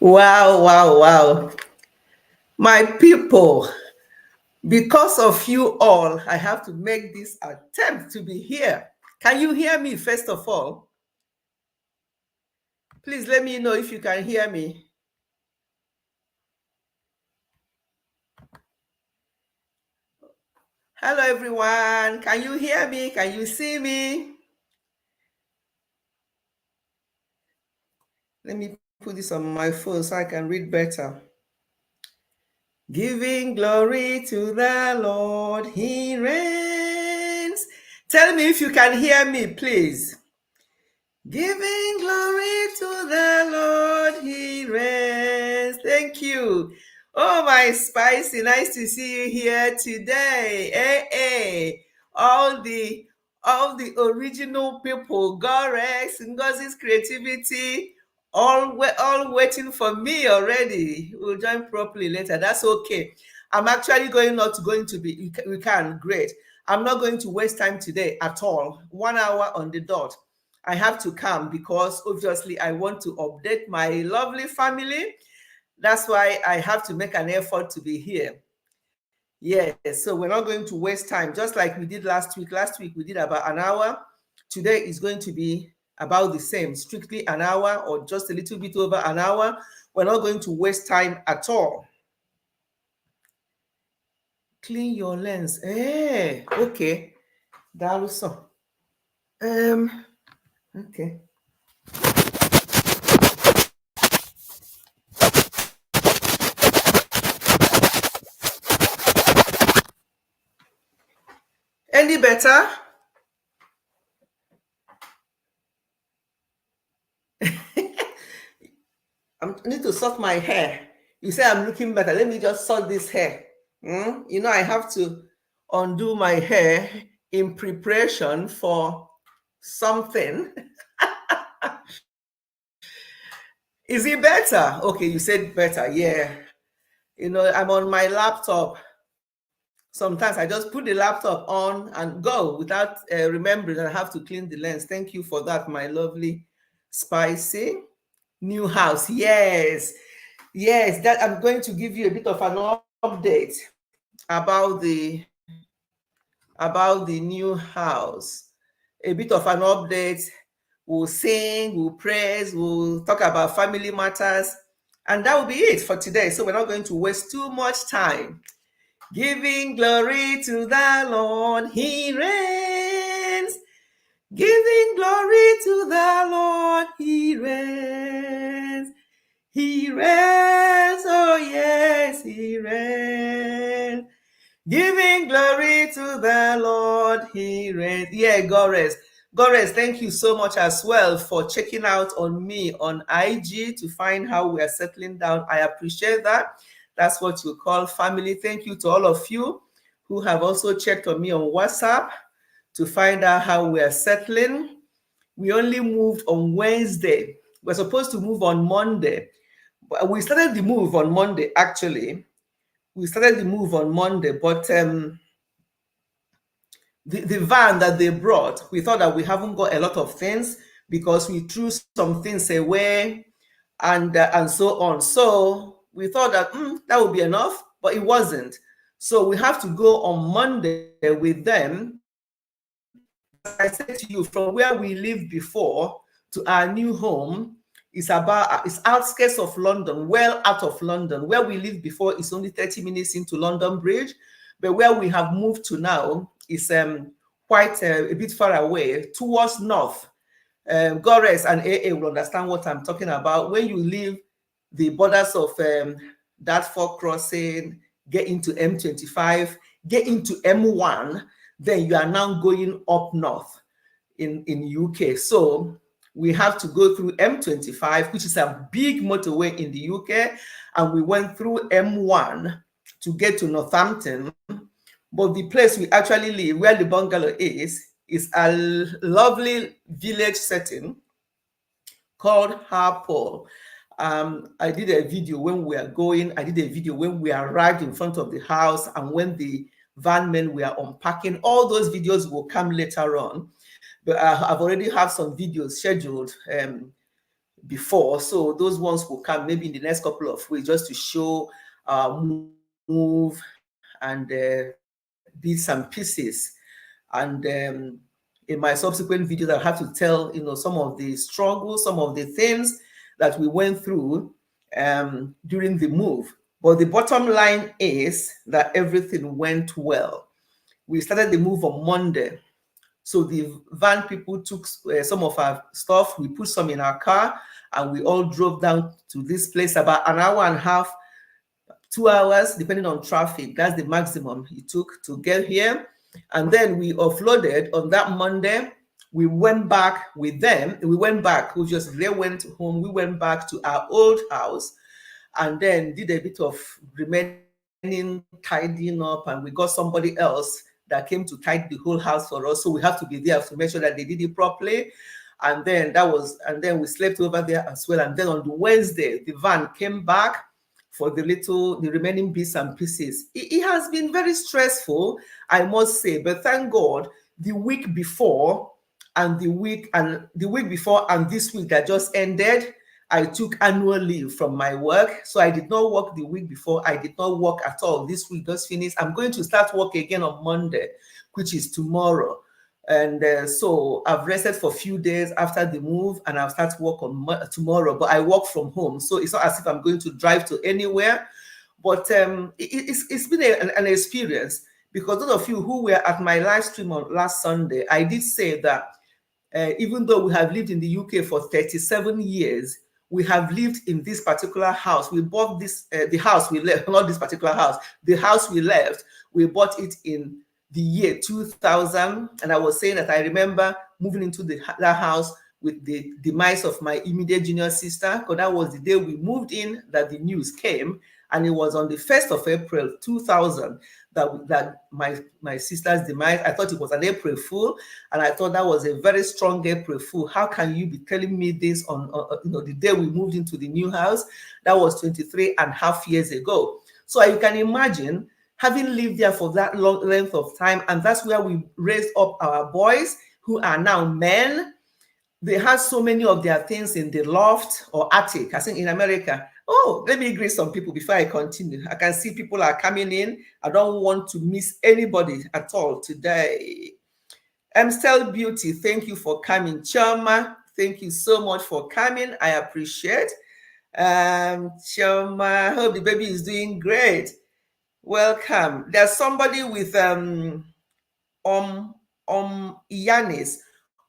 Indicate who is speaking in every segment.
Speaker 1: Wow, wow, wow. My people, because of you all, I have to make this attempt to be here. Can you hear me, first of all? Please let me know if you can hear me. Hello, everyone. Can you hear me? Can you see me? Let me put this on my phone so I can read better. Giving glory to the Lord, He reigns. Tell me if you can hear me, please. Giving glory to the Lord, He reigns. Thank you. Oh, my spicy, nice to see you here today. Hey. All the original people, Gorex, Ngozi's creativity, all waiting for me already. We'll join properly later. That's okay. I'm actually going to be, we can, great. I'm not going to waste time today at all. 1 hour on the dot. I have to come because obviously I want to update my lovely family. That's why I have to make an effort to be here. Yes, so we're not going to waste time, just like we did last week. Last week we did about an hour. Today is going to be about the same, strictly an hour or just a little bit over an hour. We're not going to waste time at all. Clean your lens. Okay. That was so. Okay. Any better? I need to sort my hair. You say I'm looking better. Let me just sort this hair. You know, I have to undo my hair in preparation for something. Is it better? Okay, you said better. Yeah. You know, I'm on my laptop. Sometimes I just put the laptop on and go without remembering I have to clean the lens. Thank you for that, my lovely spicy new house. Yes. That I'm going to give you a bit of an update about the new house. A bit of an update. We'll sing, we'll praise, we'll talk about family matters, and that will be it for today. So we're not going to waste too much time. Giving glory to the Lord, He reigns. Giving glory to the Lord, He reigns. He reigns, oh yes, He reigns. Giving glory to the Lord, He reigns. Yeah, Gores, thank you so much as well for checking out on me on IG to find how we are settling down. I appreciate that. That's what you call family. Thank you to all of you who have also checked on me on WhatsApp to find out how we are settling. We only moved on Wednesday. We're supposed to move on Monday. We started the move on Monday, actually. We started the move on Monday, but the van that they brought, we thought that we haven't got a lot of things because we threw some things away and so on. So we thought that that would be enough, but it wasn't. So we have to go on Monday with them. As I said to you, from where we lived before to our new home, it's outskirts of London, well out of London. Where we lived before is only 30 minutes into London Bridge, but where we have moved to now is quite a bit far away towards north. Gores and AA will understand what I'm talking about. When you leave the borders of Dartford Crossing, get into M25, get into M1, then you are now going up north in UK. So we have to go through M25, which is a big motorway in the UK, and we went through M1 to get to Northampton. But the place we actually live, where the bungalow is a lovely village setting called Harpole. I did a video when we are going. I did a video when we arrived in front of the house and when the van men were unpacking. All those videos will come later on. But I've already have some videos scheduled before. So those ones will come maybe in the next couple of weeks just to show move and bits and pieces. And in my subsequent videos, I have to tell, some of the struggles, some of the things that we went through during the move. But the bottom line is that everything went well. We started the move on Monday. So the van people took some of our stuff, we put some in our car, and we all drove down to this place about an hour and a half, 2 hours, depending on traffic. That's the maximum it took to get here. And then we offloaded on that Monday. We went back with them. We went back, they went home. We went back to our old house and then did a bit of remaining tidying up, and we got somebody else that came to tidy the whole house for us. So we have to be there to make sure that they did it properly. And then we slept over there as well. And then on the Wednesday, the van came back for the remaining bits and pieces. It has been very stressful, I must say, but thank God the week before and the week before and this week that just ended, I took annual leave from my work. So I did not work the week before. I did not work at all. This week just finished. I'm going to start work again on Monday, which is tomorrow. And so I've rested for a few days after the move, and I'll start work on tomorrow, but I work from home. So it's not as if I'm going to drive to anywhere, but it's been an experience, because those of you who were at my live stream on last Sunday, I did say that even though we have lived in the UK for 37 years, we have lived in this particular house. We bought the house we left, not this particular house, the house we left, we bought it in the year 2000. And I was saying that I remember moving into that house with the demise of my immediate junior sister, because that was the day we moved in that the news came. And it was on the 1st of April 2000 that my sister's demise. I thought it was an April Fool, and I thought that was a very strong April Fool. How can you be telling me this on the day we moved into the new house? That was 23 and a half years ago. So you can imagine having lived there for that long length of time, and that's where we raised up our boys, who are now men. They had so many of their things in the loft or attic, I think in America. Oh, let me greet some people before I continue. I can see people are coming in. I don't want to miss anybody at all today. Amstel Beauty, thank you for coming. Choma, thank you so much for coming. I appreciate. Choma, hope the baby is doing great. Welcome. There's somebody with Yanis.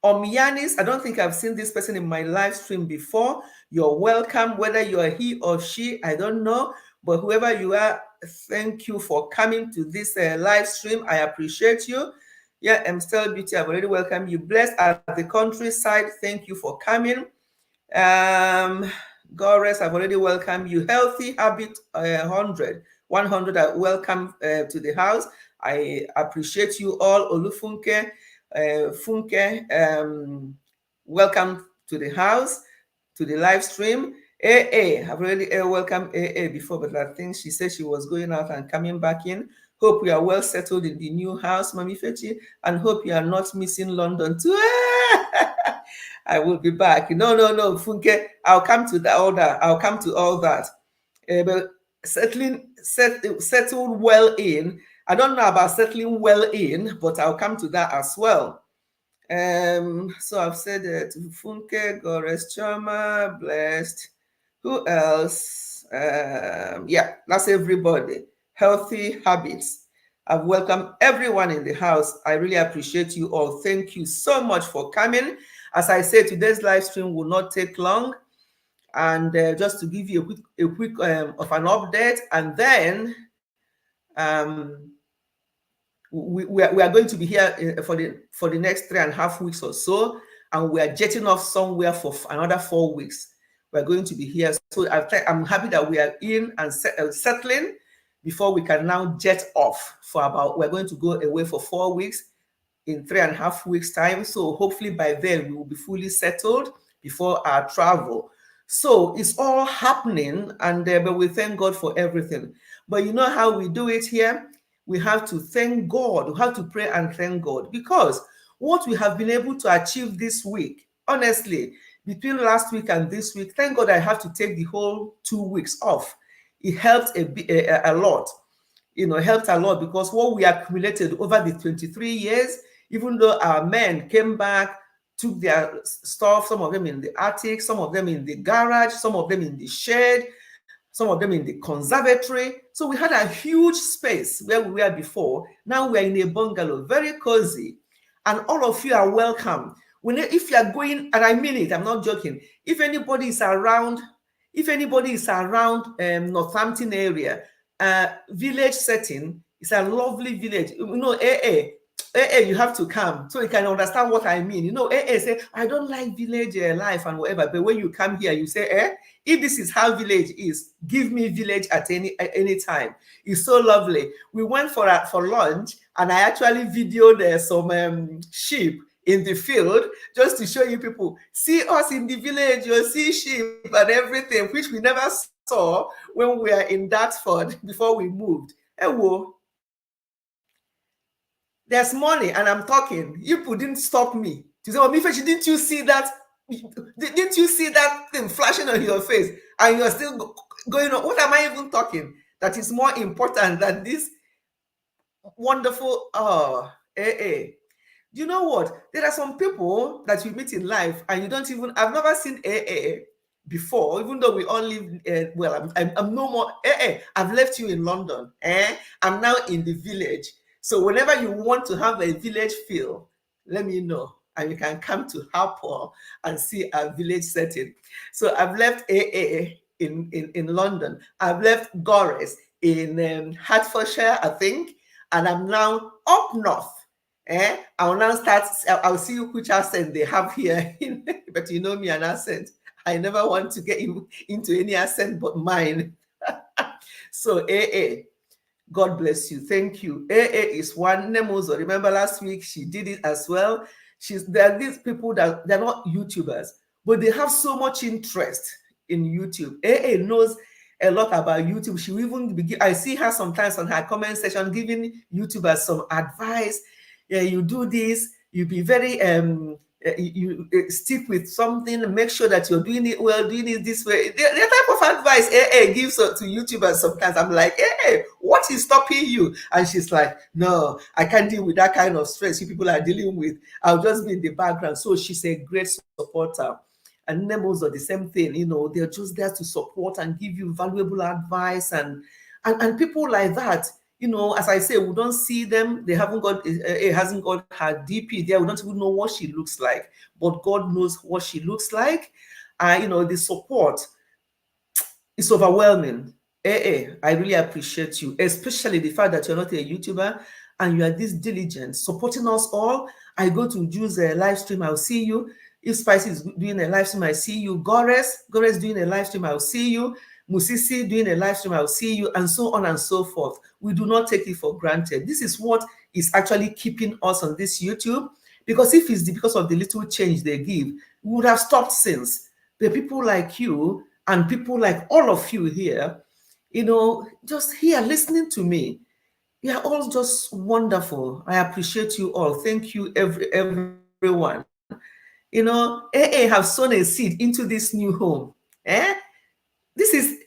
Speaker 1: Yanis, I don't think I've seen this person in my live stream before. You're welcome, whether you are he or she, I don't know, but whoever you are, thank you for coming to this live stream. I appreciate you. Yeah, Amstel Beauty, I've already welcomed you. Blessed at the countryside, thank you for coming. Gores, I've already welcomed you. Healthy Habit 100, I welcome to the house. I appreciate you all. Olufunke, Funke, welcome to the house, to the live stream. AA, I've already welcomed AA before, but I think she said she was going out and coming back in. Hope you are well settled in the new house, Mami Fechi, and hope you are not missing London too. I will be back. No, Funke, I'll come to all that. I'll come to all that. But settled well in. I don't know about settling well in, but I'll come to that as well. So I've said to Funke, Gores, Choma, Blessed. Who else? Yeah, that's everybody. Healthy Habits. I've welcomed everyone in the house. I really appreciate you all. Thank you so much for coming. As I said, today's live stream will not take long. And just to give you a quick of an update, and then we are going to be here for the next 3.5 weeks or so, and we are jetting off somewhere for another 4 weeks. We're going to be here. So I'm happy that we are in and settling before we can now jet off we're going to go away for 4 weeks in 3.5 weeks time. So hopefully by then we will be fully settled before our travel. So it's all happening, and but we thank God for everything. But you know how we do it here? We have to thank God. We have to pray and thank God, because what we have been able to achieve this week, honestly, between last week and this week, thank God I have to take the whole 2 weeks off. It helped a lot. Helped a lot, because what we accumulated over the 23 years, even though our men came back, took their stuff, some of them in the attic, some of them in the garage, some of them in the shed, some of them in the conservatory. So we had a huge space where we were before. Now we're in a bungalow, very cozy. And all of you are welcome. If you are going, and I mean it, I'm not joking. If anybody is around Northampton area, village setting, it's a lovely village. You have to come so you can understand what I mean. Say, I don't like village life and whatever. But when you come here, you say, if this is how village is, give me village at any time. It's so lovely. We went for lunch, and I actually videoed some sheep in the field, just to show you people, see us in the village, you'll see sheep and everything, which we never saw when we were in Dartford before we moved. There's money, and I'm talking. You people didn't stop me. You say, well, Mifechi, didn't you see that? Didn't you see that thing flashing on your face? And you're still going on. What am I even talking? That is more important than this wonderful AA. You know what? There are some people that you meet in life, and you don't even. I've never seen AA before, even though we all live. I'm no more AA. I've left you in London. I'm now in the village. So whenever you want to have a village feel, let me know, and you can come to Harpur and see a village setting. So I've left AA in London. I've left Gores in Hertfordshire, I think, and I'm now up north. I'll now start. I'll see which accent they have here. But you know me, an accent. I never want to get into any accent but mine. So AA. God bless you. Thank you. AA is one. Nemozo, remember last week she did it as well. There are these people that they're not YouTubers, but they have so much interest in YouTube. AA knows a lot about YouTube. She will even I see her sometimes on her comment section giving YouTubers some advice. Yeah, you do this, you be very you stick with something, make sure that you're doing it well, doing it this way. The type of advice AA gives to YouTubers sometimes. I'm like, hey, what is stopping you? And she's like, no, I can't deal with that kind of stress you people are dealing with. I'll just be in the background. So she's a great supporter. And Nemos are the same thing, they're just there to support and give you valuable advice, and people like that. As I say, we don't see them. They haven't got, it hasn't got her DP there. We don't even know what she looks like, but God knows what she looks like. The support is overwhelming. I really appreciate you, especially the fact that you're not a YouTuber and you are this diligent, supporting us all. I go to Juice live stream, I'll see you. If Spicy is doing a live stream, I see you. Gores doing a live stream, I'll see you. Musisi doing a live stream, I'll see you, and so on and so forth. We do not take it for granted. This is what is actually keeping us on this YouTube, because if it's because of the little change they give, we would have stopped since. The people like you and people like all of you here, just here listening to me, you are all just wonderful. I appreciate you all. Thank you, everyone. AA have sown a seed into this new home. This is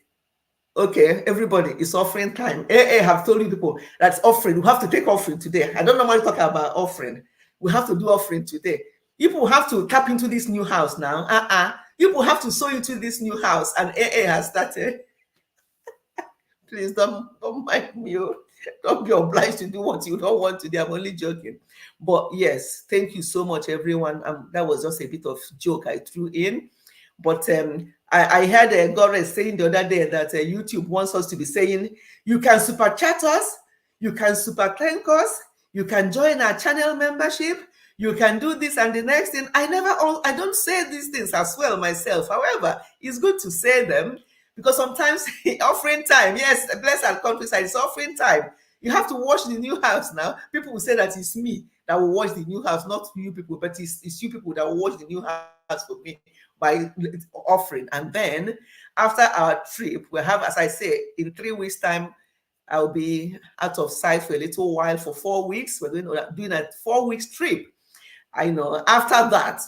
Speaker 1: okay, everybody, it's offering time. AA have told you people that's offering. We have to take offering today. I don't normally talk about offering. We have to do offering today. People have to tap into this new house now. People have to sow into this new house, and AA has started. Please don't mind me. Don't be obliged to do what you don't want to do. I'm only joking. But yes, thank you so much, everyone. That was just a bit of joke I threw in. But I heard Gore saying the other day that YouTube wants us to be saying, you can super chat us, you can super thank us, you can join our channel membership, you can do this and the next thing. I don't say these things as well myself. However, it's good to say them, because sometimes offering time, yes, bless our countryside, it's offering time. You have to watch the new house now. People will say that it's me that will watch the new house, not you people, but it's you people that will watch the new house for me by offering. And then after our trip, we'll have, as I say, in 3 weeks' time, I'll be out of sight for a little while, for 4 weeks. We're doing a 4 weeks trip. I know. After that,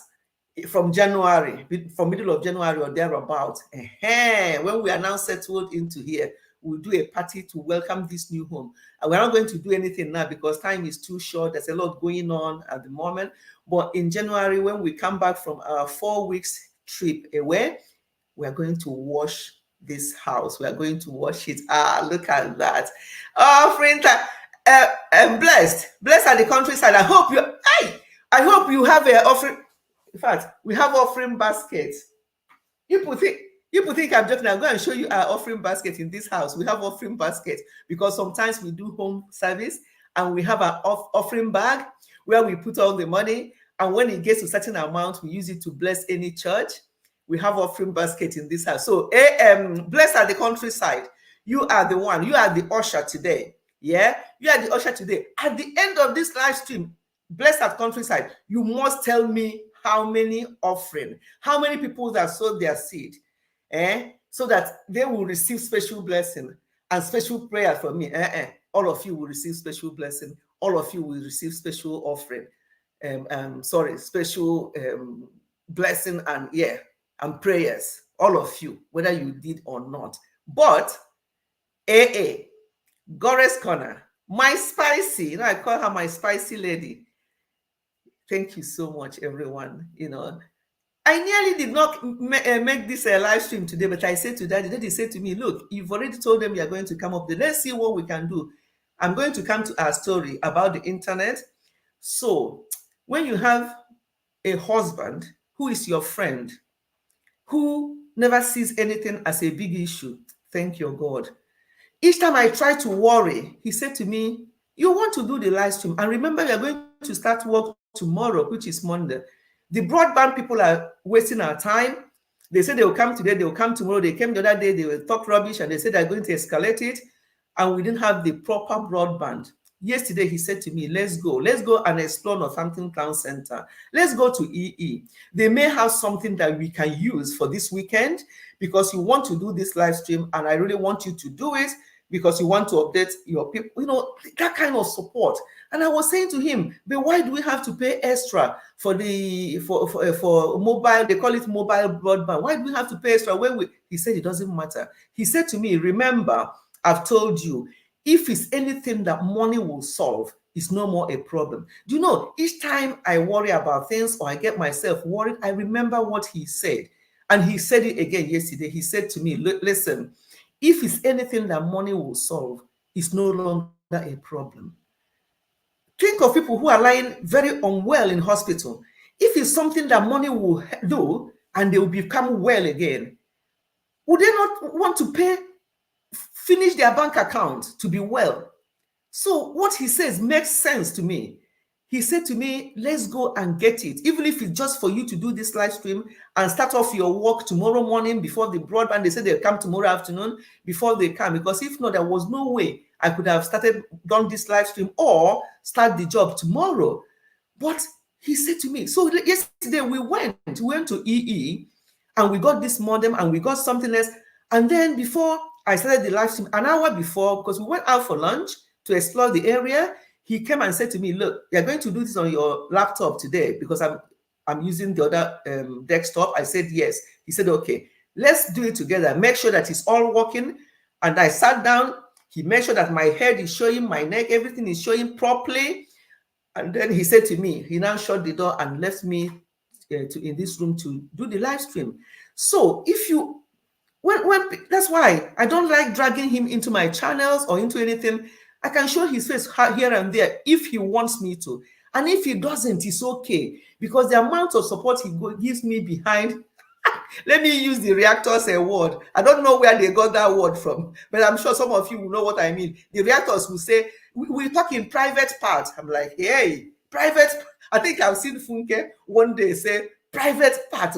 Speaker 1: from January, from middle of January or thereabout, when we are now settled into here, we'll do a party to welcome this new home. And we're not going to do anything now because time is too short. There's a lot going on at the moment. But in January, when we come back from our 4 weeks trip away, we are going to wash this house. We are going to wash it. Look at that. Offering time. Blessed at the countryside. I hope you have an offering. In fact, we have offering baskets. People think I'm joking. I'm going to show you our offering basket in this house. We have offering basket because sometimes we do home service and we have an offering bag where we put all the money. And when it gets to a certain amount, we use it to bless any church. We have offering basket in this house. So, blessed at the countryside. You are the one. You are the usher today. Yeah, you are the usher today. At the end of this live stream, blessed at countryside, you must tell me how many offering, how many people that sowed their seed, so that they will receive special blessing and special prayer from me. All of you will receive special blessing. All of you will receive special offering. Special blessing and prayers. All of you, whether you did or not. But Gore's Corner, my spicy, I call her my spicy lady. Thank you so much, everyone. I nearly did not make this live stream today, but I said to Daddy said to me, look, you've already told them you're going to come up there. Let's see what we can do. I'm going to come to our story about the internet. So when you have a husband who is your friend, who never sees anything as a big issue, thank your God. Each time I try to worry, he said to me, you want to do the live stream. And remember, we are going to start work tomorrow, which is Monday. The broadband people are wasting our time. They said they will come today, they will come tomorrow. They came the other day, they will talk rubbish, and they said they're going to escalate it. And we didn't have the proper broadband. Yesterday, he said to me, let's go and explore Northampton Town Center. Let's go to EE. They may have something that we can use for this weekend because you want to do this live stream, and I really want you to do it because you want to update your people, that kind of support. And I was saying to him, but why do we have to pay extra for mobile? They call it mobile broadband. Why do we have to pay extra? He said it doesn't matter. He said to me, remember, I've told you, if it's anything that money will solve, it's no more a problem. Do you know, each time I worry about things or I get myself worried, I remember what he said. And he said it again yesterday. He said to me, listen, if it's anything that money will solve, it's no longer a problem. Think of people who are lying very unwell in hospital. If it's something that money will do and they will become well again, would they not want to finish their bank account to be well? So what he says makes sense to me. He said to me, let's go and get it. Even if it's just for you to do this live stream and start off your work tomorrow morning before the broadband. They said they'll come tomorrow afternoon before they come. Because if not, there was no way I could have done this live stream or start the job tomorrow. But he said to me, so yesterday we went to EE and we got this modem and we got something else. And then before I started the live stream, an hour before, because we went out for lunch to explore the area, he came and said to me, look, you're going to do this on your laptop today because I'm using the other desktop. I said, yes. He said, okay, let's do it together. Make sure that it's all working. And I sat down. He made sure that my head is showing, my neck, everything is showing properly. And then he said to me, he now shut the door and left me in this room to do the live stream. So if you, that's why I don't like dragging him into my channels or into anything. I can show his face here and there if he wants me to. And if he doesn't, it's okay. Because the amount of support he gives me behind, let me use the reactors word. I don't know where they got that word from, but I'm sure some of you will know what I mean. The reactors will say, we talk in private part. I'm like, hey, private. I think I've seen Funke one day say, private part.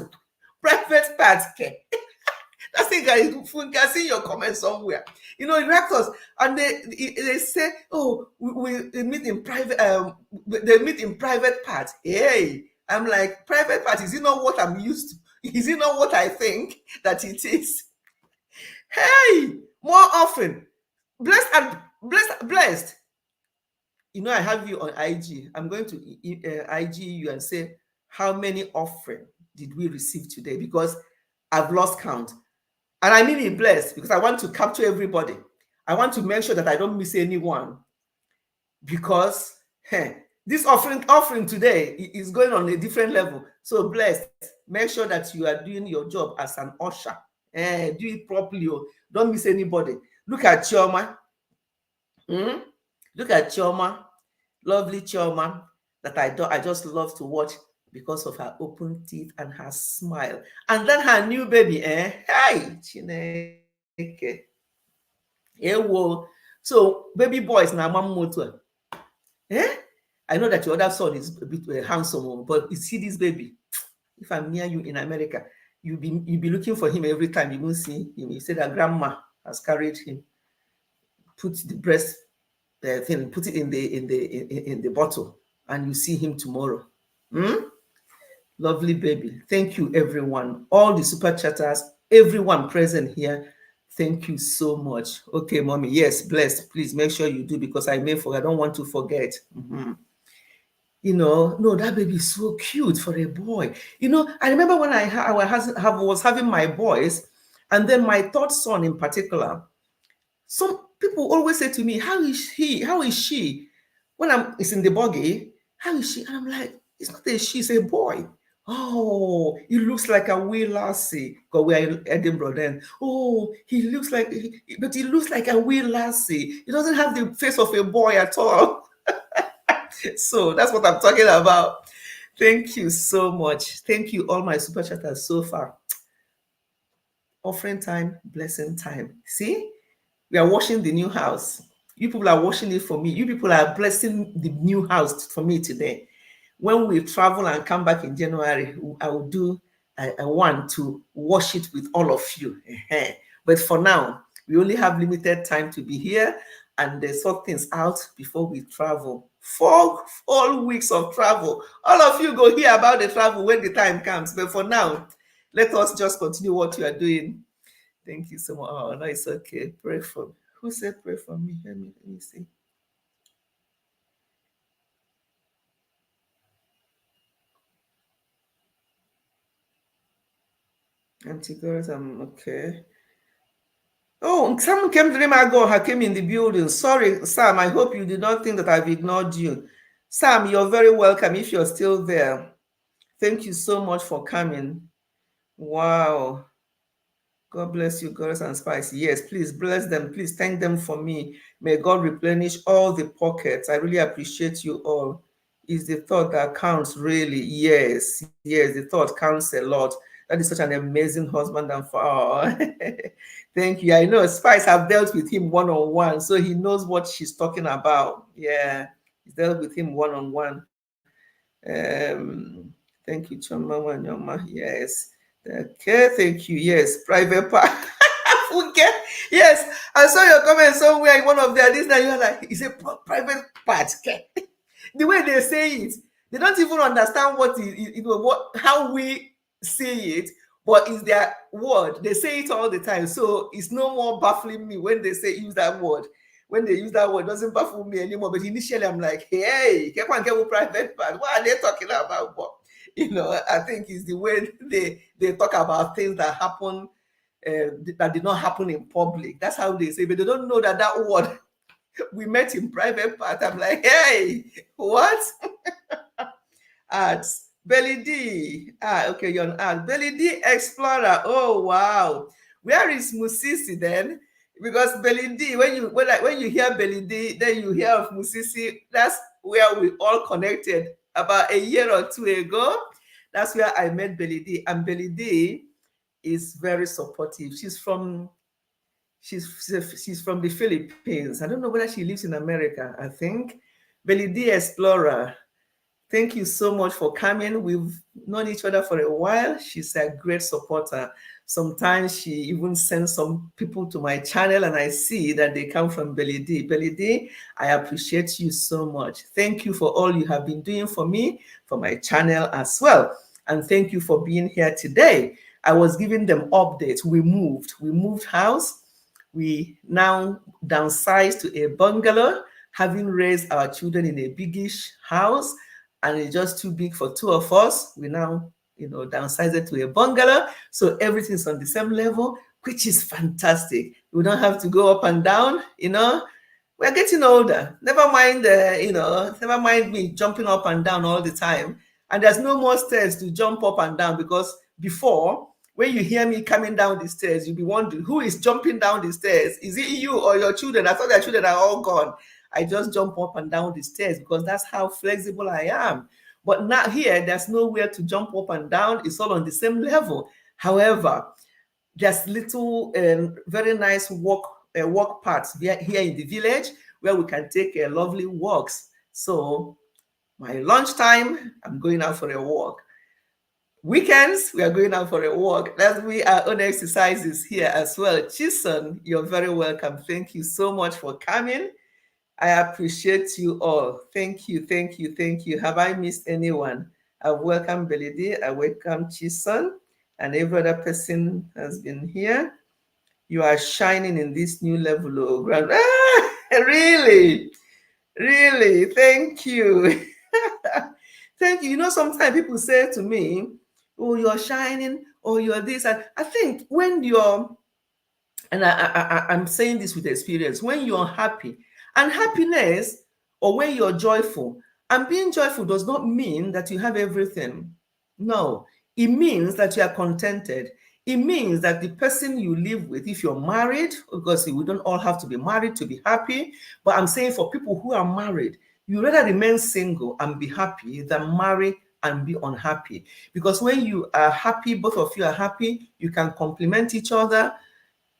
Speaker 1: Private part. I think I see your comment somewhere. Reactors, and they say, oh, we meet in private. They meet in private part. Hey, I'm like, private part. Is it not what I'm used to? Is it not what I think that it is? Hey, more often, blessed. I have you on IG. I'm going to IG you and say how many offering did we receive today? Because I've lost count. And I mean it blessed because I want to capture everybody. I want to make sure that I don't miss anyone because this offering today is going on a different level. So blessed, make sure that you are doing your job as an usher. Do it properly. Don't miss anybody. Look at Chioma. Look at Chioma, lovely Chioma, that I just love to watch because of her open teeth and her smile. And then her new baby, hey, Chineke. So baby boy is now one motor. I know that your other son is a bit handsome, but you see this baby. If I'm near you in America, you'll be looking for him every time. You won't see him. You say that grandma has carried him. Put the breast thing, put it in the bottle, and you see him tomorrow. Lovely baby. Thank you, everyone. All the super chatters, everyone present here. Thank you so much. Okay, mommy. Yes, blessed. Please make sure you do because I may forget. I don't want to forget. No, that baby is so cute for a boy. I remember when I was having my boys, and then my third son in particular. Some people always say to me, how is she? When it's in the buggy, how is she? And I'm like, it's not a she, it's a boy. Oh, he looks like a wee lassie. Because we're in Edinburgh then. Oh, he looks like a wee lassie. He doesn't have the face of a boy at all. So that's what I'm talking about. Thank you so much. Thank you, all my super chatters so far. Offering time, blessing time. See? We are washing the new house. You people are washing it for me. You people are blessing the new house for me today. When we travel and come back in January, I will do a one to wash it with all of you. But for now, we only have limited time to be here and sort things out before we travel. 4 whole weeks of travel. All of you go hear about the travel when the time comes. But for now, let us just continue what you are doing. Thank you so much. Oh, no, it's okay. Pray for me. Who said pray for me? Let me see. Antigores, I'm okay. Oh, someone came to I came in the building. Sorry, Sam. I hope you did not think that I've ignored you. Sam, you're very welcome if you're still there. Thank you so much for coming. Wow. God bless you, Goddess and Spice. Yes, please bless them. Please thank them for me. May God replenish all the pockets. I really appreciate you all. Is the thought that counts, really? Yes, the thought counts a lot. That is such an amazing husband and father. Thank you. I know Spice have dealt with him one-on-one, so he knows what she's talking about. Yeah, he's dealt with him one-on-one. Thank you, Choma and Yoma. Yes. Okay, thank you. Yes, private part. Okay. Yes, I saw your comment somewhere in one of their this now you're like, it's a private part. Okay. The way they say it, they don't even understand how we say it, but it's their word. They say it all the time, so it's no more baffling me when they use that word. When they use that word, it doesn't baffle me anymore. But initially, I'm like, hey, get private part. What are they talking about? But I think it's the way they talk about things that happen that did not happen in public. That's how they say, but they don't know that word we met in private part. I'm like, hey, what? Ads. Belly D. Okay, you're on ad. Belly D Explorer. Oh, wow. Where is Musisi then? Because Belly D, when you hear Belly D, then you hear of Musisi. That's where we all connected about a year or two ago. That's where I met Belly D. And Belly D is very supportive. She's from the Philippines. I don't know whether she lives in America, I think. Belly D Explorer. Thank you so much for coming. We've known each other for a while. She's a great supporter. Sometimes she even sends some people to my channel and I see that they come from Belly D. Belly D, I appreciate you so much. Thank you for all you have been doing for me, for my channel as well. And thank you for being here today. I was giving them updates. We moved house. We now downsized to a bungalow, having raised our children in a biggish house. And it's just too big for two of us. We now downsize it to a bungalow. So everything's on the same level, which is fantastic. We don't have to go up and down, We're getting older. Never mind, never mind me jumping up and down all the time. And there's no more stairs to jump up and down, because before, when you hear me coming down the stairs, you'll be wondering, who is jumping down the stairs? Is it you or your children? I thought their children are all gone. I just jump up and down the stairs because that's how flexible I am. But now here, there's nowhere to jump up and down. It's all on the same level. However, there's little very nice walk paths here in the village where we can take lovely walks. So my lunchtime, I'm going out for a walk. Weekends, we are going out for a walk. Let's do our own exercises here as well. Chison, you're very welcome. Thank you so much for coming. I appreciate you all. Thank you, thank you, thank you. Have I missed anyone? I welcome Belidi, I welcome Chison, and every other person has been here. You are shining in this new level of ground. Really? Really? Thank you. Thank you. Sometimes people say to me, oh, you're shining, or you're this. And I think when you're, and I'm saying this with experience, when you're happy, and happiness, or when you're joyful, and being joyful does not mean that you have everything. No, it means that you are contented. It means that the person you live with, if you're married, because we don't all have to be married to be happy, but I'm saying for people who are married, you rather remain single and be happy than marry and be unhappy. Because when you are happy, both of you are happy, you can compliment each other,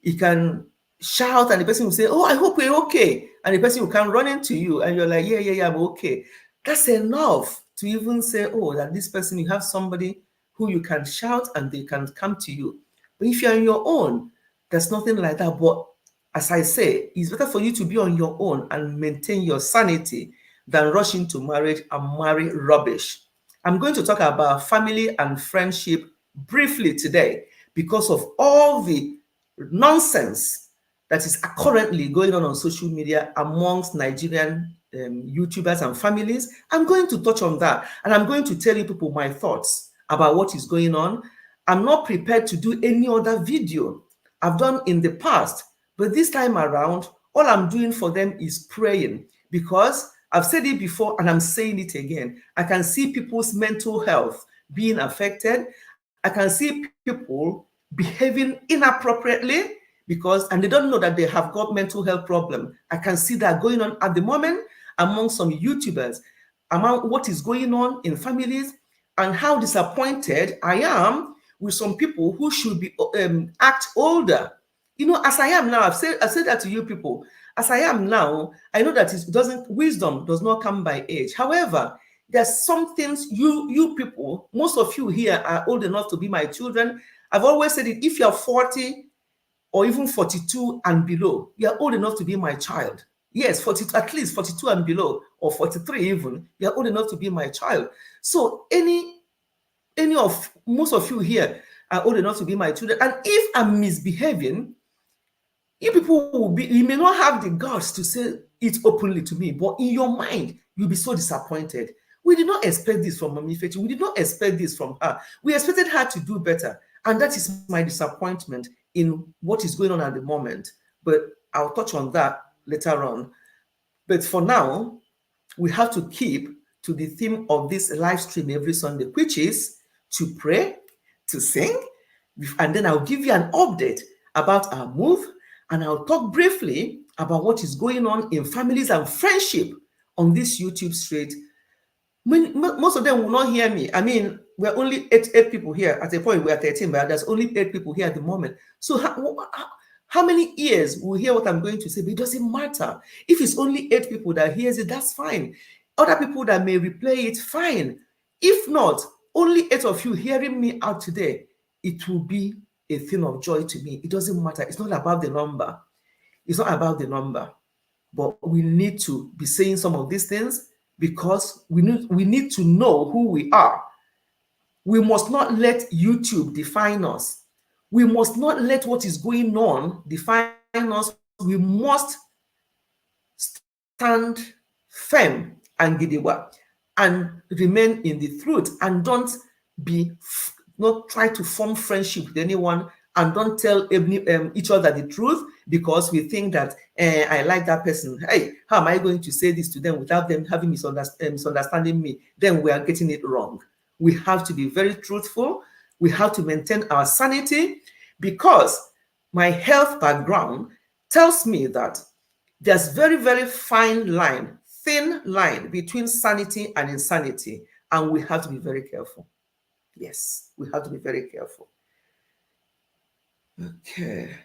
Speaker 1: you can shout, and the person will say, oh, I hope we're okay. And the person will come running to you, and you're like, yeah, I'm okay. That's enough to even say, oh, that this person, you have somebody who you can shout and they can come to you. But if you're on your own, there's nothing like that. But as I say, it's better for you to be on your own and maintain your sanity than rush into marriage and marry rubbish. I'm going to talk about family and friendship briefly today because of all the nonsense that is currently going on social media amongst Nigerian YouTubers and families. I'm going to touch on that, and I'm going to tell you people my thoughts about what is going on. I'm not prepared to do any other video I've done in the past, but this time around, all I'm doing for them is praying, because I've said it before and I'm saying it again. I can see people's mental health being affected. I can see people behaving inappropriately and they don't know that they have got mental health problem. I can see that going on at the moment among some YouTubers, among what is going on in families, and how disappointed I am with some people who should be act older. As I am now, I've said that to you people. As I am now, I know that wisdom does not come by age. However, there's some things you people, most of you here are old enough to be my children. I've always said it, if you're 40 or even 42 and below, you're old enough to be my child. Yes, 40, at least 42 and below, or 43 even, you're old enough to be my child. So most of you here are old enough to be my children. And if I'm misbehaving, you people you may not have the guts to say it openly to me, but in your mind, you'll be so disappointed. We did not expect this from Mami Fechi. We did not expect this from her. We expected her to do better. And that is my disappointment in what is going on at the moment. But I'll touch on that later on. But for now, we have to keep to the theme of this live stream every Sunday, which is to pray, to sing, and then I'll give you an update about our move, and I'll talk briefly about what is going on in families and friendship on this YouTube street. Most of them will not hear me. I mean, we're only eight people here. At a point, we're 13, but there's only 8 people here at the moment. So how many ears will hear what I'm going to say? But it doesn't matter. If it's only 8 people that hears it, that's fine. Other people that may replay it, fine. If not, only 8 of you hearing me out today, it will be a thing of joy to me. It doesn't matter. It's not about the number. It's not about the number. But we need to be saying some of these things because we need to know who we are. We must not let YouTube define us. We must not let what is going on define us. We must stand firm and gidiwa and remain in the truth and don't not try to form friendship with anyone, and don't tell each other the truth because we think that I like that person. Hey, how am I going to say this to them without them having misunderstanding me? Then we are getting it wrong. We have to be very truthful. We have to maintain our sanity, because my health background tells me that there's very, very fine line, thin line between sanity and insanity, and we have to be very careful. Yes, we have to be very careful. Okay.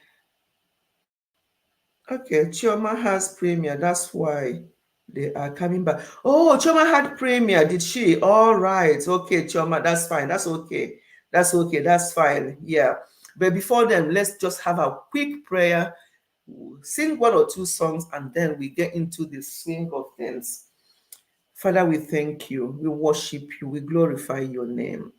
Speaker 1: Okay, Chioma has premier. That's why they are coming back. Oh, Chioma had premier, did she? All right. Okay, Chioma, that's fine. That's okay. That's okay. That's fine. Yeah. But before then, let's just have a quick prayer. We'll sing one or two songs, and then we get into the swing of things. Father, we thank you. We worship you. We glorify your name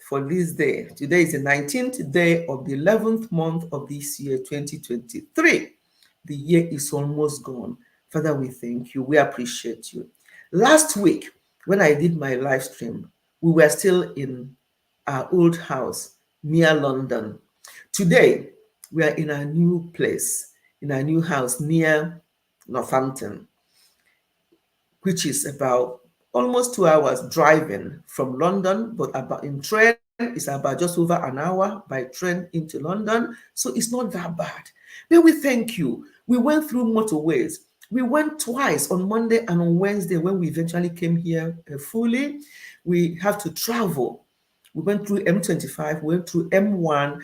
Speaker 1: for this day. Today is the 19th day of the 11th month of this year, 2023. The year is almost gone. Father, we thank you. We appreciate you. Last week, when I did my live stream, we were still in our old house near London. Today, we are in a new place, in a new house near Northampton, which is about almost 2 hours driving from London, but about in train, it's about just over an hour by train into London. So it's not that bad. But we thank you. We went through motorways. We went twice, on Monday and on Wednesday, when we eventually came here fully. We have to travel. We went through M25, we went through M1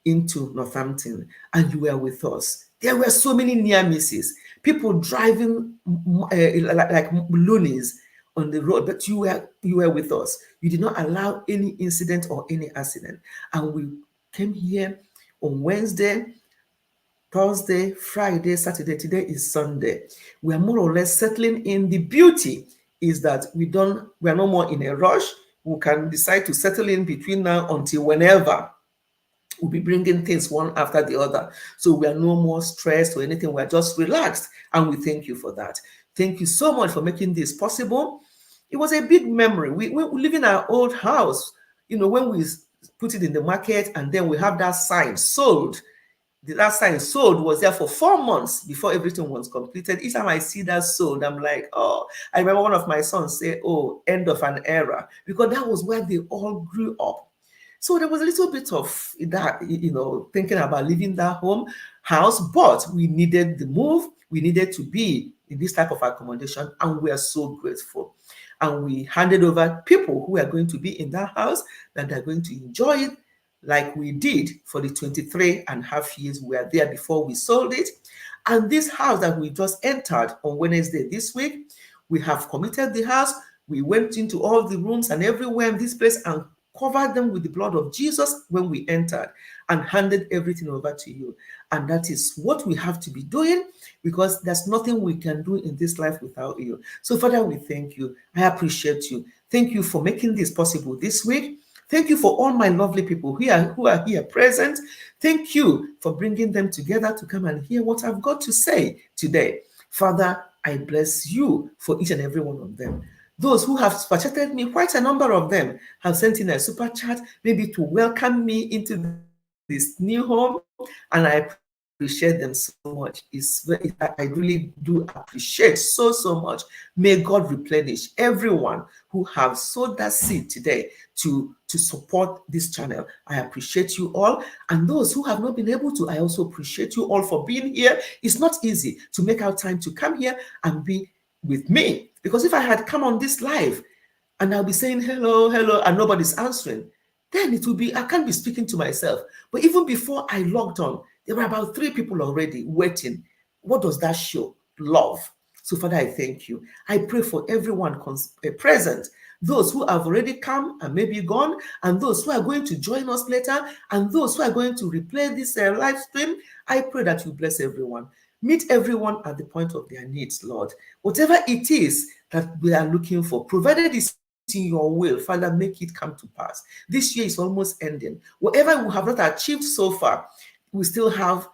Speaker 1: into Northampton, and you were with us. There were so many near misses, people driving like loonies on the road, but you were with us. You did not allow any incident or any accident. And we came here on Wednesday, Thursday, Friday, Saturday. Today is Sunday. We are more or less settling in. The beauty is that we are no more in a rush. We can decide to settle in between now until whenever. We'll be bringing things one after the other. So we are no more stressed or anything. We're just relaxed. And we thank you for that. Thank you so much for making this possible. It was a big memory. We live in our old house, when we put it in the market, and then we have that sign sold. That sign sold was there for 4 months before everything was completed. Each time I see that sold, I'm like, oh, I remember one of my sons say, oh, end of an era, because that was where they all grew up. So there was a little bit of that, thinking about leaving that house, but we needed the move. We needed to be in this type of accommodation, and we are so grateful. And we handed over people who are going to be in that house, that they're going to enjoy it like we did for the 23.5 years we were there before we sold it. And this house that we just entered on Wednesday this week, we have committed the house. We went into all the rooms and everywhere in this place and covered them with the blood of Jesus when we entered, and handed everything over to you. And that is what we have to be doing, because there's nothing we can do in this life without you. So Father, we thank you. I appreciate you. Thank you for making this possible this week. Thank you for all my lovely people who are here present. Thank you for bringing them together to come and hear what I've got to say today. Father, I bless you for each and every one of them. Those who have super chatted me, quite a number of them have sent in a super chat, maybe to welcome me into this new home, and I appreciate them so much. I really do appreciate so much. May God replenish everyone who have sowed that seed today to support this channel. I appreciate you all. And those who have not been able to, I also appreciate you all for being here. It's not easy to make our time to come here and be with me, because if I had come on this live and I'll be saying hello, and nobody's answering, then it will be, I can't be speaking to myself. But even before I logged on, there were about 3 people already waiting. What does that show? Love. So Father, I thank you. I pray for everyone present, those who have already come and maybe gone, and those who are going to join us later, and those who are going to replay this live stream. I pray that you bless everyone. Meet everyone at the point of their needs, Lord. Whatever it is that we are looking for, provided it's in your will, Father, make it come to pass. This year is almost ending. Whatever we have not achieved so far, we still have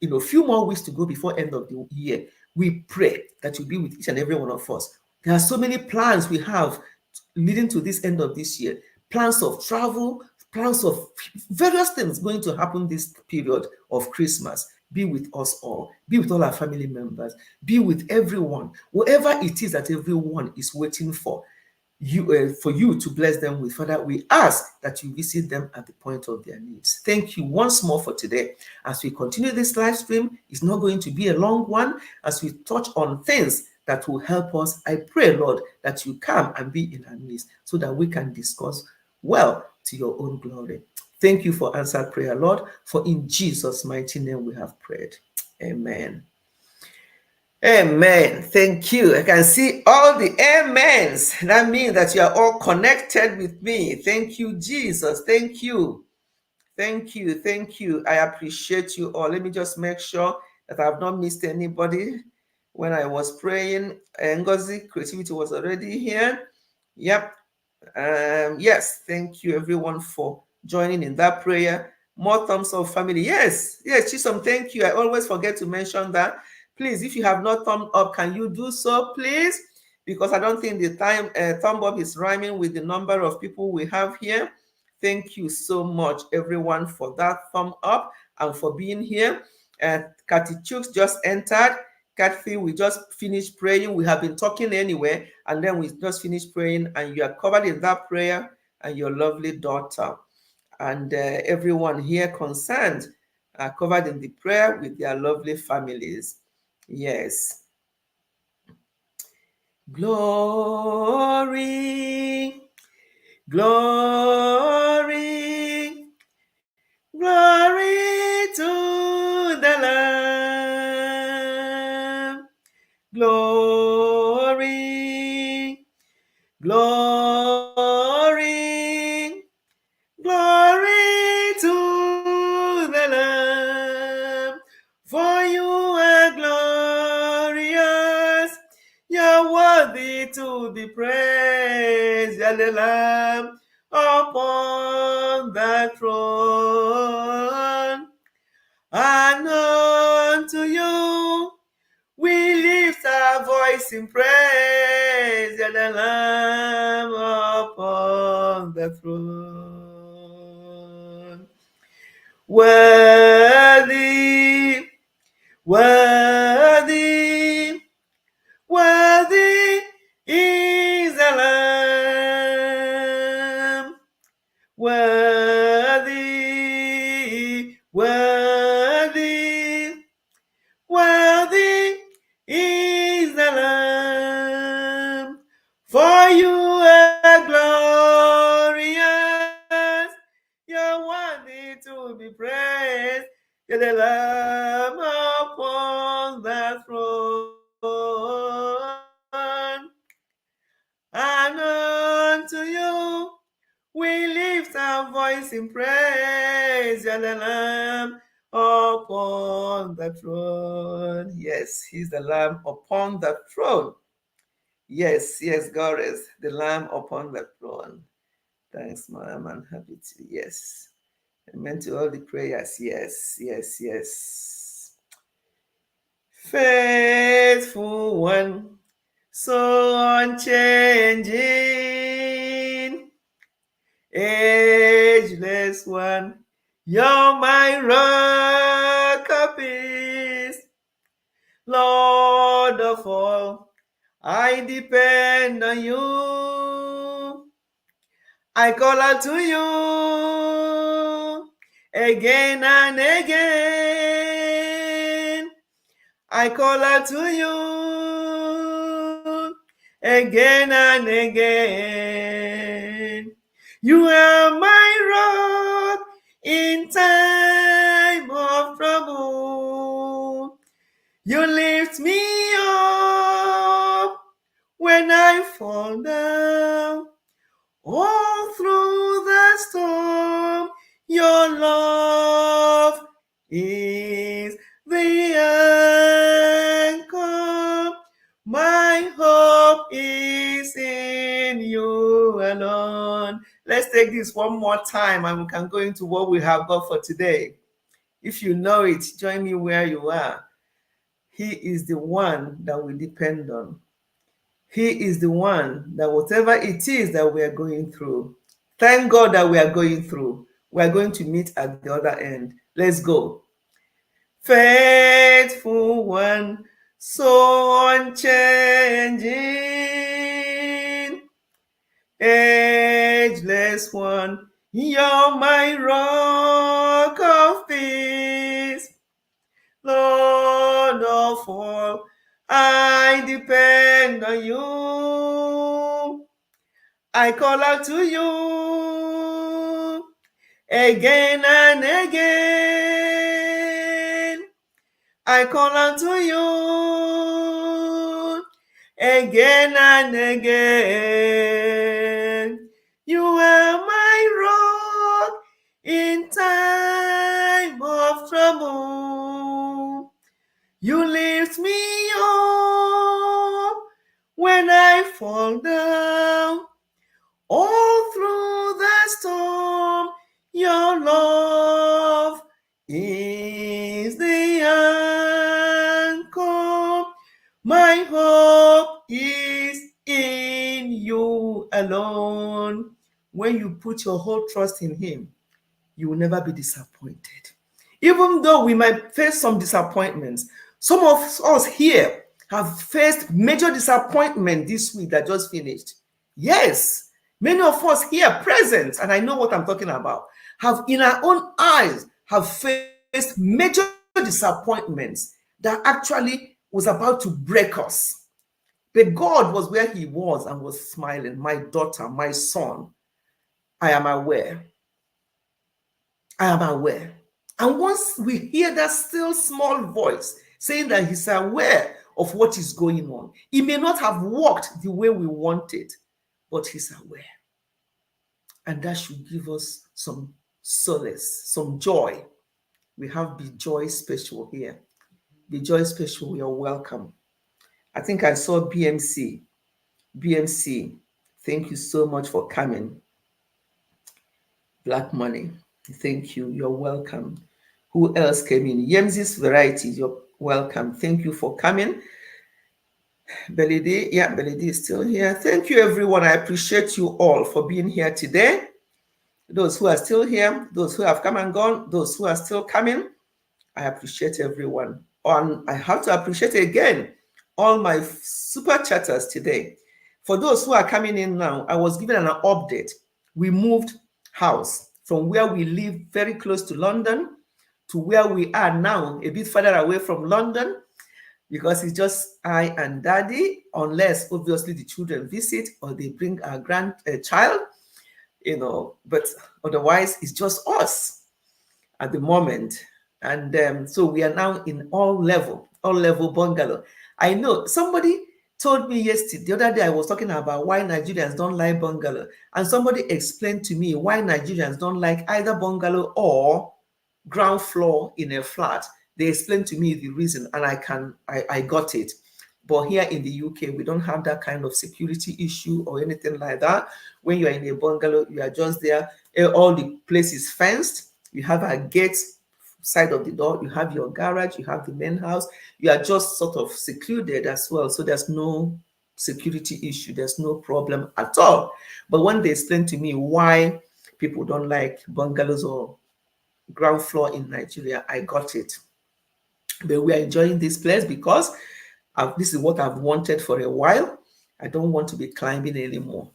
Speaker 1: a few more weeks to go before end of the year. We pray that you'll be with each and every one of us. There are so many plans we have leading to this end of this year. plans of travel, plans of various things going to happen this period of Christmas. Be with us all. Be with all our family members. Be with everyone. Whatever it is that everyone is waiting for you to bless them with. Father, we ask that you visit them at the point of their needs. Thank you once more for today. As we continue this live stream, it's not going to be a long one. As we touch on things that will help us, I pray, Lord, that you come and be in our midst so that we can discuss well to your own glory. Thank you for answered prayer, Lord, for in Jesus' mighty name we have prayed. Amen. Amen. Thank you. I can see all the amens. That means that you are all connected with me. Thank you, Jesus. Thank you. Thank you. Thank you. I appreciate you all. Let me just make sure that I have not missed anybody. When I was praying, Ngozi Creativity was already here. Yep. Yes. Thank you, everyone, for joining in that prayer. More thumbs up, family. Yes. Yes, Chisom, thank you. I always forget to mention that. Please, if you have not thumbed up, can you do so, please? Because I don't think the thumb up is rhyming with the number of people we have here. Thank you so much, everyone, for that thumb up and for being here. Kathy Chooks just entered. Kathy, we just finished praying. We have been talking anyway, and then we just finished praying, and you are covered in that prayer, and your lovely daughter. And everyone here concerned are covered in the prayer with their lovely families. Yes. Glory, glory, glory to the Lamb. Glory, glory, glory to the Lamb. For you are glorious, you're worthy to be praised. You're the Lamb upon the throne. And unto you we lift our voice in praise. You're the Lamb upon the throne. Worthy, worthy, worthy is the Lamb. Worthy, worthy, worthy is the Lamb. For you are glorious, you're worthy to be praised. You're the Lamb upon the throne. And unto you we lift our voice in praise. You're the Lamb upon the throne. Yes, he's the Lamb upon the throne. Yes, yes, God is the Lamb upon the throne. Thanks, Mom. I'm happy to. Yes. Amen to all the prayers. Yes, yes, yes. Faithful one, so unchanging, ageless one, you're my rock of peace. Lord of all, I depend on you. I call out to you again and again. I call out to you again and again. You are my rock in time of trouble. You lift me up when I fall down. All through the storm, your love is the anchor. My hope is in you alone. Let's take this one more time and we can go into what we have got for today. If you know it, join me where you are. He is the one that we depend on. He is the one that whatever it is that we are going through, Thank God that we are going through. We are going to meet at the other end. Let's go. Faithful one, so unchanging, ageless one, you're my rock of peace. Lord of all, I depend on you. I call out to you again and again. I call out to you again and again. You are my rock in time of trouble. You lift me up when I fall down. All through the storm, your love is the anchor. My hope is in you alone. When you put your whole trust in him, you will never be disappointed. Even though we might face some disappointments, some of us here have faced major disappointment this week that just finished. Yes, many of us here present, and I know what I'm talking about, have in our own eyes have faced major disappointments that actually was about to break us. But God was where he was and was smiling. My daughter, my son, I am aware. I am aware. And once we hear that still small voice saying that he's aware of what is going on, he may not have walked the way we want it, but he's aware. And that should give us some solace, some joy. We have Be Joy Special here. Be Joy Special, you're welcome. I think I saw BMC. BMC, thank you so much for coming. Black Money, thank you. You're welcome. Who else came in? Yemzi's Variety, you're welcome. Thank you for coming. Belady, yeah, Belady is still here. Thank you, everyone. I appreciate you all for being here today. Those who are still here, those who have come and gone, those who are still coming, I appreciate everyone. And I have to appreciate again all my super chatters today. For those who are coming in now, I was given an update. We moved house from where we live very close to London to where we are now, a bit further away from London, because it's just I and Daddy, unless obviously the children visit or they bring our grandchild, but otherwise it's just us at the moment. And so we are now in all level bungalow. I know somebody told me yesterday, the other day I was talking about why Nigerians don't like bungalow, and somebody explained to me why Nigerians don't like either bungalow or ground floor in a flat. They explained to me the reason, and I got it. But here in the UK, we don't have that kind of security issue or anything like that. When you are in a bungalow, you are just there. All the place is fenced. You have a gate side of the door. You have your garage. You have the main house. You are just sort of secluded as well. So there's no security issue. There's no problem at all. But when they explained to me why people don't like bungalows or ground floor in Nigeria, I got it. But we are enjoying this place because this is what I've wanted for a while. I don't want to be climbing anymore.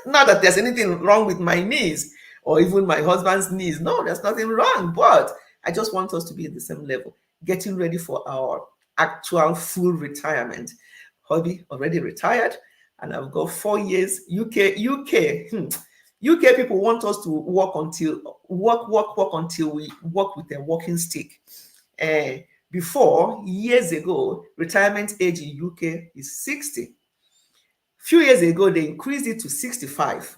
Speaker 1: Not that there's anything wrong with my knees or even my husband's knees. No, there's nothing wrong. But I just want us to be at the same level, getting ready for our actual full retirement. Hubby already retired, and I've got 4 years. UK people want us to work until we work with a walking stick. Before, years ago, retirement age in UK is 60. Few years ago, they increased it to 65.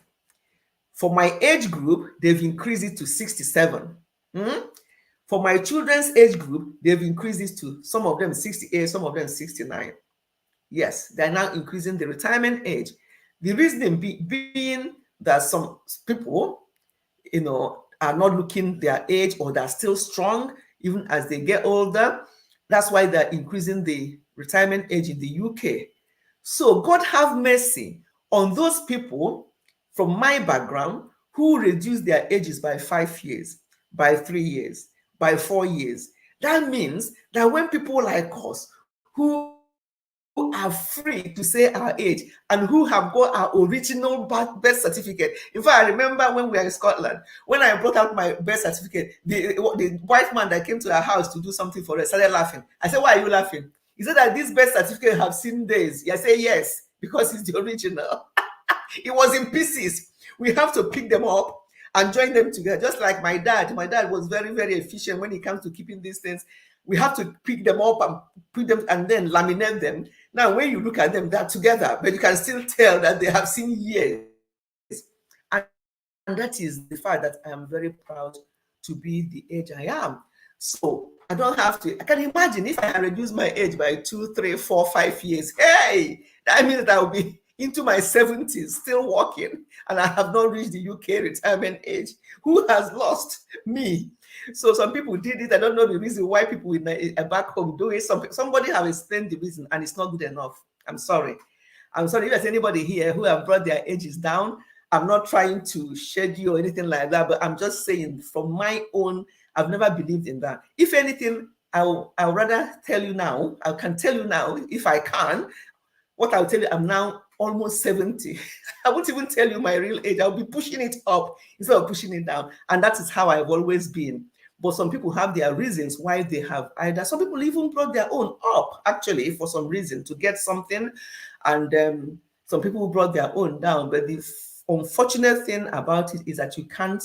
Speaker 1: For my age group, they've increased it to 67. For my children's age group, they've increased it to, some of them 68, some of them 69. Yes, they're now increasing the retirement age. The reason being that some people, are not looking their age, or they're still strong even as they get older. That's why they're increasing the retirement age in the UK. So God have mercy on those people from my background who reduced their ages by 5 years, by 3 years, by 4 years. That means that when people like us who are free to say our age and who have got our original birth certificate. In fact, I remember when we were in Scotland, when I brought out my birth certificate, the white man that came to our house to do something for us started laughing. I said, "Why are you laughing?" He said that this birth certificate have seen days. I say, "Yes, because it's the original." It was in pieces. We have to pick them up and join them together. Just like my dad. My dad was very, very efficient when it comes to keeping these things. We have to pick them up and put them and then laminate them. Now, when you look at them, they're together, but you can still tell that they have seen years. And that is the fact that I am very proud to be the age I am. So I don't have to. I can imagine if I had reduced my age by 2, 3, 4, 5 years. Hey, that means that I will be into my 70s, still working, and I have not reached the UK retirement age. Who has lost? Me. So some people did it. I don't know the reason why people in back home do it. Somebody have explained the reason, and it's not good enough. I'm sorry. I'm sorry if there's anybody here who have brought their ages down. I'm not trying to shed you or anything like that, but I'm just saying from my own, I've never believed in that. If anything, I'll rather tell you now, I can tell you now, if I can, what I'll tell you, I'm now almost 70. I won't even tell you my real age. I'll be pushing it up instead of pushing it down. And that is how I've always been. But some people have their reasons why they have either. Some people even brought their own up, actually, for some reason to get something. And some people brought their own down. But the unfortunate thing about it is that you can't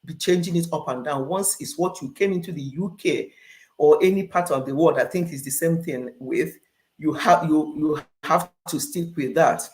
Speaker 1: be changing it up and down. Once it's what you came into the UK or any part of the world, I think is the same thing with, you have to stick with that.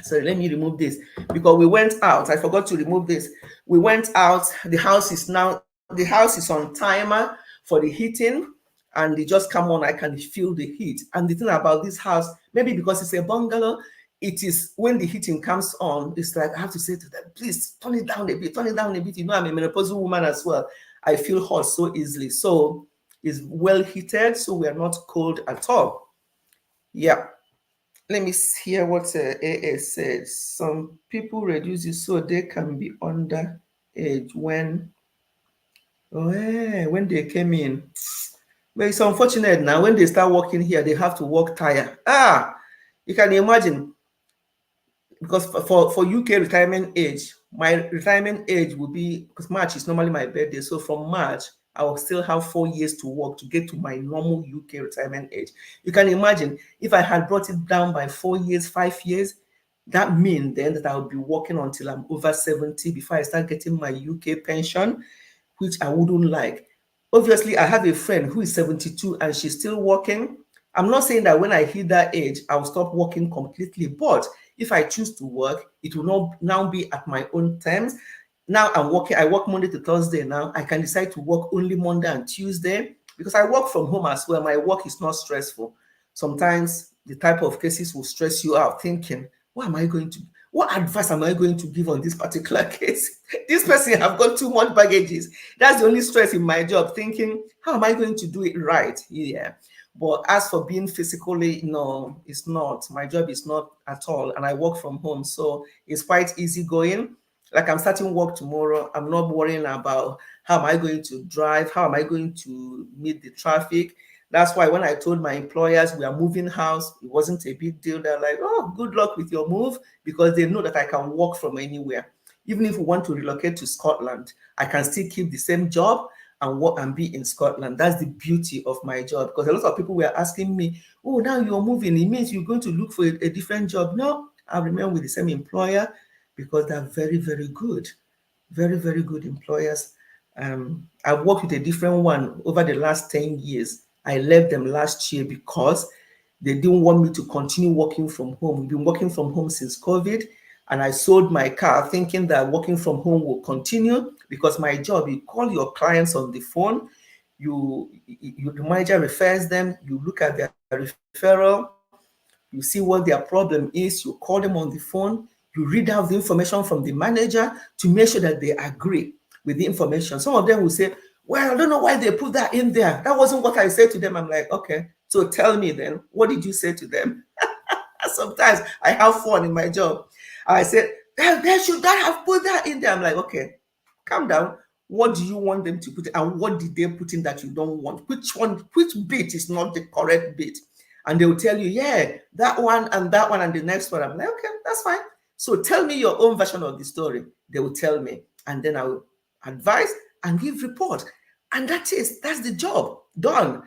Speaker 1: So let me remove this because we went out. I forgot to remove this. We went out. The house is on timer for the heating, and they just come on. I can feel the heat. And the thing about this house, maybe because it's a bungalow, it is when the heating comes on, it's like I have to say to them, please turn it down a bit, turn it down a bit. You know, I'm a menopausal woman as well. I feel hot so easily. So it's well heated, so we are not cold at all. Yeah. Let me hear what AA says. Some people reduce it so they can be under age when they came in. But it's unfortunate now when they start working here, they have to work tired. You can imagine, because for UK retirement age, my retirement age will be, because March is normally my birthday. So from March, I will still have 4 years to work to get to my normal UK retirement age. You can imagine if I had brought it down by 4 years, 5 years, that means then that I will be working until I'm over 70 before I start getting my UK pension, which I wouldn't like. Obviously, I have a friend who is 72 and she's still working. I'm not saying that when I hit that age, I'll stop working completely, but if I choose to work, it will not now be at my own terms. Now I'm working, I work Monday to Thursday now. I can decide to work only Monday and Tuesday because I work from home as well. My work is not stressful. Sometimes the type of cases will stress you out thinking, what advice am I going to give on this particular case? This person have got too much baggages. That's the only stress in my job, thinking, how am I going to do it right? Yeah. But as for being physically, no, it's not. My job is not at all. And I work from home. So it's quite easy going. Like I'm starting work tomorrow. I'm not worrying about how am I going to drive? How am I going to meet the traffic? That's why when I told my employers we are moving house, it wasn't a big deal. They're like, oh, good luck with your move, because they know that I can work from anywhere. Even if we want to relocate to Scotland, I can still keep the same job and work and be in Scotland. That's the beauty of my job, because a lot of people were asking me, oh, now you're moving, it means you're going to look for a different job. No, I remain with the same employer because they're very, very good. Very, very good employers. I've worked with a different one over the last 10 years. I left them last year because they didn't want me to continue working from home. We've been working from home since COVID, and I sold my car thinking that working from home will continue because my job, you call your clients on the phone, the manager refers them, you look at their referral, you see what their problem is, you call them on the phone, you read out the information from the manager to make sure that they agree with the information. Some of them will say, well, I don't know why they put that in there. That wasn't what I said to them. I'm like, okay, so tell me then, what did you say to them? Sometimes I have fun in my job. I said, They should not have put that in there. I'm like, okay, calm down. What do you want them to put in? And what did they put in that you don't want? Which bit is not the correct bit? And they will tell you, yeah, that one and the next one. I'm like, okay, that's fine. So tell me your own version of the story. They will tell me. And then I will advise and give report. And that's the job done.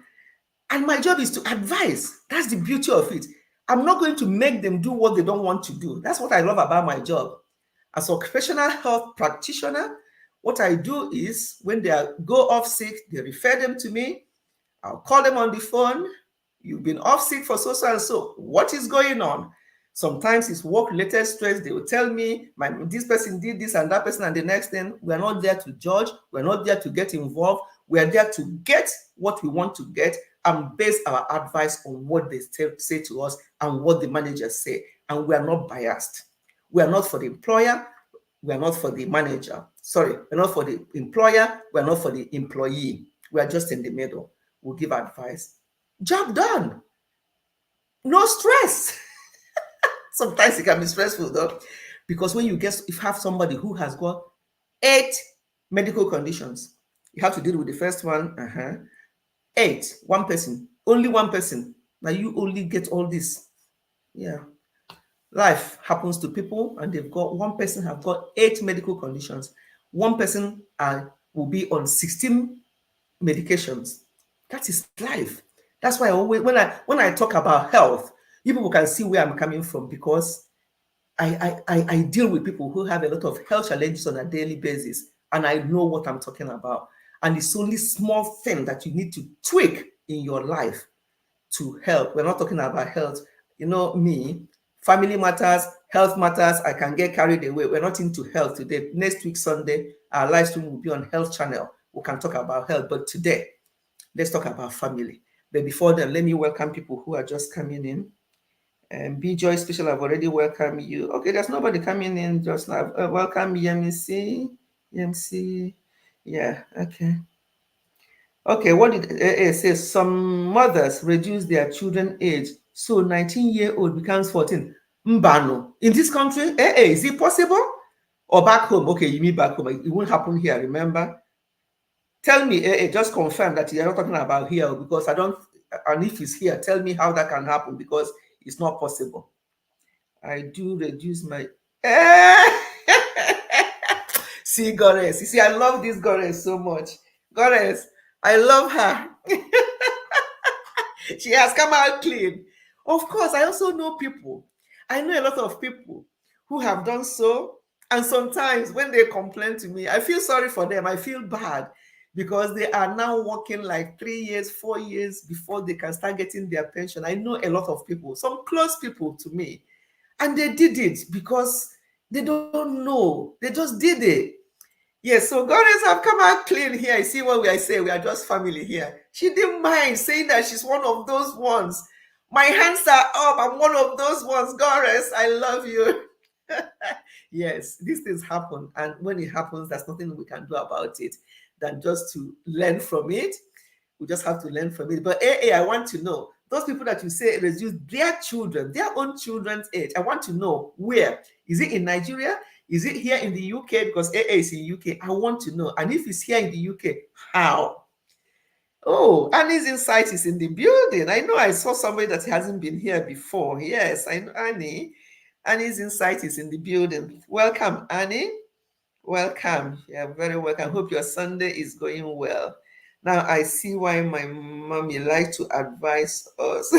Speaker 1: And my job is to advise. That's the beauty of it. I'm not going to make them do what they don't want to do. That's what I love about my job. As an occupational health practitioner, what I do is when they go off sick, they refer them to me. I'll call them on the phone. You've been off sick for so and so. What is going on? Sometimes it's work-related stress. They will tell me, this person did this and that person and the next thing. We're not there to judge. We're not there to get involved. We're there to get what we want to get and base our advice on what they say to us and what the managers say. And we are not biased. We are not for the employer. We are not for the manager. Sorry, we're not for the employer. We're not for the employee. We are just in the middle. We'll give advice. Job done. No stress. Sometimes it can be stressful though, because when you have somebody who has got 8 medical conditions, you have to deal with the first one. 8, one person, only one person. Now you only get all this. Yeah. Life happens to people, and one person have got 8 medical conditions. One person will be on 16 medications. That is life. That's why when I talk about health, you people can see where I'm coming from, because I deal with people who have a lot of health challenges on a daily basis, and I know what I'm talking about. And it's only small thing that you need to tweak in your life to help. We're not talking about health. You know me, family matters, health matters. I can get carried away. We're not into health today. Next week, Sunday, our live stream will be on Health Channel. We can talk about health. But today, let's talk about family. But before then, let me welcome people who are just coming in. And B Joy Special, I've already welcomed you. Okay, there's nobody coming in just now. Welcome, EMC. EMC. Yeah, okay. Okay, what did AA say? Some mothers reduce their children age, so 19-year-old becomes 14. Mbano. In this country, AA, is it possible? Or back home? Okay, you mean back home. It won't happen here, remember? Tell me, AA, just confirm that you're not talking about here, because I don't, and if it's here, tell me how that can happen, because it's not possible. I do reduce my... See, Goddess. You see, I love this Goddess so much. Goddess, I love her. She has come out clean. Of course, I also know people. I know a lot of people who have done so. And sometimes when they complain to me, I feel sorry for them. I feel bad, because they are now working like 3 years, 4 years before they can start getting their pension. I know a lot of people, some close people to me, and they did it because they don't know. They just did it. Yes, so Goddess have come out clean here. You see what I say? We are just family here. She didn't mind saying that she's one of those ones. My hands are up. I'm one of those ones. Goddess, I love you. Yes, these things happen. And when it happens, there's nothing we can do about it than just to learn from it. We just have to learn from it. But I want to know, those people that you say reduce their children, their own children's age, I want to know where. Is it in Nigeria? Is it here in the UK? Because AA is in UK. I want to know. And if it's here in the UK, how? Oh, Annie's Insight is in the building. I know I saw somebody that hasn't been here before. Yes, I know Annie. Annie's Insight is in the building. Welcome, Annie. Welcome. Yeah, very welcome. Hope your Sunday is going well. Now I see why my mommy likes to advise us.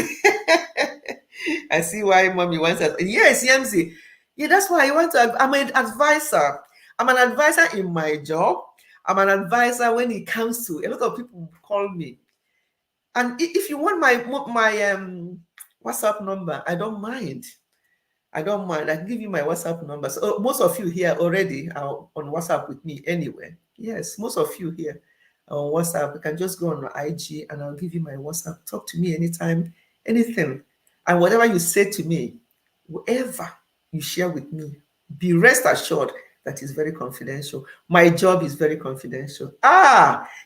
Speaker 1: I see why mommy wants us. Yes, Yamsi. Yeah, that's why I want to. I'm an advisor. I'm an advisor in my job. I'm an advisor when it comes to, a lot of people call me. And if you want my WhatsApp number, I don't mind. I don't mind. I can give you my WhatsApp number. So most of you here already are on WhatsApp with me anyway. Yes, most of you here are on WhatsApp. You can just go on my IG and I'll give you my WhatsApp. Talk to me anytime, anything. And whatever you say to me, whatever you share with me, be rest assured that is very confidential. My job is very confidential.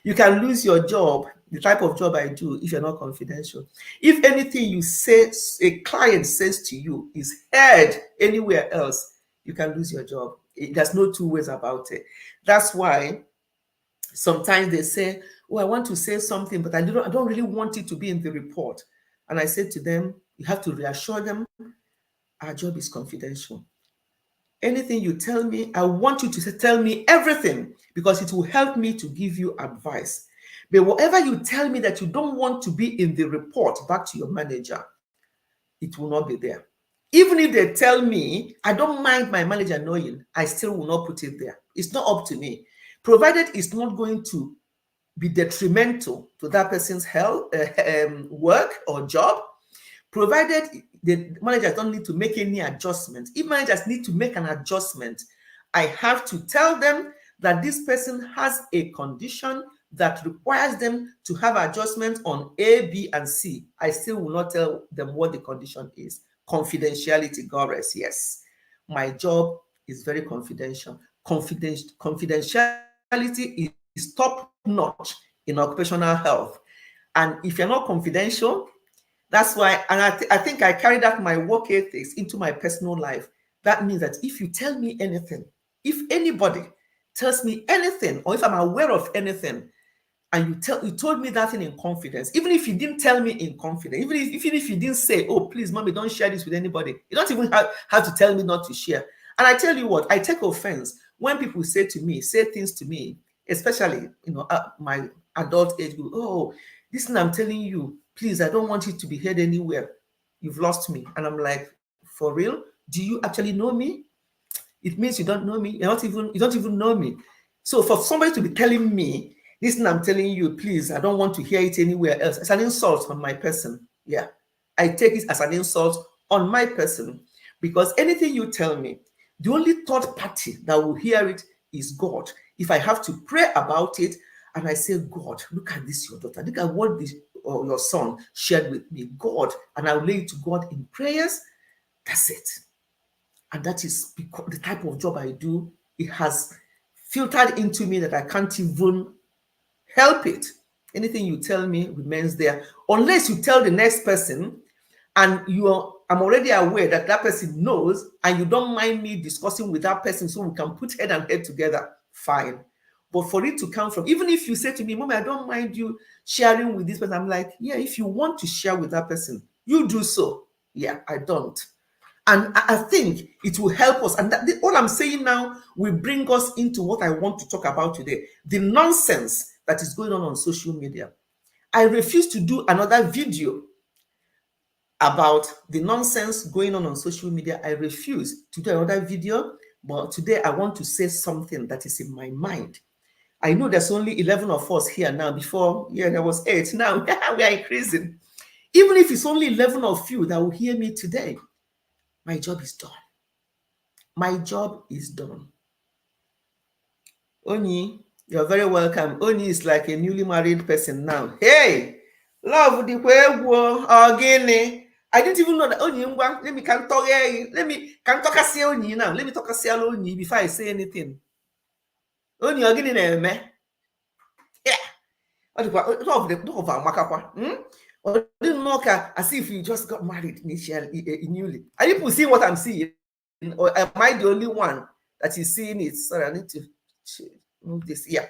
Speaker 1: You can lose your job, the type of job I do, if you're not confidential. If anything you say, a client says to you, is heard anywhere else, you can lose your job. There's no two ways about it. That's why sometimes they say, oh, I want to say something, but I don't really want it to be in the report. And I said to them, you have to reassure them, our job is confidential. Anything you tell me, I want you to tell me everything, because it will help me to give you advice. But whatever you tell me that you don't want to be in the report back to your manager, it will not be there. Even if they tell me, I don't mind my manager knowing, I still will not put it there. It's not up to me. Provided it's not going to be detrimental to that person's health, work or job, provided the managers don't need to make any adjustments. If managers need to make an adjustment, I have to tell them that this person has a condition that requires them to have adjustments on A, B, and C. I still will not tell them what the condition is. Confidentiality, Goddess, yes. My job is very confidential. Confidentiality is top notch in occupational health. And if you're not confidential, that's why, and I think I carry that my work ethics into my personal life. That means that if you tell me anything, if anybody tells me anything, or if I'm aware of anything, and you told me that thing in confidence, even if you didn't tell me in confidence, even if you didn't say, oh, please, mommy, don't share this with anybody, you don't even have to tell me not to share. And I tell you what, I take offense when people say things to me, especially, my adult age group. Oh, this thing I'm telling you, please, I don't want it to be heard anywhere. You've lost me. And I'm like, for real? Do you actually know me? It means you don't know me. You don't even know me. So for somebody to be telling me, this thing I'm telling you, please, I don't want to hear it anywhere else, it's an insult on my person. Yeah. I take it as an insult on my person, because anything you tell me, the only third party that will hear it is God. If I have to pray about it and I say, God, look at this, your daughter, look at what this or your son shared with me, God, and I'll lay it to God in prayers, that's it. And that is because the type of job I do, it has filtered into me that I can't even help it. Anything you tell me remains there, unless you tell the next person and I'm already aware that that person knows, and you don't mind me discussing with that person so we can put head and head together, fine. But for it to come from, even if you say to me, Mommy, I don't mind you sharing with this person, I'm like, yeah, if you want to share with that person, you do so. Yeah, I don't. And I think it will help us. And all I'm saying now will bring us into what I want to talk about today, the nonsense that is going on social media. I refuse to do another video about the nonsense going on social media. I refuse to do another video, but today I want to say something that is in my mind. I know there's only 11 of us here now. Before, yeah, there was 8. Now we are increasing. Even if it's only 11 of you that will hear me today, my job is done. My job is done. Oni, you're very welcome. Oni is like a newly married person now. Hey, love the way again. I didn't even know that Oni. Let me can talk Oni now. Let me talk Oni before I say anything. Oni again, me. Yeah. Love Makakwa. Or didn't know as if you just got married initially, newly. Are people seeing what I'm seeing? Or am I the only one that is seeing it? Sorry, I need to move this. Yeah.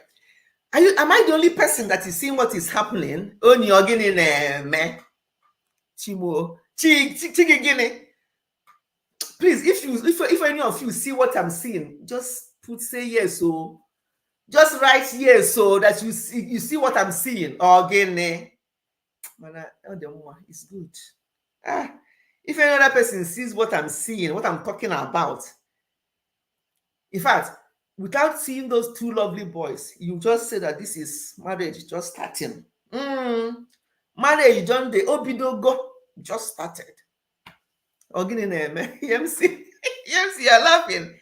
Speaker 1: Am I the only person that is seeing what is happening? Only again, me. Chimo. Chigigine. Please, if any of you see what I'm seeing, just say yes. So just write yes so that you see what I'm seeing. Again. It's good. If any other person sees what I'm seeing, what I'm talking about, in fact, without seeing those two lovely boys, you just say that this is marriage just starting. Marriage done, the obidogo just started. EMC, you're laughing.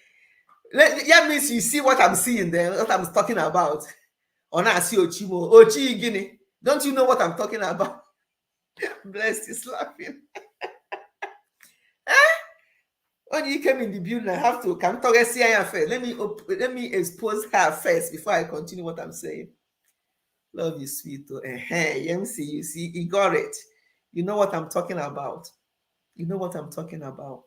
Speaker 1: That means you see what I'm seeing there, what I'm talking about. Don't you know what I'm talking about? Blessed is laughing. When you came in the building, I have to come talk first. Let me expose her first before I continue what I'm saying. Love you, sweet. MC, you see, he got it. You know what I'm talking about. You know what I'm talking about.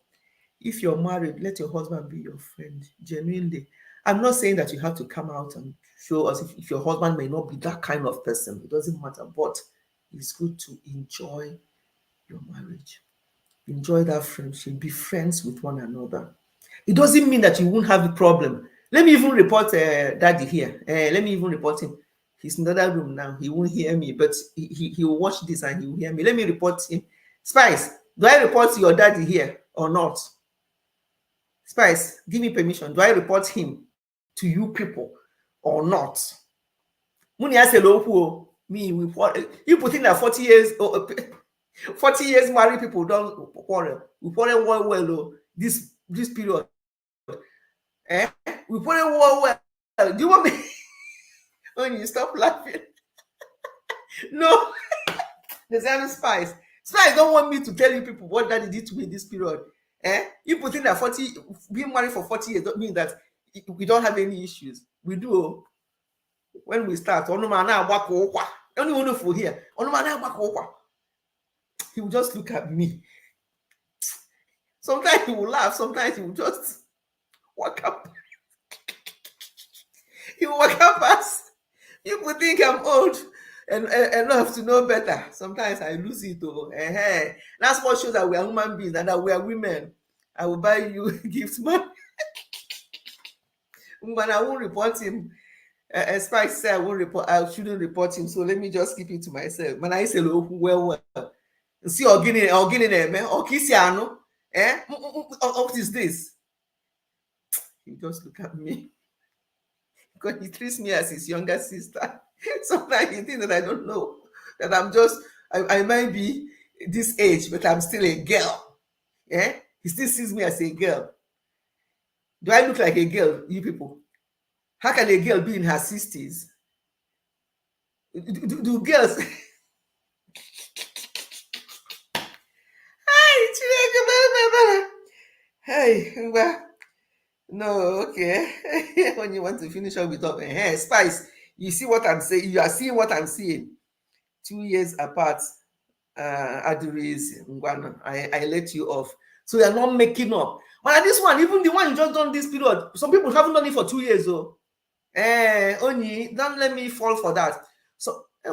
Speaker 1: If you're married, let your husband be your friend, genuinely. I'm not saying that you have to come out and show us if your husband may not be that kind of person. It doesn't matter, but it's good to enjoy your marriage. Enjoy that friendship. Be friends with one another. It doesn't mean that you won't have a problem. Let me even report Daddy here. Let me even report him. He's in another room now. He won't hear me, but he will watch this and he will hear me. Let me report him. Spice, do I report your daddy here or not? Spice, give me permission. Do I report him to you people or not? Me, we you put in that 40 years 40 years married people don't quarrel. We quarrel well this period. We quarrel well. Do you want me when you stop laughing? No. There's any Spice. Spice don't want me to tell you people what daddy did to me this period. You put in that 40 being married for 40 years don't mean that we don't have any issues. We do. When we start, only one for here. He will just look at me. Sometimes he will laugh, sometimes he will just walk up. He will walk up past. People think I'm old and enough to know better. Sometimes I lose it. That's what shows that we are human beings and that we are women. I will buy you gifts, man. But I won't report him. As Spice said, I shouldn't report him. So let me just keep it to myself. When I say well. See or Kisiano. What is this? He just look at me. Because he treats me as his younger sister. Sometimes he thinks that I don't know. That I'm just, I might be this age, but I'm still a girl. He still sees me as a girl. Do I look like a girl, you people? How can a girl be in her 60s? Do girls... Hey, no, okay. When you want to finish up with Spice, you see what I'm saying? You are seeing what I'm seeing. 2 years apart, Aduris, Ngwana, I let you off. So you're not making up. But this one, even the one you just done this period, some people haven't done it for 2 years, though. Only don't let me fall for that. So I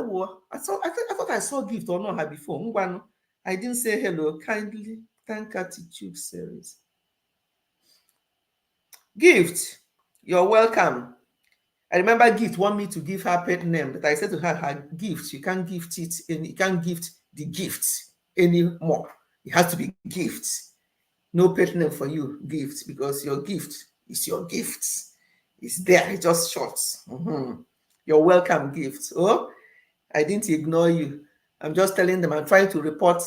Speaker 1: thought I saw gift or not her before. Ngwana, I didn't say hello. Kindly thank attitude series. Gift, you're welcome. I remember Gift want me to give her pet name, but I said to her gift, you can't gift it, and you can't gift the gifts anymore. It has to be gifts. No pet name for you, Gift, because your gift is your gift. It's there, it's just short. You're welcome, Gift. Oh, I didn't ignore you. I'm just telling them, I'm trying to report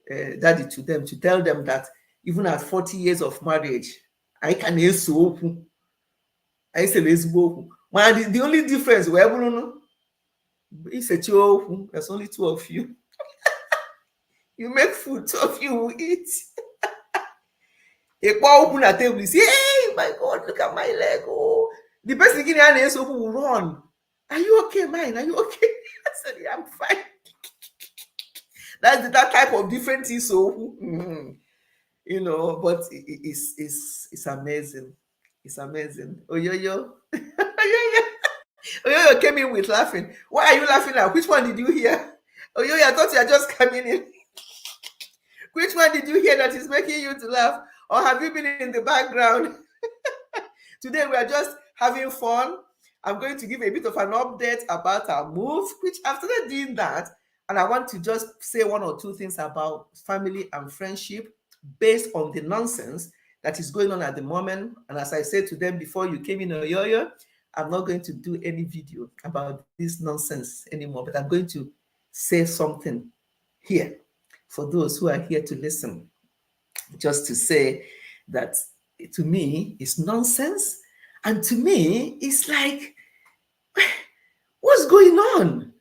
Speaker 1: daddy to them, to tell them that even at 40 years of marriage, I can open. I say let's go. The only difference we ever know is that there's only 2 of you. You make food, 2 of you will eat. You open a table, you say, hey, my God, look at my leg. Oh, the person getting an answer will run. Are you okay, mine? Are you okay? I said, yeah, I'm fine. That's that type of different thing. So, you know, but it's amazing. It's amazing. Oyoyo. Oyoyo came in with laughing. Why are you laughing at? Which one did you hear? Oyoyo, I thought you are just coming in. Which one did you hear that is making you to laugh? Or have you been in the background? Today we are just having fun. I'm going to give a bit of an update about our move, which after doing that, and I want to just say 1 or 2 things about family and friendship based on the nonsense that is going on at the moment. And as I said to them before you came in, Oyoyo, I'm not going to do any video about this nonsense anymore, but I'm going to say something here for those who are here to listen. Just to say that to me, it's nonsense. And to me, it's like, what's going on?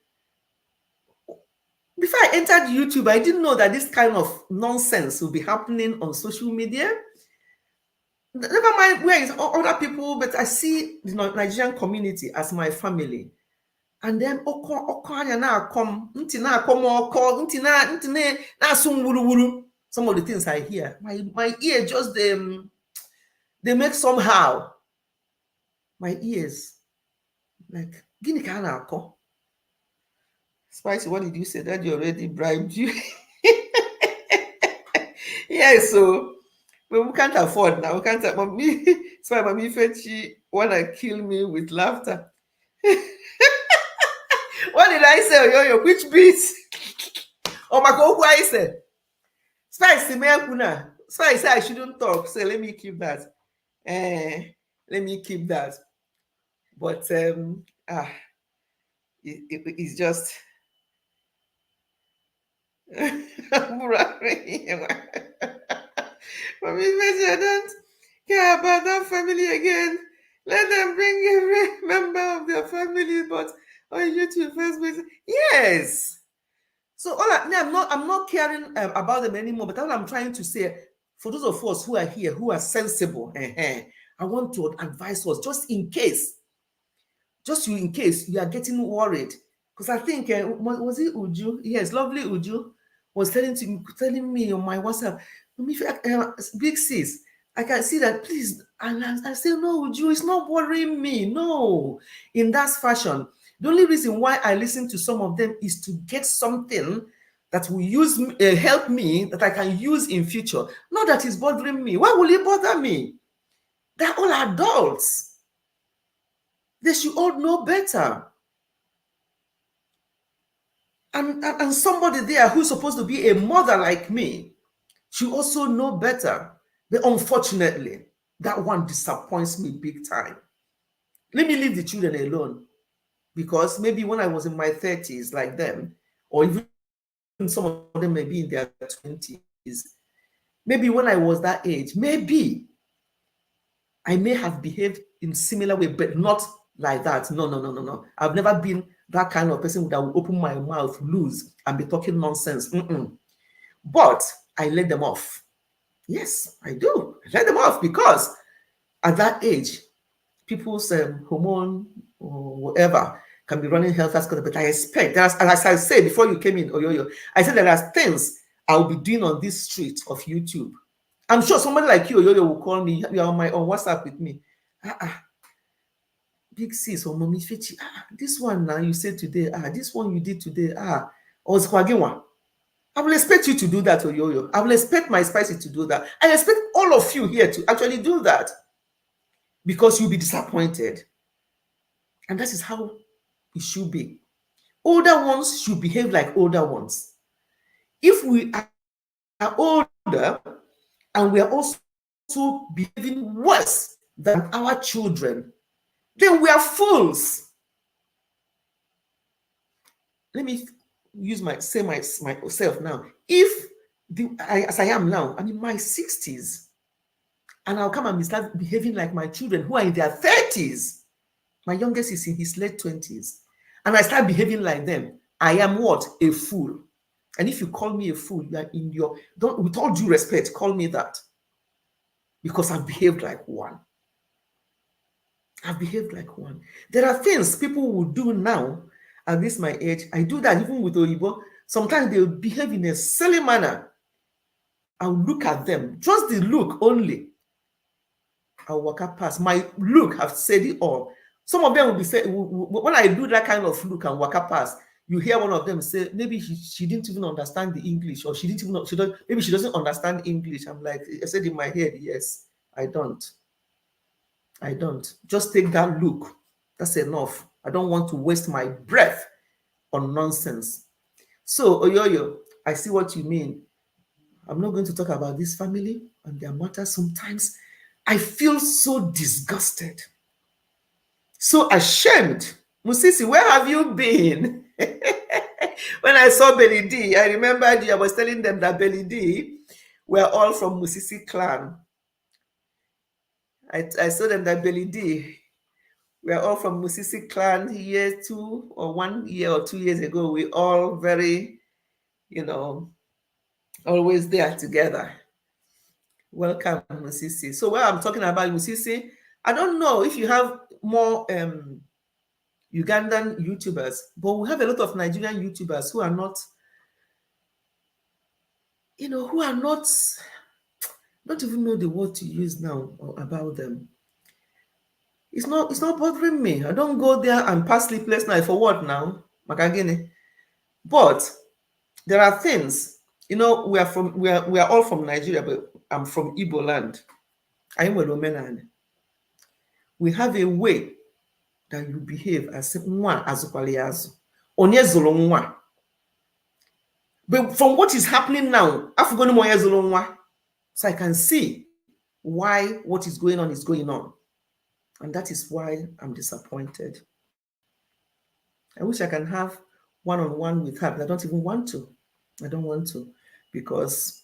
Speaker 1: Before I entered YouTube, I didn't know that this kind of nonsense will be happening on social media. Never mind where is other people, but I see the Nigerian community as my family. And then some of the things I hear, my ear just they make somehow. My ears, like, Guinea can. Spicy, what did you say? That you already bribed you? Yeah, so but we can't afford now. We can't. Mommy, so Mommy Fetchy wanna kill me with laughter. What did I say, Oyoyo? Which beat? Oh my God, what I said? Spicy, me kuna. Spicy, I shouldn't talk. So let me keep that. Let me keep that. But it's just. Mommy Fetchy, I don't care about that family again. Let them bring every member of their family, but on YouTube first. Yes. So I'm not caring about them anymore. But what I'm trying to say, for those of us who are here, who are sensible, I want to advise us just in case you are getting worried. Because I think was it Uju? Yes, lovely Uju was telling me on my WhatsApp, big sis, I can see that, please. And I say, no, Uju, it's not worrying me. No, in that fashion. The only reason why I listen to some of them is to get something that will help me, that I can use in future. Not that it's bothering me. Why will it bother me? They're all adults. They should all know better. And somebody there who's supposed to be a mother like me should also know better. But unfortunately, that one disappoints me big time. Let me leave the children alone. Because maybe when I was in my 30s, like them, or even some of them may be in their 20s, maybe when I was that age, maybe I may have behaved in similar way, but not like that. No. I've never been that kind of person that will open my mouth loose and be talking nonsense. But I let them off. Yes, I do. I let them off because at that age, people's hormone or whatever can be running health as but I expect, as I said before you came in, Oyoyo, I said there are things I'll be doing on this street of YouTube. I'm sure somebody like you, Oyoyo, will call me. You're on WhatsApp with me. Big sis or Mommy Fetchy, this one now you said today, this one you did today, or Kwagewa. I will expect you to do that, Oyoyo. I will expect my Spicy to do that. I expect all of you here to actually do that because you'll be disappointed. And that is how it should be. Older ones should behave like older ones. If we are older and we are also behaving worse than our children, then we are fools. Let me say myself now. If as I am now, I'm in my 60s, and I'll come and start behaving like my children who are in their 30s. My youngest is in his late 20s. And I start behaving like them. I am what? A fool. And if you call me a fool, you are in your, with all due respect, call me that. Because I've behaved like one. I've behaved like one. There are things people will do now at this my age. I do that even with Oyibo. Sometimes they'll behave in a silly manner. I'll look at them, just the look only. I'll walk up past. My look have said it all. Some of them will be saying, when I do that kind of look and walk up past, you hear one of them say, maybe she didn't even understand the English, or she didn't even know, maybe she doesn't understand English. I'm like, I said in my head, yes, I don't. Just take that look. That's enough. I don't want to waste my breath on nonsense. So, Oyoyo, I see what you mean. I'm not going to talk about this family and their matters. Sometimes I feel so disgusted, so ashamed. Musisi, where have you been? When I saw Belly D, I remembered you. I was telling them that Belly D were all from Musisi clan. I saw them that Belly D were all from Musisi clan 1 year or 2 years ago. We all very, always there together. Welcome, Musisi. So while I'm talking about Musisi, I don't know if you have more Ugandan YouTubers, but we have a lot of Nigerian YouTubers who are not who are not, don't even know the word to use now about them. It's not bothering me. I don't go there and pass sleepless night for what now? Makagini. But there are things, we are all from Nigeria, but I'm from Igbo land. I'm Welomenand. We have a way that you behave as nwa azukwaliazu. Onye zolo nwa. But from what is happening now, afugoni moye zolo nwa. So I can see why what is going on is going on. And that is why I'm disappointed. I wish I can have one-on-one with her, but I don't even want to. I don't want to because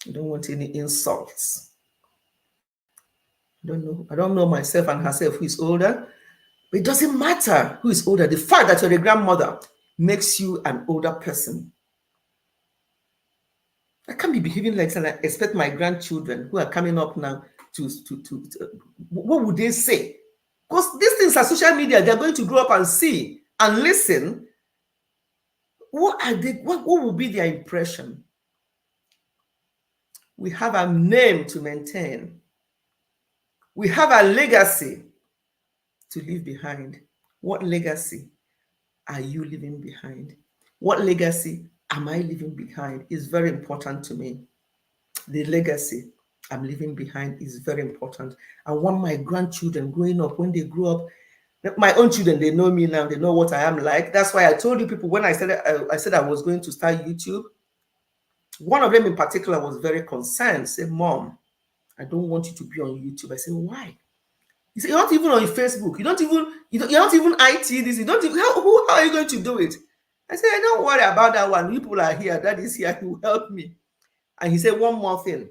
Speaker 1: I don't want any insults. I don't know myself and herself who is older, but it doesn't matter who is older. The fact that you're a grandmother makes you an older person. I can't be behaving like that. I expect my grandchildren who are coming up now to what would they say? Because these things are social media. They're going to grow up and see and listen. What will be their impression? We have a name to maintain. We have a legacy to leave behind. What legacy are you leaving behind? What legacy am I leaving behind is very important to me. The legacy I'm leaving behind is very important. I want my grandchildren growing up, when they grow up, my own children, they know me now, they know what I am like. That's why I told you people when I said I was going to start YouTube. One of them in particular was very concerned, said, Mom, I don't want you to be on YouTube. I said, why? He said, you're not even on Facebook. You're not even IT this. You don't even, how are you going to do it? I said, don't worry about that one. People are here. That is here. He will help me. And he said, one more thing.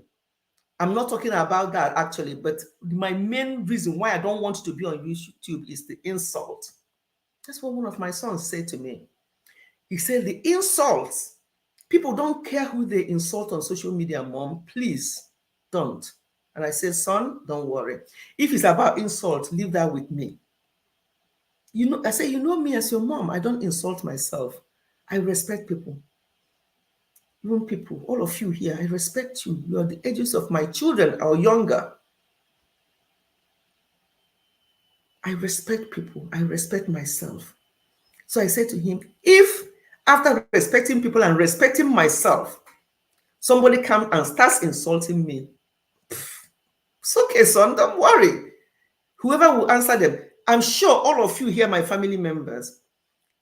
Speaker 1: I'm not talking about that actually, but my main reason why I don't want to be on YouTube is the insult. That's what one of my sons said to me. He said, the insults, people don't care who they insult on social media, Mom. Please don't. And I said, son, don't worry. If it's about insult, leave that with me. I say, you know me as your mom. I don't insult myself. I respect people. Even people, all of you here, I respect you. You are the ages of my children or younger. I respect people. I respect myself. So I said to him, if after respecting people and respecting myself, somebody comes and starts insulting me, it's okay, son, don't worry. Whoever will answer them, I'm sure all of you here, my family members,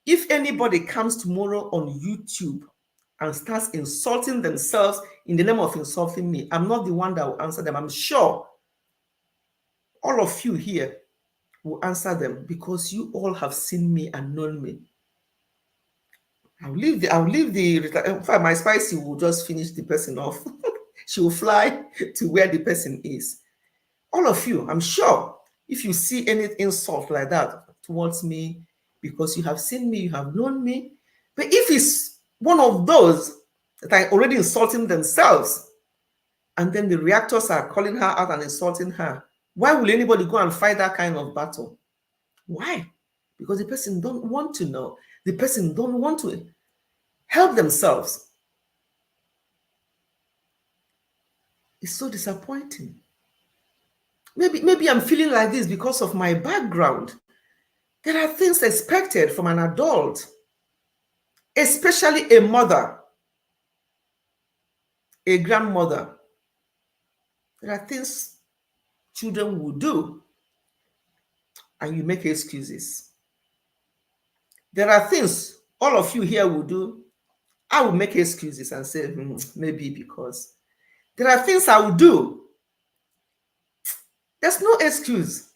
Speaker 1: if anybody comes tomorrow on YouTube and starts insulting themselves in the name of insulting me, I'm not the one that will answer them. I'm sure all of you here will answer them because you all have seen me and known me. I'll leave in fact, my spicy will just finish the person off. She will fly to where the person is. All of you, I'm sure, if you see any insult like that towards me, because you have seen me, you have known me. But if it's one of those that are already insulting themselves, and then the reactors are calling her out and insulting her, why will anybody go and fight that kind of battle? Why? Because the person don't want to know. The person don't want to help themselves. It's so disappointing. Maybe I'm feeling like this because of my background. There are things expected from an adult, especially a mother, a grandmother. There are things children will do, and you make excuses. There are things all of you here will do. I will make excuses and say, maybe because. There are things I will do. There's no excuse.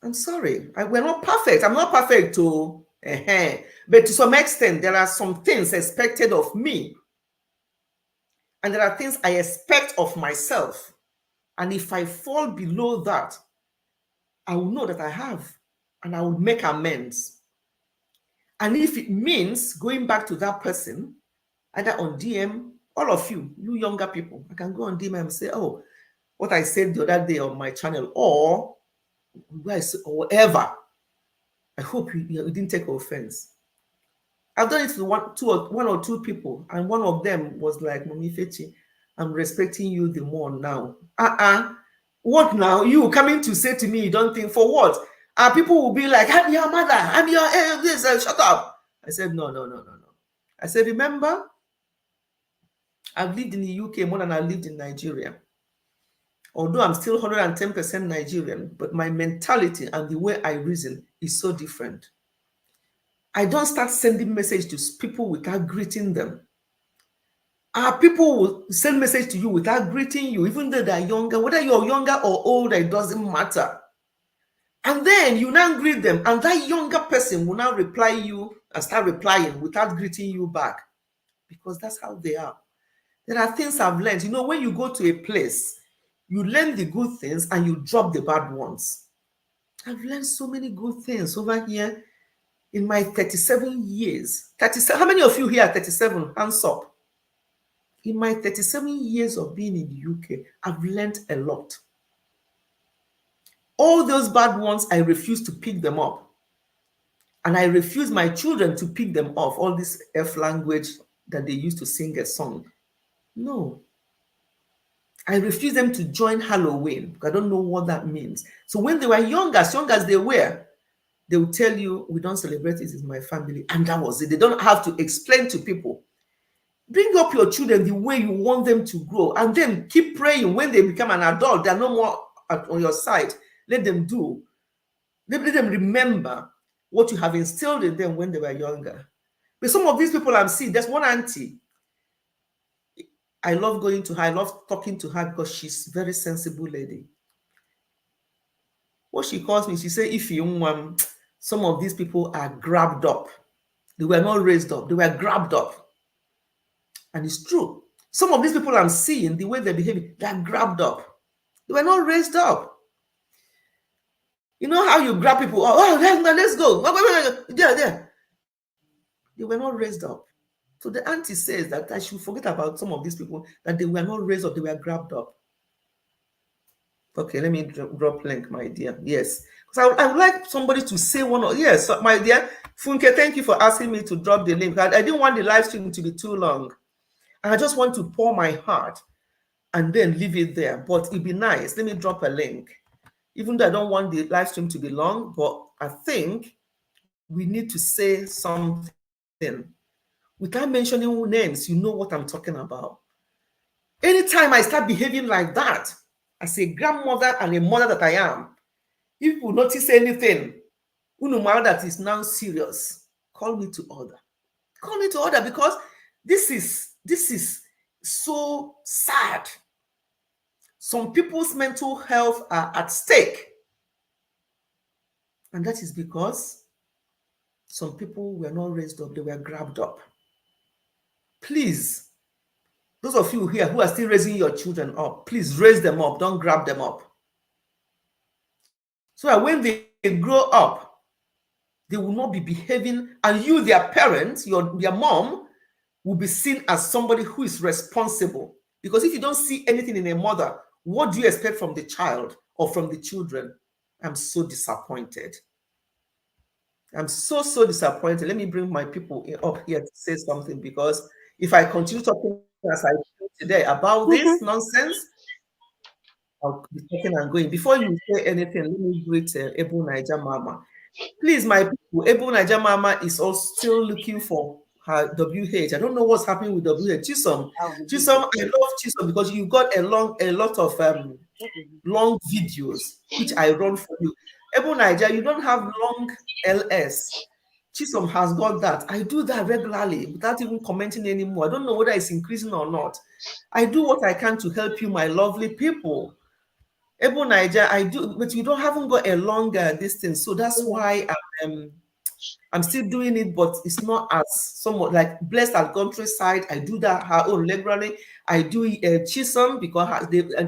Speaker 1: I'm sorry. We're not perfect. I'm not perfect too. But to some extent, there are some things expected of me. And there are things I expect of myself. And if I fall below that, I will know that I have. And I will make amends. And if it means going back to that person, either on DM, all of you younger people, I can go on DM and say, oh, what I said the other day on my channel, or whatever. I hope you didn't take offense. I've done it to one or two people, and one of them was like, Mommy Fechi, I'm respecting you the more now. What now? You coming to say to me, you don't think for what? People will be like, I'm your mother, I'm your this, shut up. I said, no. I said, remember, I've lived in the UK more than I lived in Nigeria. Although I'm still 110% Nigerian, but my mentality and the way I reason is so different. I don't start sending message to people without greeting them. People will send message to you without greeting you, even though they're younger. Whether you're younger or older, it doesn't matter. And then you now greet them, and that younger person will now reply you and start replying without greeting you back, because that's how they are. There are things I've learned. You know, when you go to a place, you learn the good things and you drop the bad ones. I've learned so many good things over here in my 37 years. 37. How many of you here are 37? Hands up. In my 37 years of being in the UK, I've learned a lot. All those bad ones, I refuse to pick them up. And I refuse my children to pick them off. All this F language that they used to sing a song. No. I refuse them to join Halloween. I don't know what that means. So when they were young as they were, they will tell you, we don't celebrate this in my family. And that was it. They don't have to explain to people. Bring up your children the way you want them to grow, and then keep praying. When they become an adult, they're no more on your side. Let them do. Let them remember what you have instilled in them when they were younger. But some of these people I'm seeing, there's one auntie. I love going to her. I love talking to her because she's a very sensible lady. What she calls me, she said, if you some of these people are grabbed up. They were not raised up. They were grabbed up. And it's true. Some of these people I'm seeing, the way they're behaving, they're grabbed up. They were not raised up. You know how you grab people? Oh, let's go. There. They were not raised up. So the auntie says that I should forget about some of these people, that they were not raised up, they were grabbed up. Okay, let me drop link, my dear. Yes. So I would like somebody to say one or yes, my dear Funke, thank you for asking me to drop the link. I didn't want the live stream to be too long. I just want to pour my heart and then leave it there. But it'd be nice. Let me drop a link. Even though I don't want the live stream to be long, but I think we need to say something. Without mentioning names, you know what I'm talking about. Anytime I start behaving like that, as a grandmother and a mother that I am, if you notice anything, that is now serious, call me to order. Call me to order, because this is so sad. Some people's mental health are at stake. And that is because some people were not raised up, they were grabbed up. Please, those of you here who are still raising your children up, please raise them up, don't grab them up. So that when they grow up, they will not be behaving, and you, their parents, your mom, will be seen as somebody who is responsible. Because if you don't see anything in a mother, what do you expect from the child or from the children? I'm so disappointed. I'm so disappointed. Let me bring my people up here to say something, because if I continue talking as I do today about this nonsense, I'll be talking and going. Before you say anything, let me greet Ebu Naija Mama. Please, my people, Ebu Naija Mama is also still looking for her WH. I don't know what's happening with WH. Chisom, I love Chisom because you got a lot of long videos which I run for you. Ebu Naija, you don't have long LS. Chisom has got that. I do that regularly without even commenting anymore. I don't know whether it's increasing or not. I do what I can to help you, my lovely people. Ebu Naija, I do, but you haven't got a longer distance, so that's why I'm still doing it, but it's not as somewhat like Blessed at Countryside. I do that her own regularly. I do Chisom because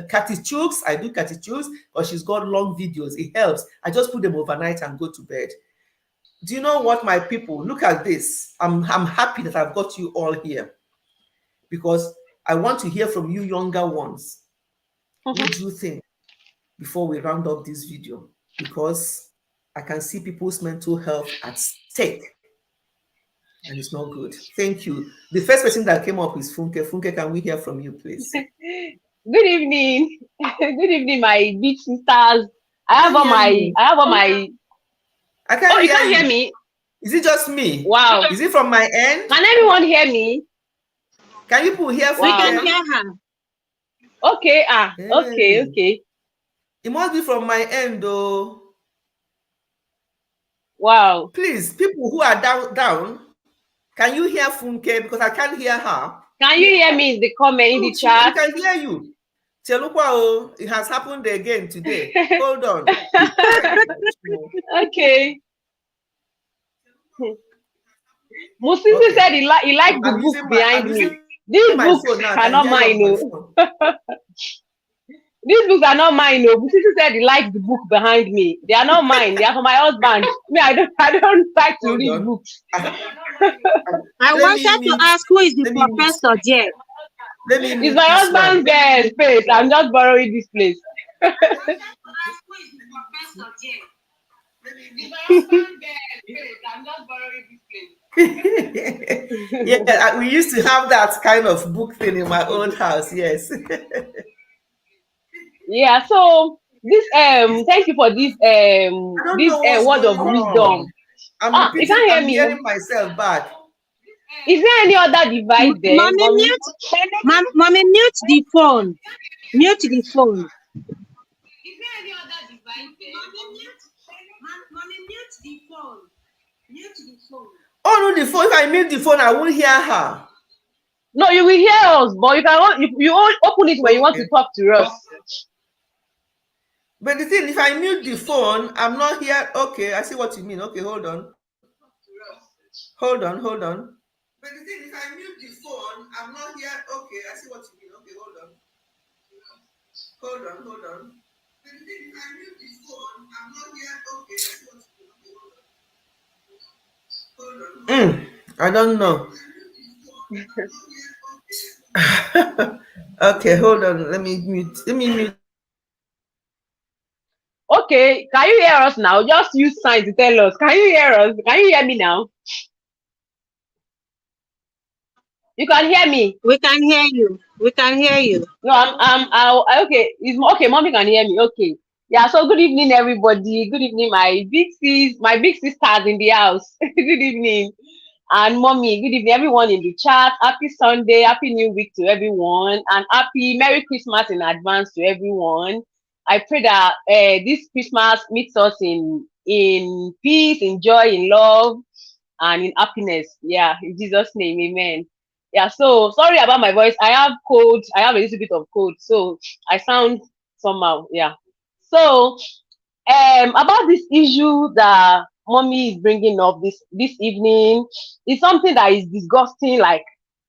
Speaker 1: Cathy Chooks, I do Cathy Chooks, but she's got long videos. It helps. I just put them overnight and go to bed. Do you know what, my people? Look at this. I'm happy that I've got you all here, because I want to hear from you younger ones. What do you think before we round up this video? Because I can see people's mental health at stake. and it's not good. Thank you. The first person that came up is Funke. Funke, can we hear from you, please?
Speaker 2: Good evening. Good evening, my big sisters. I have all my.
Speaker 1: I can't
Speaker 2: Oh, you
Speaker 1: hear
Speaker 2: can't
Speaker 1: you.
Speaker 2: hear me?
Speaker 1: Is it just me?
Speaker 2: Wow.
Speaker 1: Is it from my end?
Speaker 2: Can everyone hear me?
Speaker 1: Can you put hear
Speaker 3: We
Speaker 1: Funke?
Speaker 3: can hear her.
Speaker 2: Okay. Okay. Okay.
Speaker 1: It must be from my end, though.
Speaker 2: Wow.
Speaker 1: Please, people who are down, can you hear Funke? Because I can't hear her.
Speaker 2: Can you hear me in the comment, in the chat?
Speaker 1: We can hear you. Chelukwa, it has happened again today. Hold on.
Speaker 2: Okay. Musisi said he liked the book behind me. These books are not mine, no. These books are not mine, no. Musisi said he likes the book behind me. They are not mine. They are for my husband. Me, I don't like to read books.
Speaker 3: I wanted to ask, who is the professor there?
Speaker 2: It's my husband's space. I'm just borrowing this place.
Speaker 1: Yeah, we used to have that kind of book thing in my own house. Yes.
Speaker 2: Yeah. So this thank you for this word of wisdom. You can't hear me.
Speaker 1: Hearing myself back.
Speaker 2: Is there any other device there?
Speaker 3: Mommy, mute the phone. Mute the phone.
Speaker 2: Is there any other device there?
Speaker 3: Mommy, mute the phone. Mute the phone.
Speaker 1: Oh no, the phone. If I mute the phone, I won't hear her.
Speaker 2: No, you will hear us, but you can you open it when you want to talk to us.
Speaker 1: But the thing, if I mute the phone, I'm not here. Okay, I see what you mean. Okay, hold on. Hold on. But the thing, if I mute the phone, I'm not here. Okay, I see what you mean. Okay, hold on. But the thing, if I mute the phone, I'm not here. Okay, I see what you mean. Okay, hold on. I don't know. Okay, hold on. Let me mute.
Speaker 2: Okay, can you hear us now? Just use sign to tell us. Can you hear us? Can you hear me now? You can hear me.
Speaker 3: We can hear you.
Speaker 2: No, okay. Okay. Mommy can hear me. Okay. Yeah. So good evening, everybody. Good evening, my big sisters in the house. Good evening, and mommy. Good evening, everyone in the chat. Happy Sunday. Happy New Week to everyone, and happy Merry Christmas in advance to everyone. I pray that this Christmas meets us in peace, in joy, in love, and in happiness. Yeah. In Jesus' name, amen. Yeah, so sorry about my voice. I have cold. I have a little bit of cold, so I sound somehow. Yeah. So, about this issue that mommy is bringing up this evening, is something that is disgusting. Like,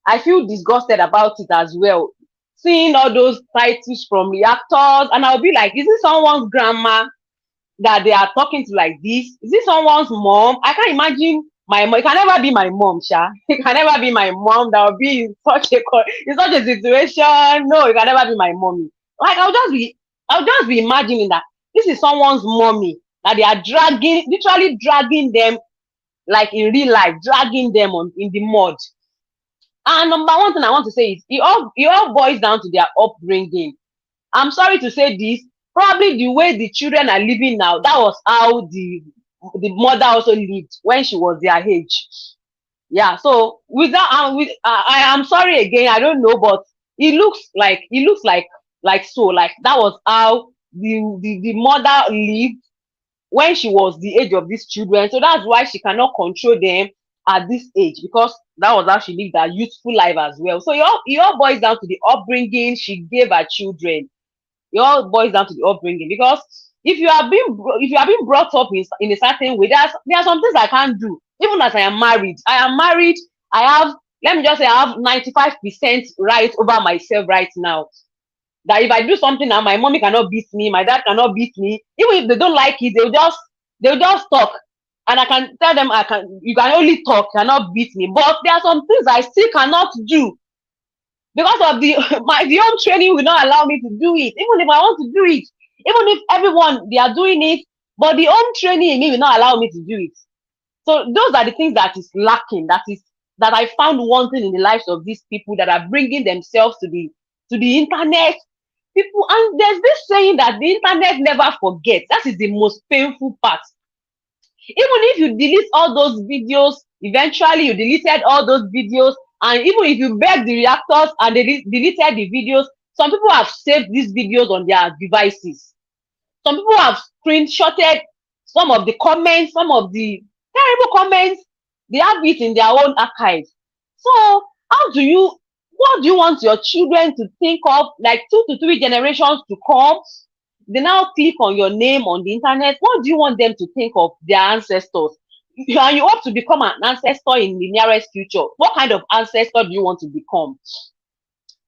Speaker 2: I feel disgusted about it as well. Seeing all those titles from the actors, and I'll be like, is this someone's grandma that they are talking to like this? Is this someone's mom? I can't imagine my mom. It can never be my mom, Sha. It can never be my mom that will be in such a situation. No, it can never be my mommy. Like I'll just be imagining that this is someone's mommy that they are literally dragging them, like in real life, dragging them in the mud. And number one thing I want to say is it all boils down to their upbringing. I'm sorry to say this, probably the way the children are living now, that was how the mother also lived when she was their age. Yeah, so I am sorry again, I don't know, but it looks like that was how the mother lived when she was the age of these children. So that's why she cannot control them at this age, because that was how she lived her youthful life as well. So it all boils down to the upbringing she gave her children. It all boils down to the upbringing, because if you are being brought up in a certain way, there are some things I can't do. Even as I am married, I have, let me just say, I have 95% right over myself right now. That if I do something now, my mommy cannot beat me, my dad cannot beat me. Even if they don't like it, they'll just talk, and I can tell them, you can only talk, cannot beat me. But there are some things I still cannot do, because of the home training will not allow me to do it. Even if I want to do it, even if everyone they are doing it, but the home training in me will not allow me to do it. So those are the things that is lacking, that I found wanting in the lives of these people that are bringing themselves to the internet. People, and there's this saying that the internet never forgets. That is the most painful part. Even if you delete all those videos, eventually you deleted all those videos, and even if you beg the reactors and they deleted the videos, some people have saved these videos on their devices. Some people have screenshotted some of the comments, some of the terrible comments. They have it in their own archives. So what do you want your children to think of, like 2 to 3 generations to come? They now click on your name on the internet. What do you want them to think of their ancestors? And you hope to become an ancestor in the nearest future. What kind of ancestor do you want to become?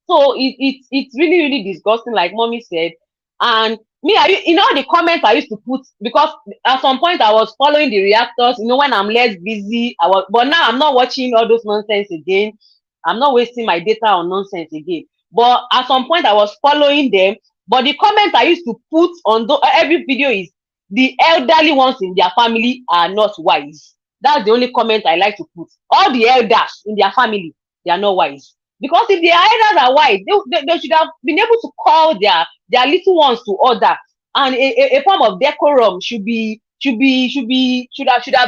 Speaker 2: So it's really, really disgusting, like mommy said. And me, in all the comments I used to put, because at some point I was following the reactors, when I'm less busy, but now I'm not watching all those nonsense again. I'm not wasting my data on nonsense again. But at some point I was following them. But the comments I used to put on every video is, the elderly ones in their family are not wise. That's the only comment I like to put. All the elders in their family, they are not wise. Because if the elders are wise, they should have been able to call their little ones to order, and a form of decorum should have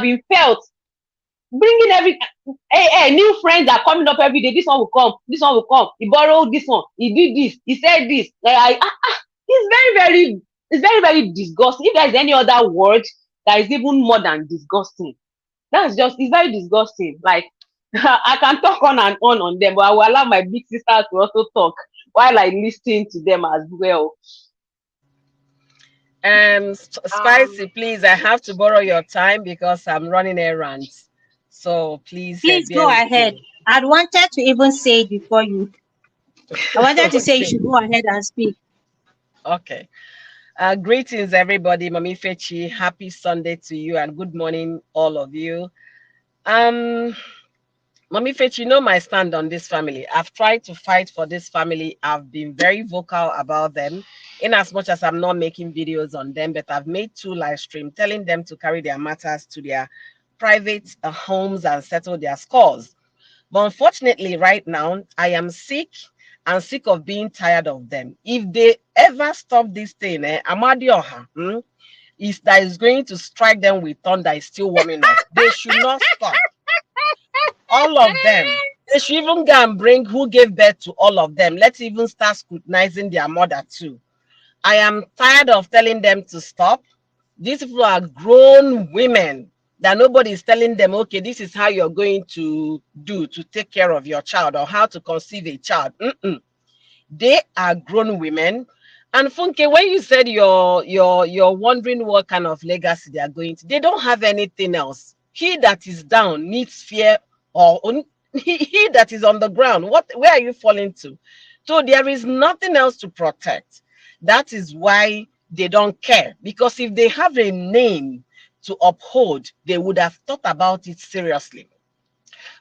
Speaker 2: been felt. Bringing new friends are coming up every day. This one will come. This one will come. He borrowed this one. He did this. He said this. It's very, very disgusting. If there's any other word that is even more than disgusting, it's very disgusting. Like, I can talk on and on them, but I will allow my big sisters to also talk while I listen to them as well.
Speaker 4: Spicy, please, I have to borrow your time because I'm running errands. So please
Speaker 3: go ahead. I wanted to even say it before you. I wanted to say you should go ahead and speak.
Speaker 4: Okay. Greetings, everybody. Mami Fechi, happy Sunday to you, and good morning, all of you. Mami Fechi, you know my stand on this family. I've tried to fight for this family. I've been very vocal about them, in as much as I'm not making videos on them, but I've made 2 live streams telling them to carry their matters to their private homes and settle their scores. But unfortunately, right now, I am sick and sick of being tired of them. If they ever stop this thing, Amadioha, is that is going to strike them with thunder is still warming up. They should not stop. All of them. They should even go and bring who gave birth to all of them. Let's even start scrutinizing their mother too. I am tired of telling them to stop. These people are grown women that nobody is telling them, okay, this is how you're going to do to take care of your child or how to conceive a child. They are grown women. And Funke, when you said you're wondering what kind of legacy they are going to, they don't have anything else. He that is down needs fear, or he that is on the ground, where are you falling to? So there is nothing else to protect. That is why they don't care, because if they have a name to uphold, they would have thought about it seriously.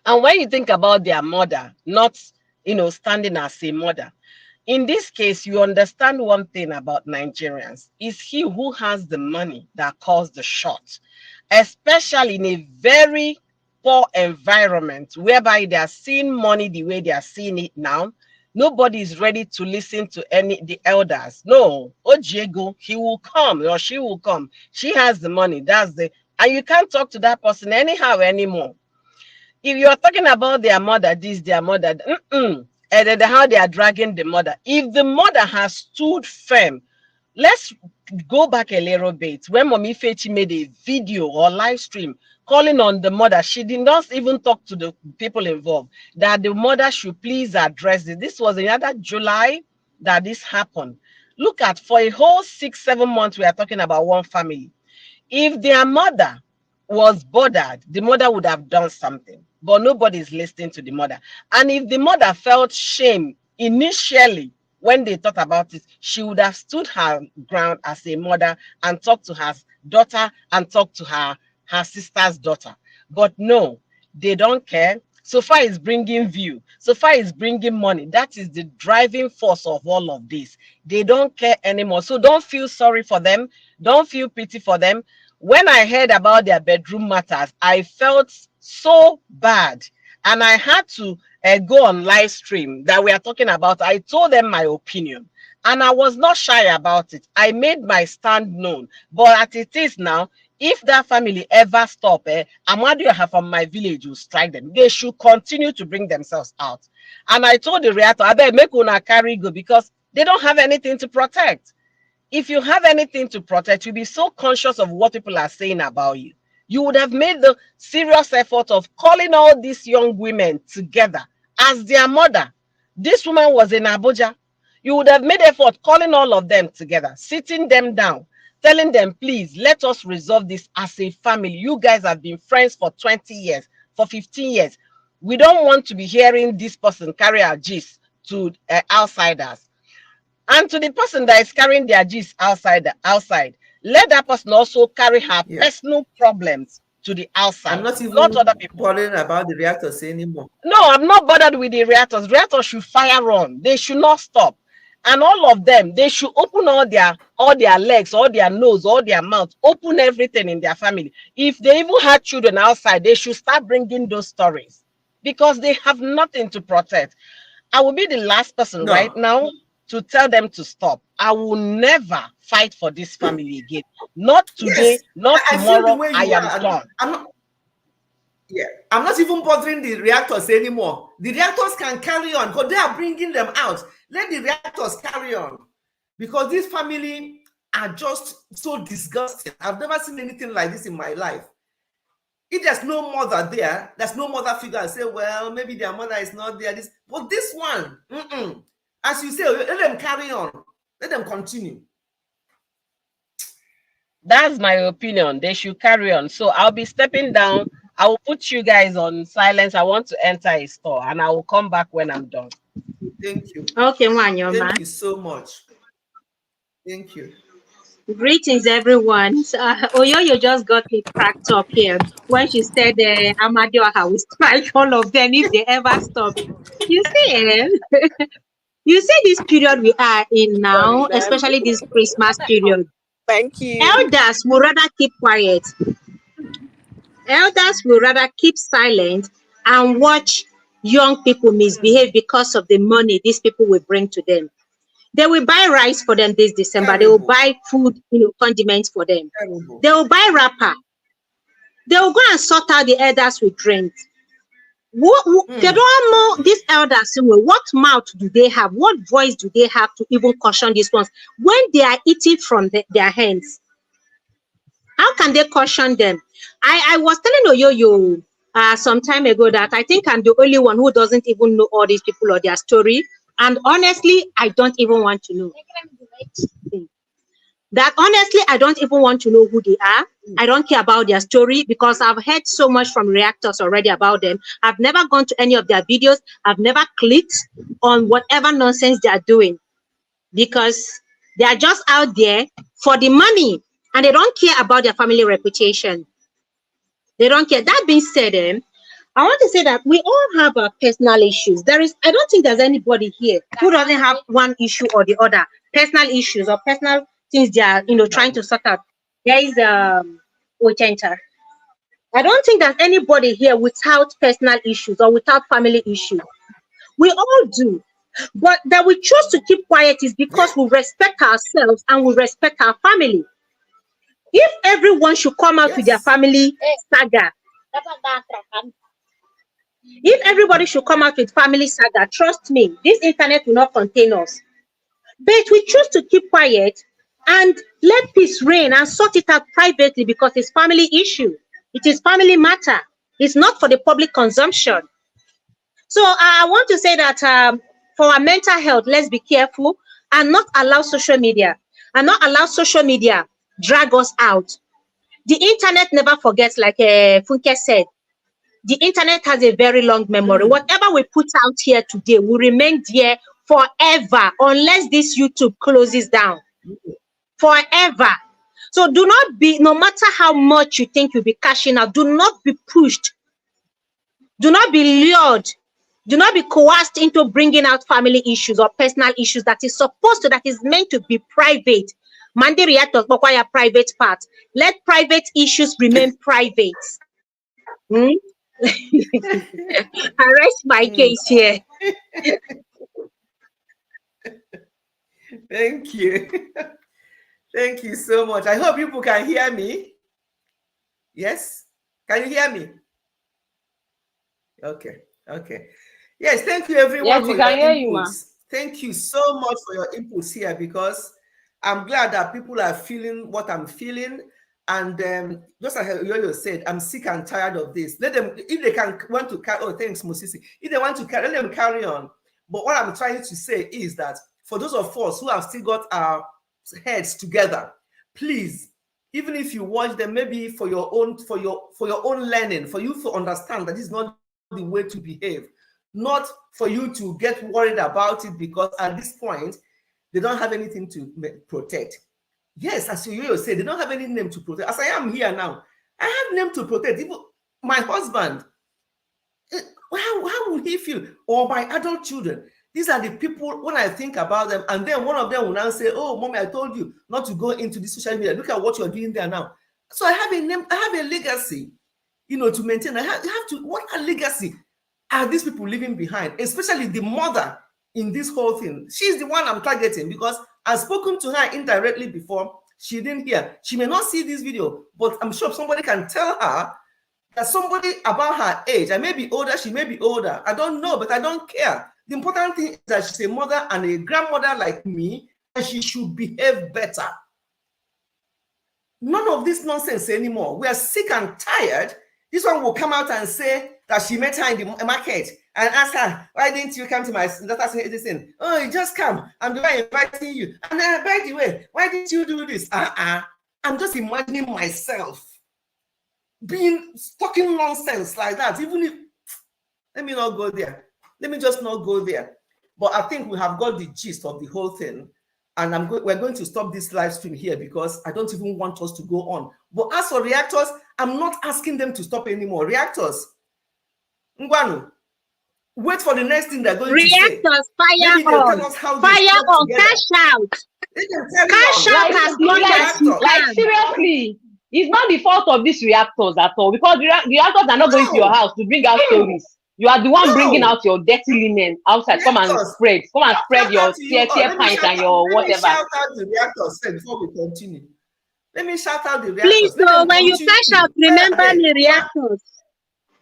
Speaker 4: And when you think about their mother, not standing as a mother, in this case, you understand one thing about Nigerians: is he who has the money that calls the shot, especially in a very poor environment whereby they are seeing money the way they are seeing it now. Nobody is ready to listen to the elders. No, Ojiego, he will come or she will come. She has the money. And you can't talk to that person anyhow anymore. If you are talking about their mother, their mother, and then how they are dragging the mother. If the mother has stood firm, let's go back a little bit. When Mami Fechi made a video or live stream calling on the mother, she did not even talk to the people involved that the mother should please address it. This was another July that this happened. Look at, for a whole 6-7 months, we are talking about one family. If their mother was bothered, the mother would have done something, but nobody is listening to the mother. And if the mother felt shame initially when they thought about it, she would have stood her ground as a mother and talked to her daughter and talked to her sister's daughter. But no, they don't care. So far it's bringing view. So far it's bringing money. That is the driving force of all of this. They don't care anymore. So don't feel sorry for them. Don't feel pity for them. When I heard about their bedroom matters, I felt so bad. And I had to go on live stream that we are talking about. I told them my opinion. And I was not shy about it. I made my stand known. But as it is now, if that family ever stop, Amadioha from my village will strike them. They should continue to bring themselves out. And I told the reactor, I better make una carry go, because they don't have anything to protect. If you have anything to protect, you'll be so conscious of what people are saying about you. You would have made the serious effort of calling all these young women together as their mother. This woman was in Abuja. You would have made effort calling all of them together, sitting them down, telling them, please, let us resolve this as a family. You guys have been friends for 20 years, for 15 years. We don't want to be hearing this person carry our gist to outsiders. And to the person that is carrying their gist outside, let that person also carry her personal problems to the outside.
Speaker 1: I'm not even
Speaker 4: not other people.
Speaker 1: bothering about the reactors anymore.
Speaker 4: No, I'm not bothered with the reactors. Reactors should fire on. They should not stop. And all of them, they should open all their legs, all their nose, all their mouth, open everything in their family. If they even had children outside, they should start bringing those stories, because they have nothing to protect. I will be the last person right now to tell them to stop. I will never fight for this family again. Not today, not tomorrow. I am done.
Speaker 1: I'm not even bothering the reactors anymore. The reactors can carry on because they are bringing them out. Let the reactors carry on, because this family are just so disgusting. I've never seen anything like this in my life. If there's no mother there, there's no mother figure. I say, well, maybe their mother is not there. But this one, as you say, let them carry on. Let them continue.
Speaker 4: That's my opinion. They should carry on. So I'll be stepping down. I will put you guys on silence. I want to enter a store, and I will come back when I'm done.
Speaker 1: Thank you.
Speaker 3: Okay, Wanyoma.
Speaker 1: Thank you so much. Thank you.
Speaker 3: Greetings, everyone. So, Oyoyo just got me cracked up here when she said Amadioha will strike all of them if they ever stop. You see, you see this period we are in now, especially this Christmas period.
Speaker 4: Thank you.
Speaker 3: Elders will rather keep quiet. Elders will rather keep silent and watch young people misbehave because of the money these people will bring to them. They will buy rice for them this December. They will buy food, condiments for them. They will buy wrapper. They will go and sort out the elders with drinks. They don't know these elders. What mouth do they have? What voice do they have to even caution these ones when they are eating from their hands? How can they caution them? I was telling Oyoyo some time ago that I think I'm the only one who doesn't even know all these people or their story. And honestly, I don't even want to know. That honestly, I don't even want to know who they are. I don't care about their story because I've heard so much from reactors already about them. I've never gone to any of their videos. I've never clicked on whatever nonsense they are doing because they are just out there for the money and they don't care about their family reputation. They don't care. That being said, I want to say that we all have our personal issues. I don't think there's anybody here who doesn't have one issue or the other, personal issues or personal things they are, trying to sort out. There is Ochenta. I don't think there's anybody here without personal issues or without family issues. We all do, but that we choose to keep quiet is because we respect ourselves and we respect our family. If everyone should come out with their family saga, if everybody should come out with family saga, trust me, this internet will not contain us. But we choose to keep quiet and let peace reign and sort it out privately because it's family issue. It is family matter. It's not for the public consumption. So I want to say that for our mental health, let's be careful and not allow social media drag us out. The internet never forgets, like Funke said. The internet has a very long memory. Whatever we put out here today will remain there forever unless this YouTube closes down. Forever. So do not be, no matter how much you think you'll be cashing out, do not be pushed. Do not be lured. Do not be coerced into bringing out family issues or personal issues that is meant to be private. Monday reactors, but why a private part? Let private issues remain private. I rest my case here.
Speaker 1: Thank you. Thank you so much. I hope people can hear me. Yes? Can you hear me? Okay. Okay. Yes, thank you everyone
Speaker 2: Yes,
Speaker 1: for
Speaker 2: we can
Speaker 1: your
Speaker 2: hear you, ma.
Speaker 1: inputs. Thank you so much for your inputs here, because I'm glad that people are feeling what I'm feeling. And just like Yoyo said, I'm sick and tired of this. Let them, if they want to carry, oh, thanks, Mosisi. If they want to carry, let them carry on. But what I'm trying to say is that for those of us who have still got our heads together, please, even if you watch them, maybe for your own learning, for you to understand that this is not the way to behave, not for you to get worried about it, because at this point they don't have anything to protect. Yes, as you say, they don't have any name to protect. As I am here now, I have name to protect. Even my husband, how will he feel? Or my adult children. These are the people, when I think about them, and then one of them will now say, oh, mommy, I told you not to go into the social media. Look at what you're doing there now. So I have a name, I have a legacy, to maintain. I have to, what a legacy are these people leaving behind? Especially the mother in this whole thing. She's the one I'm targeting, because I've spoken to her indirectly before. She didn't hear. She may not see this video, but I'm sure somebody can tell her that somebody about her age, I may be older, she may be older, I don't know, but I don't care. The important thing is that she's a mother and a grandmother like me, and she should behave better. None of this nonsense anymore. We are sick and tired. This one will come out and say that she met her in the market and ask her, why didn't you come to my daughter's medicine? Oh, you just come. I'm the one inviting you. And then, by the way, why didn't you do this? I'm just imagining myself talking nonsense like that. Even if, let me not go there. Let me just not go there. But I think we have got the gist of the whole thing. And we're going to stop this live stream here, because I don't even want us to go on. But as for reactors, I'm not asking them to stop anymore. Reactors, Ngwanu, wait for the next thing they're going to say.
Speaker 3: Reactors, fire on. Fire on, cash out. Cash out has long as you can.
Speaker 2: Seriously, it's not the fault of these reactors at all, because the reactors are not going to your house to bring out stories. You are the one bringing out your dirty linen outside. Come and spread your tear pints and your whatever. Let me
Speaker 1: shout out the reactors before we continue. Let me shout out the reactors.
Speaker 3: Please, so when you cash out, remember me, reactors.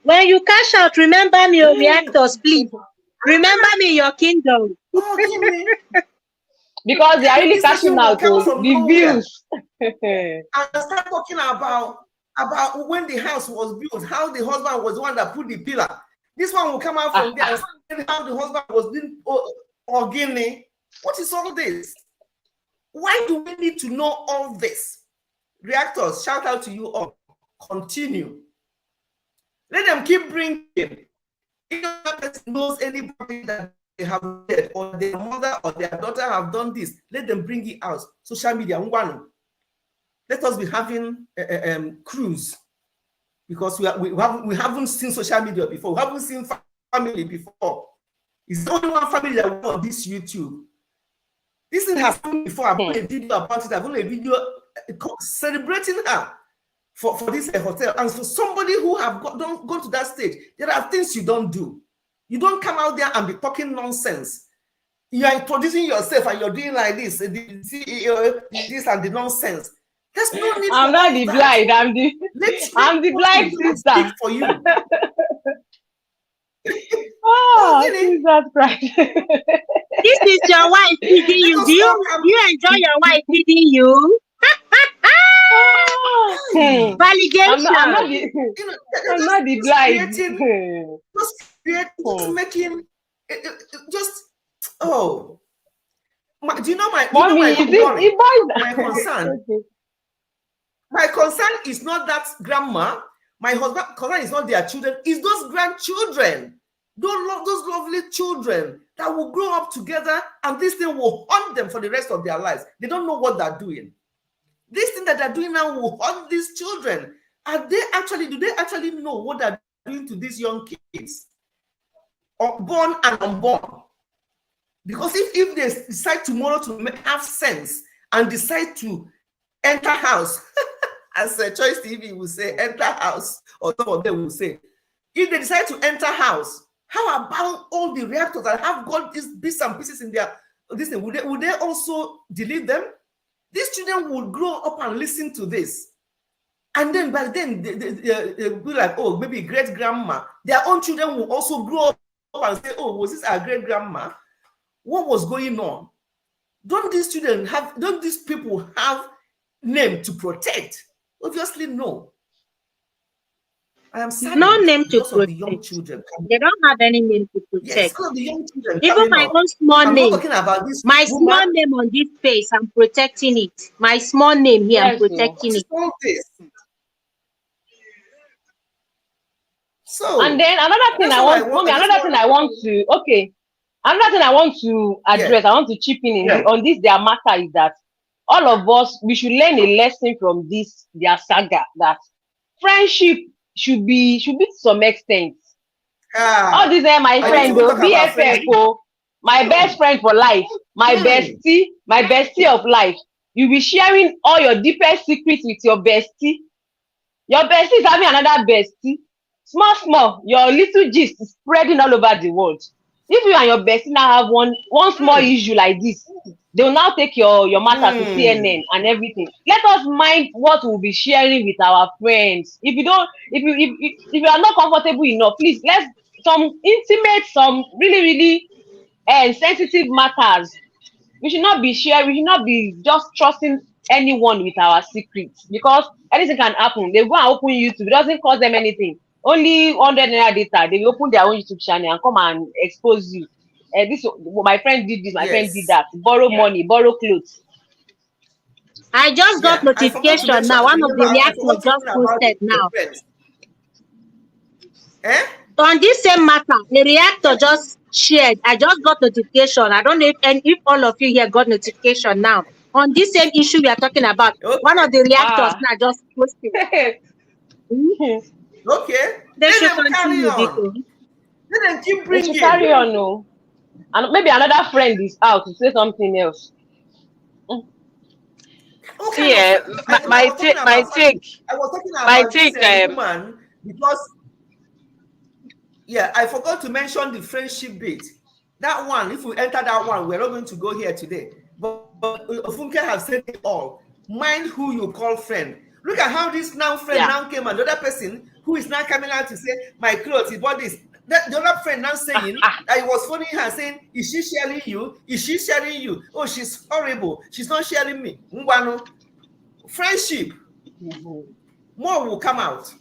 Speaker 3: When you cash out, remember me, reactors, please. Remember me, your kingdom.
Speaker 2: Because they are really cashing out the views.
Speaker 1: And start talking about when the house was built, how the husband was the one that put the pillar. This one will come out from there and say how the husband was doing organic. What is all this? Why do we need to know all this? Reactors, shout out to you all. Continue. Let them keep bringing. If no person knows anybody that they have dead, or their mother or their daughter have done this, let them bring it out. Social media, let us be having cruise. Because we haven't seen social media before. We haven't seen family before. It's the only one family that we on this YouTube. This thing has happened before. I've done a video about it. I've done a video celebrating her for this hotel. And for somebody who have gone to that stage, there are things you don't do. You don't come out there and be talking nonsense. You are introducing yourself and you're doing like this, the CEO, this and the nonsense. There's no need.
Speaker 2: I'm not the blind. I'm the blind sister
Speaker 1: for you.
Speaker 2: Oh, Jesus Christ!
Speaker 3: This is your wife feeding you. Do you enjoy your wife feeding you? Validation.
Speaker 2: I'm not the blind.
Speaker 1: Just making, do you know my concern? My concern is not that grandma. My husband concern is not their children. It's those grandchildren, those lovely children that will grow up together, and this thing will haunt them for the rest of their lives. They don't know what they're doing. This thing that they're doing now will haunt these children. Do they actually know what they're doing to these young kids, born and unborn? Because if they decide tomorrow to have sense and decide to enter house, as Choice TV will say, enter house, or some of them will say, if they decide to enter house, how about all the reactors that have got these bits and pieces in their this thing? Would they also delete them? These children would grow up and listen to this. And then by then, they'll be like, oh, maybe great grandma. Their own children will also grow up and say, oh, was this our great grandma? What was going on? Don't these people have name to protect? Obviously, no. I am sad.
Speaker 3: No name to
Speaker 1: because of the young
Speaker 3: protect.
Speaker 1: children.
Speaker 3: They don't have any name to
Speaker 1: Yes,
Speaker 3: protect.
Speaker 1: because of the young children.
Speaker 3: Even my own small
Speaker 1: I'm
Speaker 3: name,
Speaker 1: not talking about this
Speaker 3: my
Speaker 1: woman.
Speaker 3: small name on this page, I'm protecting it. My small name here, I'm
Speaker 2: Yes, no.
Speaker 3: protecting it.
Speaker 1: All this. So,
Speaker 2: And then another thing
Speaker 1: that's
Speaker 2: I
Speaker 1: all I
Speaker 2: want,
Speaker 1: want-
Speaker 2: mommy,
Speaker 1: I just
Speaker 2: another thing I want to, okay, another thing I want to address, I want to chip in
Speaker 1: Yeah.
Speaker 2: on this their matter is that all of us, we should learn a lesson from this their saga, that friendship should be to some extent. All these are my
Speaker 1: I
Speaker 2: friend,
Speaker 1: need to
Speaker 2: oh,
Speaker 1: talk about
Speaker 2: BFF,
Speaker 1: friendship.
Speaker 2: oh, my best friend for life, my bestie of life. You'll be sharing all your deepest secrets with your bestie. Your bestie is having another bestie. Small, your little gist is spreading all over the world. If you and your bestie now have one small issue like this, they will now take your matter to CNN and everything. Let us mind what we'll be sharing with our friends. If you are not comfortable enough, please let's some intimate, some really sensitive matters. We should not be sharing. We should not be just trusting anyone with our secrets, because anything can happen. They go and open YouTube. It doesn't cost them anything. Only 100 naira data. They will open their own YouTube channel and come and expose you. This my friend did this. My friend did that. Borrow money, borrow clothes.
Speaker 3: I just got notification now. One of the reactors just posted now. On this same matter, the reactor just shared. I just got notification. I don't know if all of you here got notification now. On this same issue we are talking about, one of the reactors now just posted.
Speaker 1: Okay.
Speaker 3: They
Speaker 1: Let
Speaker 3: should
Speaker 1: them carry
Speaker 3: continue,
Speaker 1: on.
Speaker 3: Biko.
Speaker 1: Let them keep
Speaker 2: We
Speaker 1: bringing.
Speaker 2: should carry on, no. And maybe another friend is out to say something else.
Speaker 4: See, my take,
Speaker 1: I was talking about this woman because, yeah, I forgot to mention the friendship bit. That one, if we enter that one, we're not going to go here today. But Funke has said it all. Mind who you call friend. Look at how this now friend now came, another person who is now coming out to say, my clothes, he bought this. The other friend now saying, I was phoning her saying, is she sharing you? Is she sharing you? Oh, she's horrible. She's not sharing me. Ngwano. Friendship. More will come out.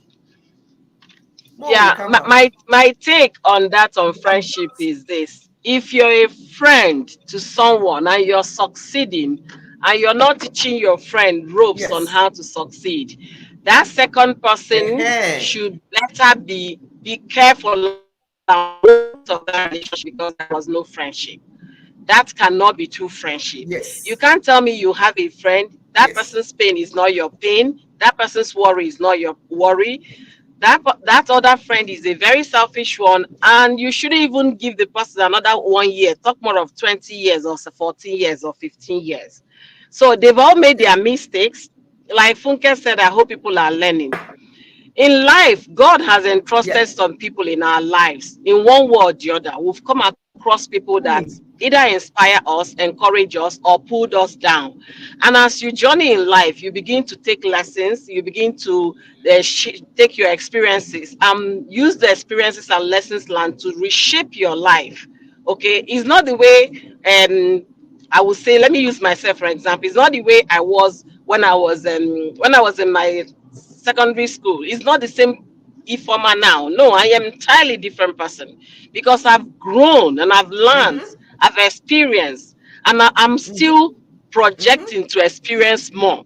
Speaker 4: My take on that on friendship is this. If you're a friend to someone and you're succeeding and you're not teaching your friend ropes on how to succeed, that second person should better be careful of that relationship, because there was no friendship. That cannot be true friendship. You can't tell me you have a friend, that person's pain is not your pain, that person's worry is not your worry. That other friend is a very selfish one, and you shouldn't even give the person another 1 year. Talk more of 20 years or 14 years or 15 years. So they've all made their mistakes. Like Funke said, I hope people are learning. In life, God has entrusted some people in our lives. In one way or the other, we've come across people that either inspire us, encourage us, or pulled us down. And as you journey in life, you begin to take lessons, you begin to take your experiences, use the experiences and lessons learned to reshape your life. Okay, it's not the way, I would say, let me use myself for example. It's not the way I was when I was in my secondary school. It's not the same Ifoma now. No, I am an entirely different person, because I've grown and I've learned, I've experienced, and I'm still projecting to experience more.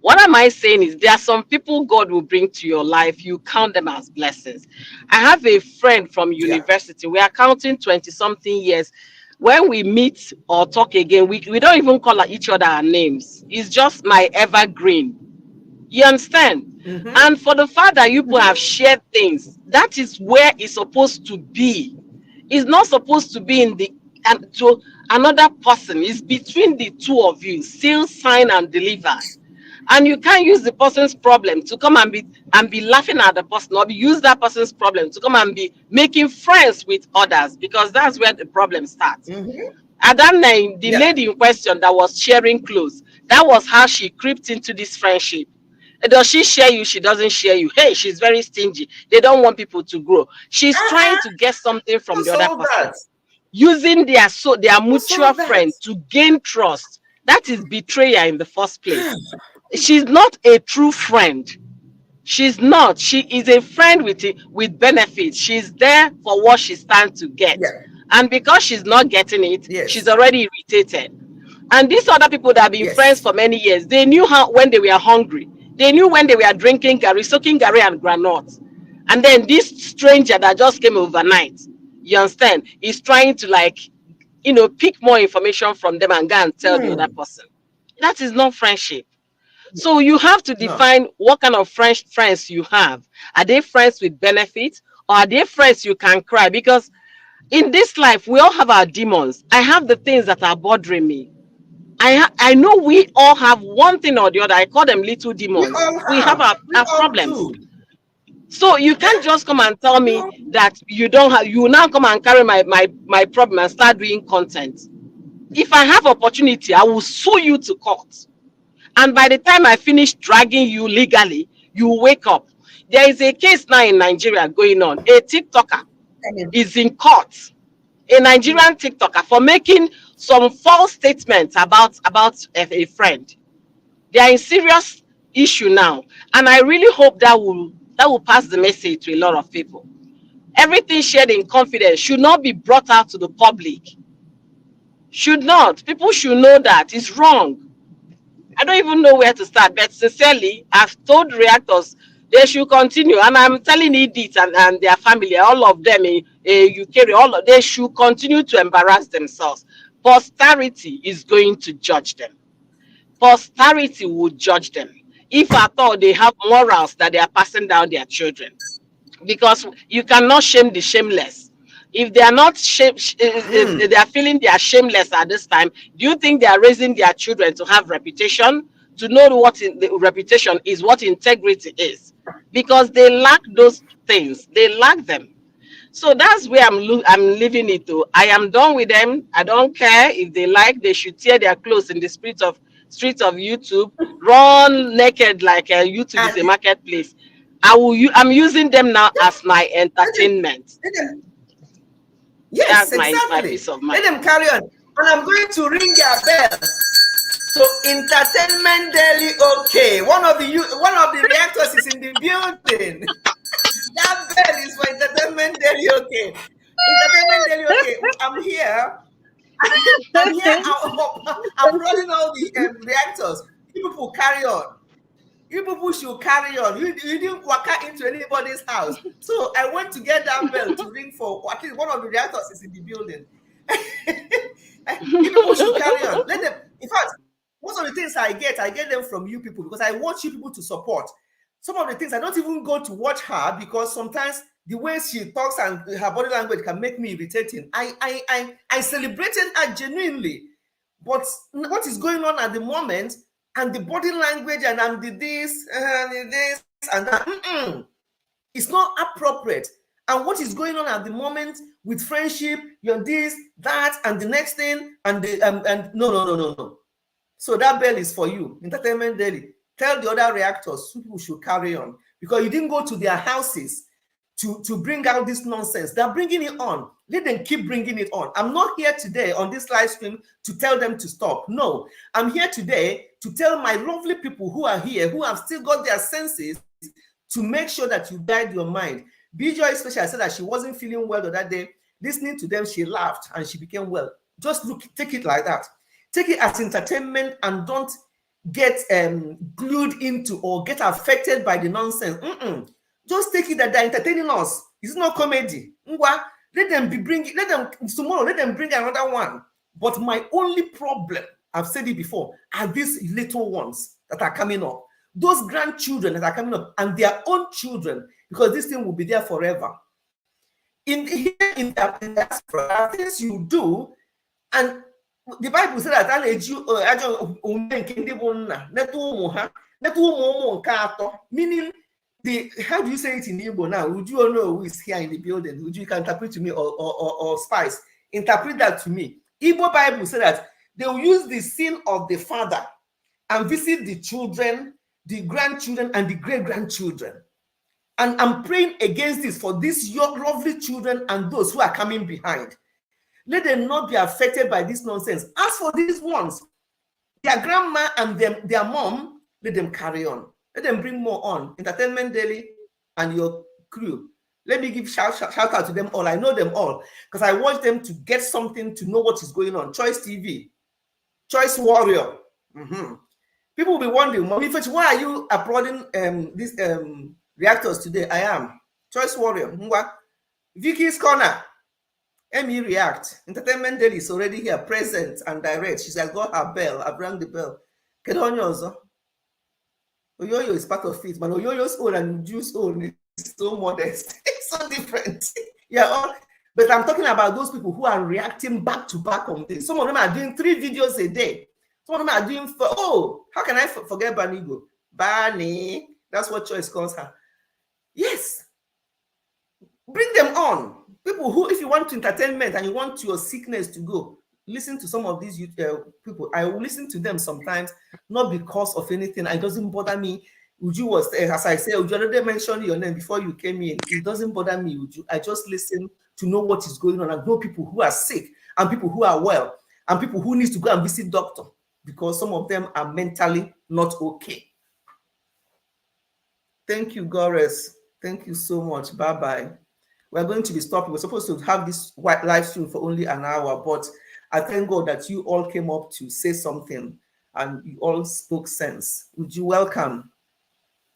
Speaker 4: What am I saying is there are some people God will bring to your life. You count them as blessings. I have a friend from university. We are counting 20-something years. When we meet or talk again, we don't even call each other our names. It's just my evergreen. You understand? And for the fact that you people have shared things, that is where it's supposed to be. It's not supposed to be in the and to another person. It's between the two of you, seal, sign, and deliver. And you can't use the person's problem to come and be laughing at the person, or use that person's problem to come and be making friends with others, because that's where the problem starts. At that name, the lady in question that was sharing clothes, that was how she crept into this friendship. Does she share you? She doesn't share you. Hey, she's very stingy. They don't want people to grow. She's trying to get something from the other person, using their mutual friend to gain trust. That is betrayal in the first place. She's not a true friend. She's not. She is a friend with benefits. She's there for what she stands to get. And because she's not getting it, she's already irritated. And these other people that have been friends for many years, they knew how when they were hungry. They knew when they were drinking gari, soaking gari and granite. And then this stranger that just came overnight, you understand, is trying to pick more information from them and go and tell the other person. That is not friendship. So you have to define what kind of friends you have. Are they friends with benefits, or are they friends you can cry? Because in this life, we all have our demons. I have the things that are bothering me. I know we all have one thing or the other. I call them little demons. We have our problems. So you can't just come and tell me that you don't have. You now come and carry my problem and start doing content. If I have opportunity, I will sue you to court. And by the time I finish dragging you legally, you wake up. There is a case now in Nigeria going on. A TikToker is in court. A Nigerian TikToker for making some false statements about a friend. They are in serious issue now, and I really hope that will pass the message to a lot of people. Everything shared in confidence should not be brought out to the public. Should not. People should know that it's wrong. I don't even know where to start, but sincerely, I've told reactors they should continue, and I'm telling Edith and their family, all of them in UK, they should continue to embarrass themselves. Posterity is going to judge them. Posterity will judge them if at all they have morals that they are passing down their children, because you cannot shame the shameless. If they are not if they are feeling they are shameless at this time, do you think they are raising their children to have reputation, to know what the reputation is, what integrity is? Because they lack those things. They lack them. So that's where I'm leaving it to. I am done with them. I don't care if they like. They should tear their clothes in the streets of YouTube, run naked like YouTube is a marketplace. I'm using them now as my entertainment.
Speaker 1: Yes,
Speaker 4: that's
Speaker 1: exactly.
Speaker 4: my peace of mind.
Speaker 1: Let them carry on. And I'm going to ring their bell. So Entertainment Daily, okay. One of the reactors is in the building. That bell is for Entertainment Daily, okay. Entertainment Daily, okay. I'm here. I'm running all the reactors. You people carry on. You people should carry on. You didn't walk out into anybody's house. So I went to get that bell to ring for at least one of the reactors is in the building. You people should carry on. Let them. In fact, most of the things I get them from you people, because I want you people to support. Some of the things I don't even go to watch her, because sometimes the way she talks and her body language can make me irritating. I celebrated her genuinely, but what is going on at the moment and the body language and the this and that, it's not appropriate. And what is going on at the moment with friendship, you're this, that, and the next thing, and no. So that bell is for you, Entertainment Daily. Tell the other reactors people should carry on, because you didn't go to their houses to bring out this nonsense. They're bringing it on. Let them keep bringing it on. I'm not here today on this live stream to tell them to stop. No, I'm here today to tell my lovely people who are here, who have still got their senses, to make sure that you guide your mind. B-Joy especially said that she wasn't feeling well that day. Listening to them, she laughed and she became well. Just take it like that. Take it as entertainment and don't get glued into or get affected by the nonsense. Just take it that they're entertaining us. It's not comedy. Let them bring tomorrow, let them bring another one. But my only problem, I've said it before, are these little ones that are coming up. Those grandchildren that are coming up and their own children, because this thing will be there forever. In the diaspora, things you do And the Bible said that meaning how do you say it in Igbo now? Would you know who is here in the building? Would you can interpret to me or Spice? Interpret that to me. Igbo Bible said that they will use the sin of the father and visit the children, the grandchildren, and the great-grandchildren. And I'm praying against this for these young, lovely children and those who are coming behind. Let them not be affected by this nonsense. As for these ones, their grandma and their mom, let them carry on. Let them bring more on. Entertainment Daily and your crew. Let me give shout out to them all. I know them all because I watch them to get something to know what is going on. Choice TV, Choice Warrior. People will be wondering, Mommy Fetch, why are you applauding these reactors today? I am. Choice Warrior. Vicky's Corner. Emmy React. Entertainment Daily is already here, present and direct. She said, I got her bell. I've rang the bell. Oyoyo is part of it, but Oyoyo's own and Juice's own is so modest. It's so different. Yeah, but I'm talking about those people who are reacting back to back on this. Some of them are doing 3 videos a day. Some of them are doing, how can I forget Banigo? Bani, that's what Choice calls her. Yes. Bring them on. People who, if you want entertainment and you want your sickness to go, listen to some of these people. I will listen to them sometimes, not because of anything. It doesn't bother me. Uju was, as I said, Uju already mentioned your name before you came in. It doesn't bother me, Uju. I just listen to know what is going on. I know people who are sick and people who are well and people who need to go and visit doctor because some of them are mentally not okay. Thank you, Gores. Thank you so much. Bye-bye. We're going to be stopping. We're supposed to have this live stream for only an hour, but I thank God that you all came up to say something and you all spoke sense. Would you welcome?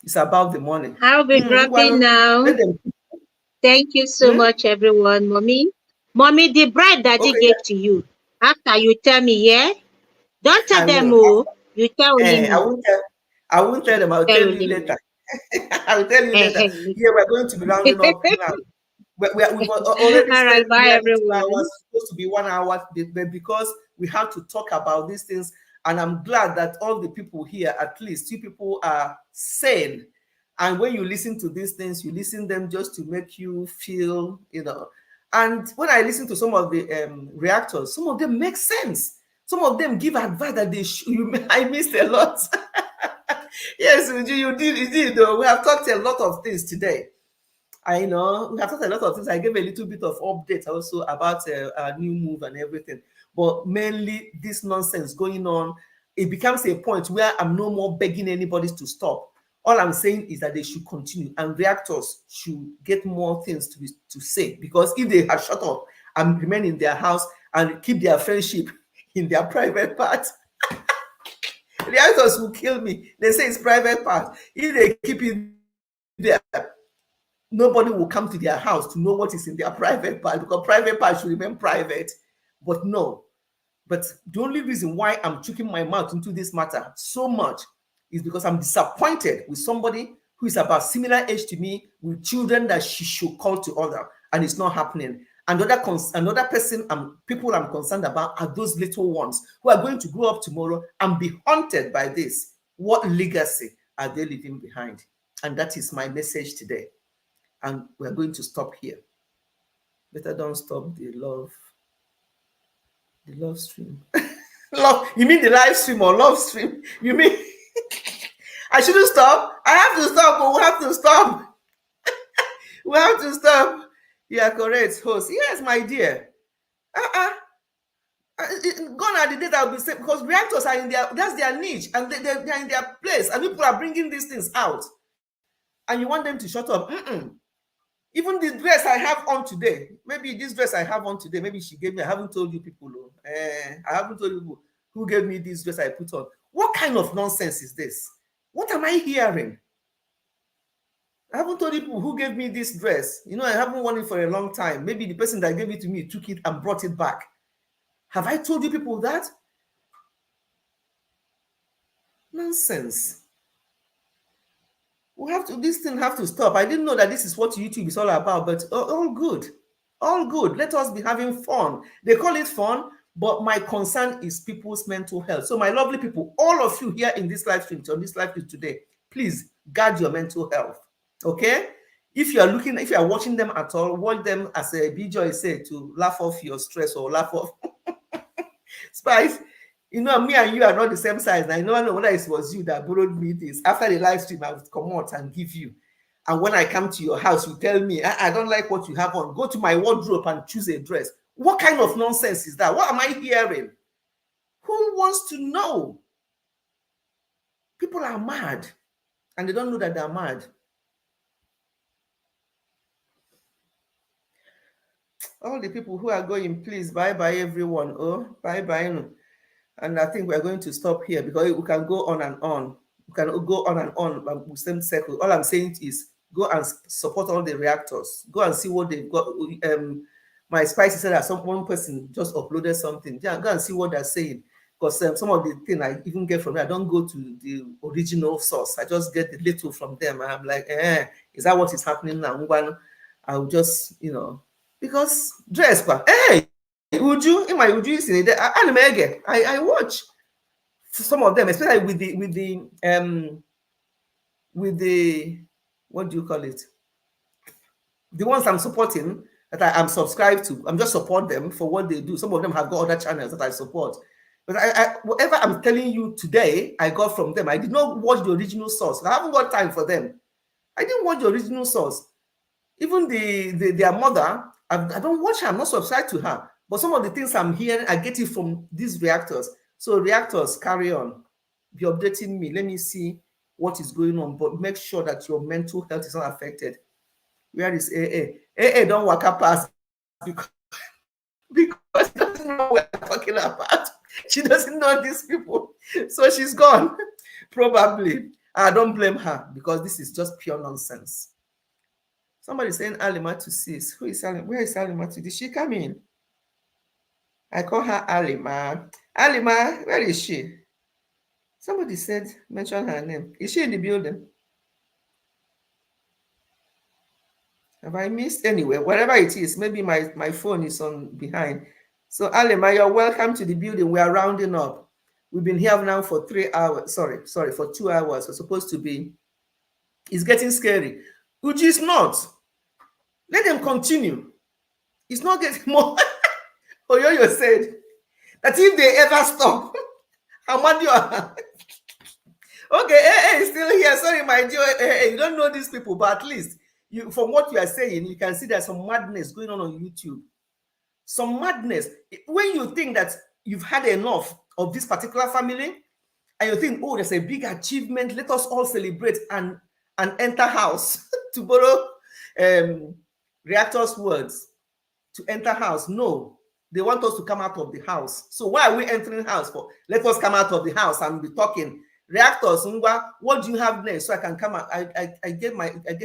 Speaker 1: It's about the money.
Speaker 3: I'll be wrapping now. Thank you so much, everyone. Mommy, the bread that he gave to you, after you tell me, yeah? Don't tell them, you tell him.
Speaker 1: I won't tell them. I'll tell you later. I'll tell you later. Yeah, we're going to be rounding up now. We've already
Speaker 3: all right, bye everyone.
Speaker 1: It's supposed to be 1 hour, but because we have to talk about these things, and I'm glad that all the people here, at least you people, are sane. And when you listen to these things, you listen them just to make you feel, And when I listen to some of the reactors, some of them make sense. Some of them give advice that I missed a lot. Yes, you did. We have talked a lot of things today. I know we have talked a lot of things. I gave a little bit of updates also about a new move and everything, but mainly this nonsense going on. It becomes a point where I'm no more begging anybody to stop. All I'm saying is that they should continue, and reactors should get more things to say, because if they had shut up and remain in their house and keep their friendship in their private part, reactors will kill me. They say it's private part. If they keep it there, nobody will come to their house to know what is in their private part, because private part should remain private. But no. But the only reason why I'm choking my mouth into this matter so much is because I'm disappointed with somebody who is about similar age to me, with children that she should call to order, and it's not happening. Another person, people I'm concerned about are those little ones who are going to grow up tomorrow and be haunted by this. What legacy are they leaving behind? And that is my message today. And we're going to stop here. Better don't stop the love stream. You mean the live stream or love stream? You mean I shouldn't stop? I have to stop, but we have to stop. We have to stop. You are correct, host. Yes, my dear. Gone are the days I'll be saying, because reactors are in that's their niche, and they're in their place, and people are bringing these things out. And you want them to shut up. Even the dress I have on today, maybe this dress I have on today, maybe she gave me, I haven't told you people, I haven't told you who gave me this dress I put on. What kind of nonsense is this? What am I hearing? I haven't told you who gave me this dress. I haven't worn it for a long time. Maybe the person that gave it to me took it and brought it back. Have I told you people that? Nonsense. This thing have to stop. I didn't know that this is what YouTube is all about, but all good. All good. Let us be having fun. They call it fun, But my concern is people's mental health. So my lovely people, all of you here in this live stream, on this live stream today, please guard your mental health. Okay? If you are watching them at all, watch them, as B-Joy said, to laugh off your stress or laugh off. Spice, you know, me and you are not the same size. And I don't know whether it was you that borrowed me this. After the live stream, I would come out and give you. And when I come to your house, you tell me, I don't like what you have on. Go to my wardrobe and choose a dress. What kind of nonsense is that? What am I hearing? Who wants to know? People are mad, and they don't know that they're mad. All the people who are going, please, bye-bye, everyone. Oh, bye-bye. And I think we're going to stop here because we can go on and on. We can go on and on with the same circle. All I'm saying is go and support all the reactors. Go and see what they've got. My Spicy said that one person just uploaded something. Yeah, go and see what they're saying. Because some of the things I even get from them, I don't go to the original source. I just get the little from them. And I'm like, is that what is happening now? I'll just, you know, because dress, hey, would you in my anime again? I watch some of them, especially with the what do you call it? The ones I'm supporting that I'm subscribed to. I'm just support them for what they do. Some of them have got other channels that I support. But whatever I'm telling you today, I got from them. I did not watch the original source. I haven't got time for them. I didn't watch the original source. Even their mother, I don't watch her. I'm not subscribed to her. But some of the things I'm hearing, I get it from these reactors. So reactors, carry on. Be updating me. Let me see what is going on. But make sure that your mental health is not affected. Where is AA? AA don't walk up past because she doesn't know what we're talking about. She doesn't know these people. So she's gone. Probably. I don't blame her because this is just pure nonsense. Somebody saying Alima to sis. Who is Alima? Where is Alima to? Did she come in? I call her Alima. Alima, where is she? Somebody said, mention her name. Is she in the building? Have I missed anywhere? Wherever it is, maybe my phone is on behind. So Alima, you're welcome to the building. We are rounding up. We've been here now for 3 hours. Sorry, for 2 hours. We're supposed to be. It's getting scary. Which is not. Let them continue. It's not getting more. Oyoyo said that if they ever stop, Amadio. Okay, AA is still here. Sorry, my dear AA, you don't know these people, but at least from what you are saying, you can see there's some madness going on YouTube. Some madness. When you think that you've had enough of this particular family, and you think, oh, there's a big achievement, let us all celebrate and enter house, to borrow reactors' words, to enter house. No, they want us to come out of the house. So why are we entering house for? Let us come out of the house and be talking. Reactors, what do you have next? So I can come out. I get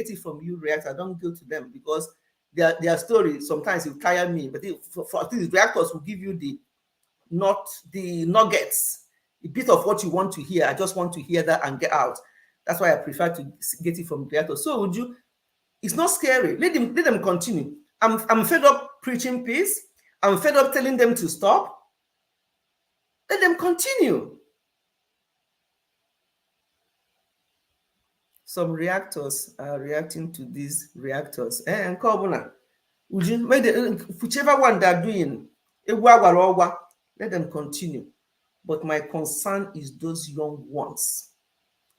Speaker 1: it from you, Reactor. I don't go to them because their story sometimes will tire me. But for at least reactors will give you the nuggets, a bit of what you want to hear. I just want to hear that and get out. That's why I prefer to get it from reactors. So would you? It's not scary. Let them continue. I'm fed up preaching peace. I'm fed up telling them to stop. Let them continue. Some reactors are reacting to these reactors. And whichever one they're doing, let them continue. But my concern is those young ones.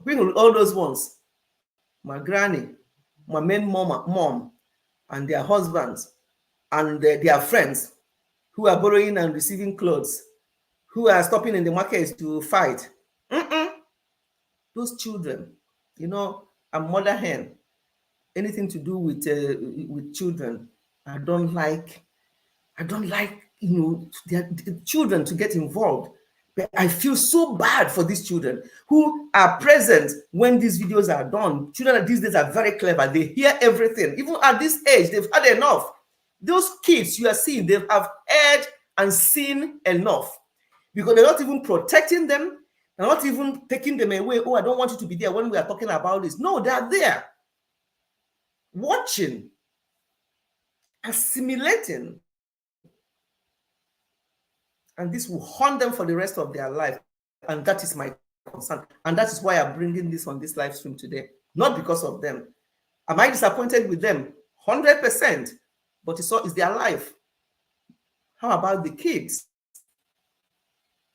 Speaker 1: All those ones, my granny, my main mom, and their husbands, and their friends who are borrowing and receiving clothes, who are stopping in the markets to fight. Those children, you know, I'm mother hen. Anything to do with children, I don't like, you know, the children to get involved. But I feel so bad for these children who are present when these videos are done. Children these days are very clever. They hear everything. Even at this age, they've had enough. Those kids you are seeing, they have heard and seen enough because they're not even protecting them. They're not even taking them away. Oh, I don't want you to be there when we are talking about this. No, they're there watching, assimilating. And this will haunt them for the rest of their life. And that is my concern. And that is why I'm bringing this on this live stream today. Not because of them. Am I disappointed with them? 100%. But it's their life. How about the kids?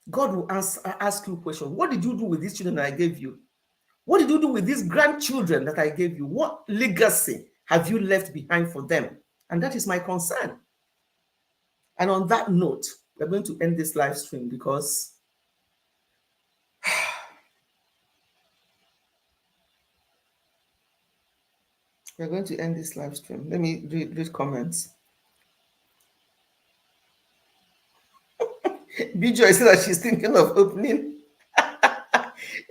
Speaker 1: God will ask you a question. What did you do with these children that I gave you? What did you do with these grandchildren that I gave you? What legacy have you left behind for them? And that is my concern. And on that note, we're going to end this live stream because we're going to end this live stream. Let me read comments. Bijoy said that she's thinking of opening.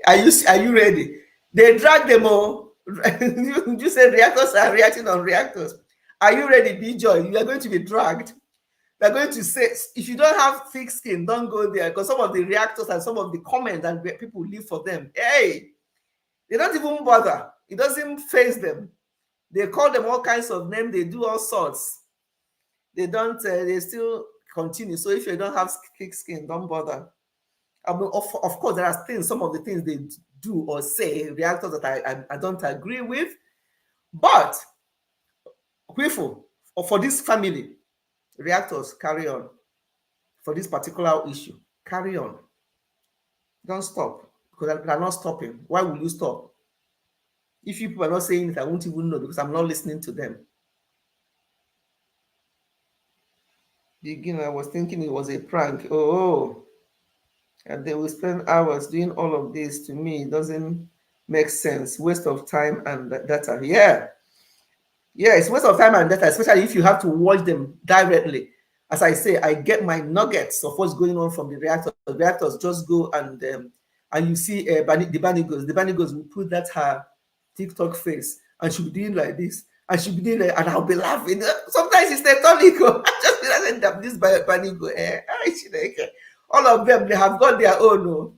Speaker 1: Are you ready? They drag them all. You said reactors are reacting on reactors. Are you ready, Bijoy? You are going to be dragged. They're going to say, if you don't have thick skin, don't go there, because some of the reactors and some of the comments that people leave for them, hey, they don't even bother. It doesn't faze them. They call them all kinds of names. They do all sorts. They don't. They still continue. So if you don't have thick skin, don't bother. I mean, of course, there are things. Some of the things they do or say, reactors that I don't agree with. But for this family, reactors, carry on. For this particular issue, carry on. Don't stop, because they're not stopping. Why will you stop? If you people are not saying it, I won't even know, because I'm not listening to them. I was thinking it was a prank. Oh, and they will spend hours doing all of this. To me, it doesn't make sense. Waste of time and data. Yeah, it's waste of time and data, especially if you have to watch them directly. As I say, I get my nuggets of what's going on from the reactors. The reactors just go and you see the Banigos. The Banigos will put that her TikTok face and she'll be doing like this. And she'll be doing like, and I'll be laughing. Sometimes it's tetonico. I just feel like this Banigo. All of them, they have got their own. Oh.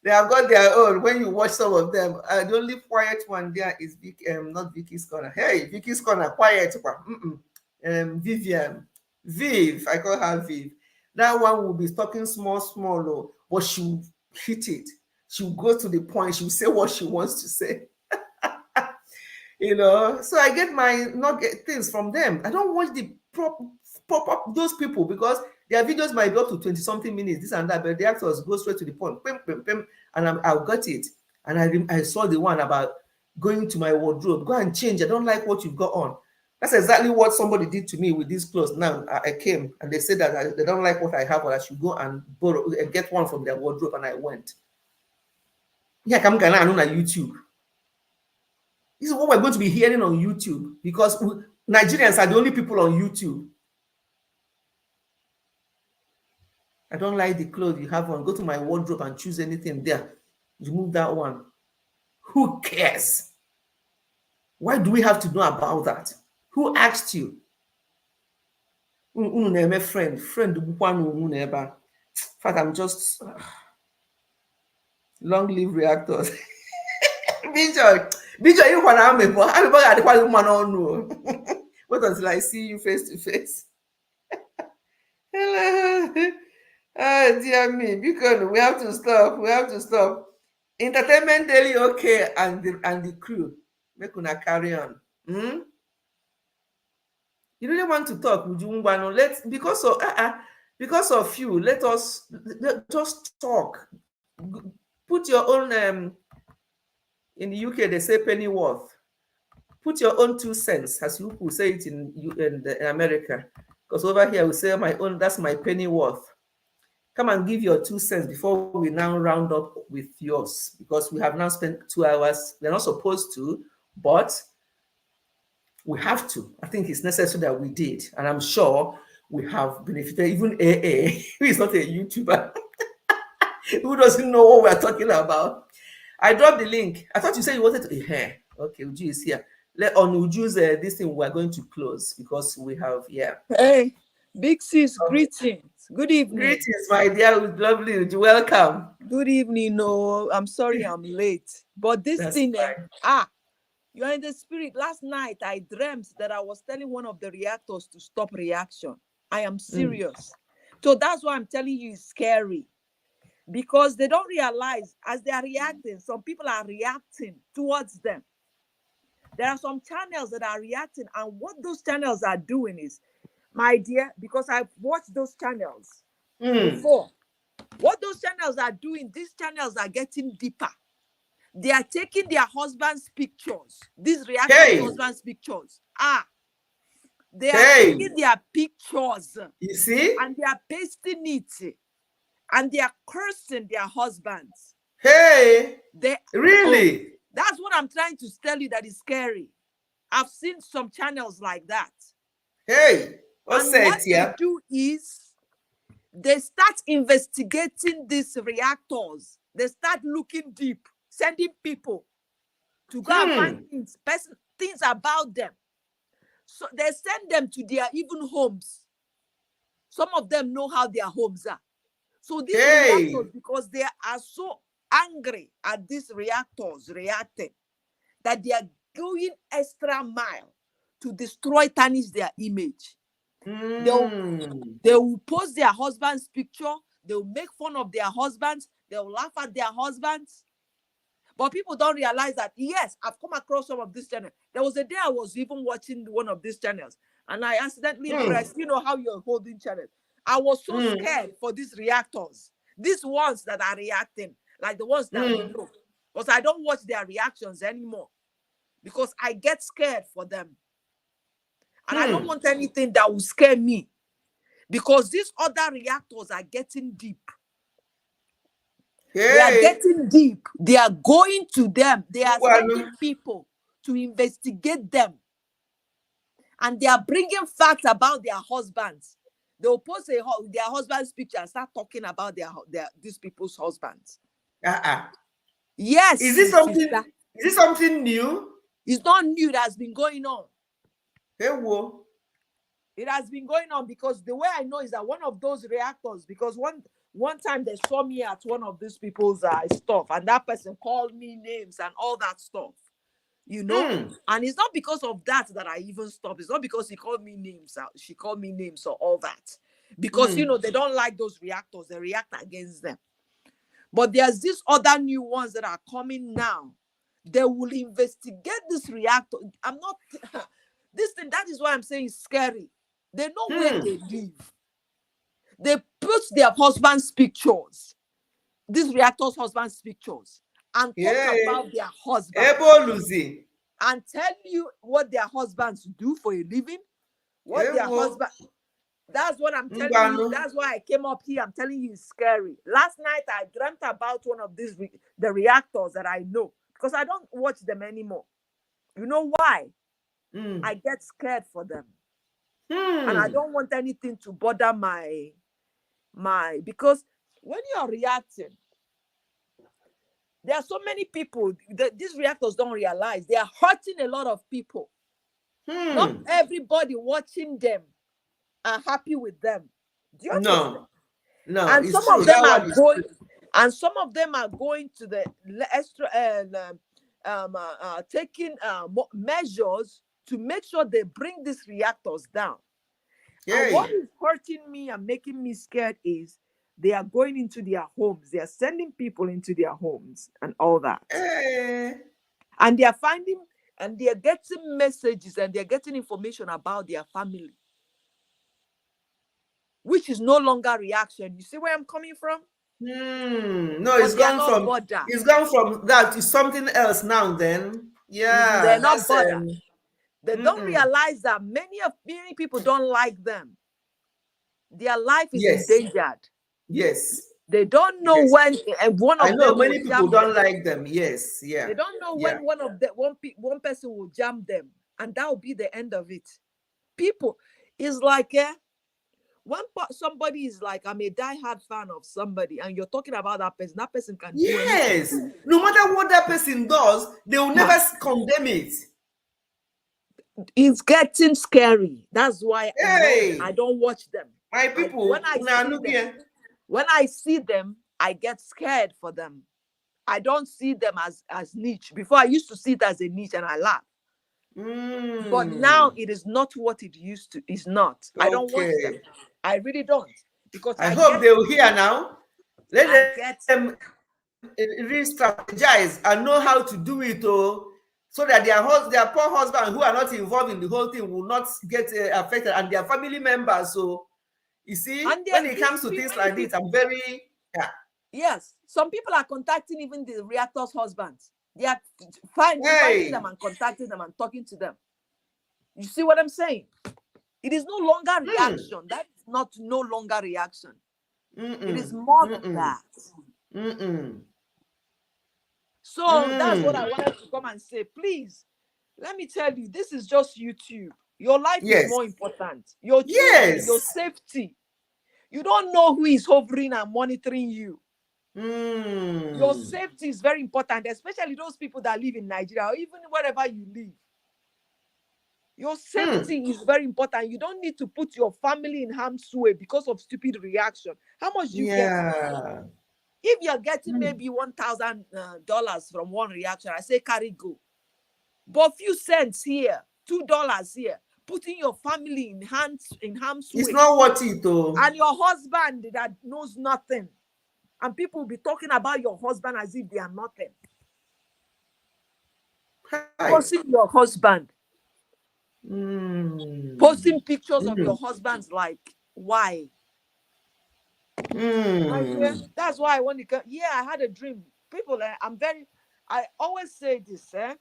Speaker 1: They have got their own. When you watch some of them, the only quiet one there is not Vicky's Corner. Hey, Vicky's Corner, quiet. Vivian. Viv, I call her Viv. That one will be talking small, but she'll hit it. She'll go to the point. She'll say what she wants to say. So I get my nugget things from them. I don't watch the pop up those people because their videos might be up to 20-something minutes, this and that, but the actors go straight to the point. And I've got it. And I saw the one about going to my wardrobe. Go and change. I don't like what you've got on. That's exactly what somebody did to me with these clothes. Now I came and they said that they don't like what I have, or I should go and borrow and get one from their wardrobe, and I went. Yeah, I'm gonna on YouTube. This is what we're going to be hearing on YouTube, because Nigerians are the only people on YouTube. I don't like the clothes you have on. Go to my wardrobe and choose anything there. Remove that one. Who cares? Why do we have to know about that? Who asked you? Friend. In fact, I'm just long live reactors. Bijoy, you want to wait until I see you face to face. Hello. Oh, dear me, because we have to stop. Entertainment Daily, okay, and the crew. Make una carry on. You really want to talk, Ujungwano? Because of you, let us just talk. Put your own in the UK they say penny worth. Put your own 2 cents, as you will say it in America. Because over here we say my own, that's my penny worth. Come and give your 2 cents before we now round up with yours, because we have now spent 2 hours. We're not supposed to, but we have to. I think it's necessary that we did. And I'm sure we have benefited. Even AA, who is not a YouTuber, who doesn't know what we're talking about. I dropped the link. I thought you said you wanted to hear. Okay, Uju is here. On Uju's this thing, we're going to close because we have,
Speaker 5: Hey, big sis, greetings. Good evening.
Speaker 1: Greetings, my dear. Lovely. Uju, welcome.
Speaker 5: Good evening. No, I'm sorry I'm late. But this
Speaker 1: That's
Speaker 5: thing,
Speaker 1: fine.
Speaker 5: you're in the spirit. Last night, I dreamt that I was telling one of the reactors to stop reaction. I am serious. So that's why I'm telling you it's scary. Because they don't realize as they are reacting, some people are reacting towards them. There are some channels that are reacting, and what those channels are doing is, my dear, because I've watched those channels before, what those channels are doing, these channels are getting deeper. They are taking their husbands' pictures, these reacting husbands' pictures. They are taking their pictures,
Speaker 1: you see,
Speaker 5: and they are pasting it, and they are cursing their husbands.
Speaker 1: Really?
Speaker 5: That's what I'm trying to tell you, that is scary. I've seen some channels like that. And what they do is they start investigating these reactors. They start looking deep, sending people to go and find things about them. So they send them to their even homes. Some of them know how their homes are. So these reactors, because they are so angry at these reactors reacting, that they are going extra mile to destroy, tarnish their image. They will post their husband's picture. They will make fun of their husbands. They will laugh at their husbands. But people don't realize that, yes, I've come across some of these channels. There was a day I was even watching one of these channels, and I accidentally pressed, you know how you're holding channels. I was so scared for these reactors, these ones that are reacting, like the ones that we know. Because I don't watch their reactions anymore, because I get scared for them. And I don't want anything that will scare me, because these other reactors are getting deep. They are getting deep. They are going to them. They are sending people to investigate them. And they are bringing facts about their husbands. They will post their husband's picture and start talking about these people's husbands. Yes.
Speaker 1: Is this something new?
Speaker 5: It's not new. It has been going on. It has been going on, because the way I know is that one of those reactors, because one time they saw me at one of these people's stuff, and that person called me names and all that stuff, you know. And it's not because of that I even stopped. It's not because he called me names, she called me names or all that, because you know, they don't like those reactors. They react against them. But there's these other new ones that are coming now. They will investigate this reactor. That is why I'm saying it's scary. They know where they live. They put their husband's pictures, these reactors' husband's pictures, and talk about their husbands. And tell you what their husbands do for a living. That's what I'm telling you. That's why I came up here. I'm telling you, it's scary. Last night, I dreamt about one of these, the reactors that I know, because I don't watch them anymore. You know why? I get scared for them. And I don't want anything to bother because when you're reacting, there are so many people that these reactors don't realize they are hurting a lot of people. Not everybody watching them are happy with them. Do you understand?
Speaker 1: No.
Speaker 5: And some of them are going, and some of them are going to the extra taking measures to make sure they bring these reactors down. And what is hurting me and making me scared is they are going into their homes. They are sending people into their homes and all that. And they are finding, and they are getting messages, and they are getting information about their family, which is no longer reaction. You see where I'm coming from?
Speaker 1: No, it's gone from that to something else now then.
Speaker 5: They're not bothered. They don't realize that many people don't like them. Their life is endangered. They don't know when one of them.
Speaker 1: Many people don't like them. They
Speaker 5: don't know when one person will jam them, and that will be the end of it. People is like somebody is like, I'm a diehard fan of somebody, and you're talking about that person can do anything.
Speaker 1: No matter what that person does, they will never condemn it.
Speaker 5: It's getting scary. That's why I don't watch them.
Speaker 1: My people,
Speaker 5: when I see them, I get scared for them. I don't see them as niche. Before, I used to see it as a niche, and I laugh. But now it is not what it used to. It's not. I don't watch them. I really don't. Because
Speaker 1: I hope they will hear now. Let them re-strategize and know how to do it, so that their poor husband who are not involved in the whole thing will not get affected, and their family members. So you see, when it comes to things like this, I'm very
Speaker 5: Yes, some people are contacting even the reactors' husbands. They are finding them and contacting them and talking to them. You see what I'm saying? It is no longer reaction. That's not no longer reaction. It is more than that. So that's what I wanted to come and say. Please, let me tell you, this is just YouTube. Your life is more important. Your children, your safety. You don't know who is hovering and monitoring you. Your safety is very important, especially those people that live in Nigeria or even wherever you live. Your safety is very important. You don't need to put your family in harm's way because of stupid reaction. How much do you get? If you're getting maybe $1,000 from one reaction, I say carry go. But few cents here, $2 here, putting your family in harm's way.
Speaker 1: It's not worth it, though.
Speaker 5: And your husband that knows nothing. And people will be talking about your husband as if they are nothing. Posting your husband. Posting pictures of your husbands, like, why? That's why I want to go. Yeah, I had a dream. People, I always say this, I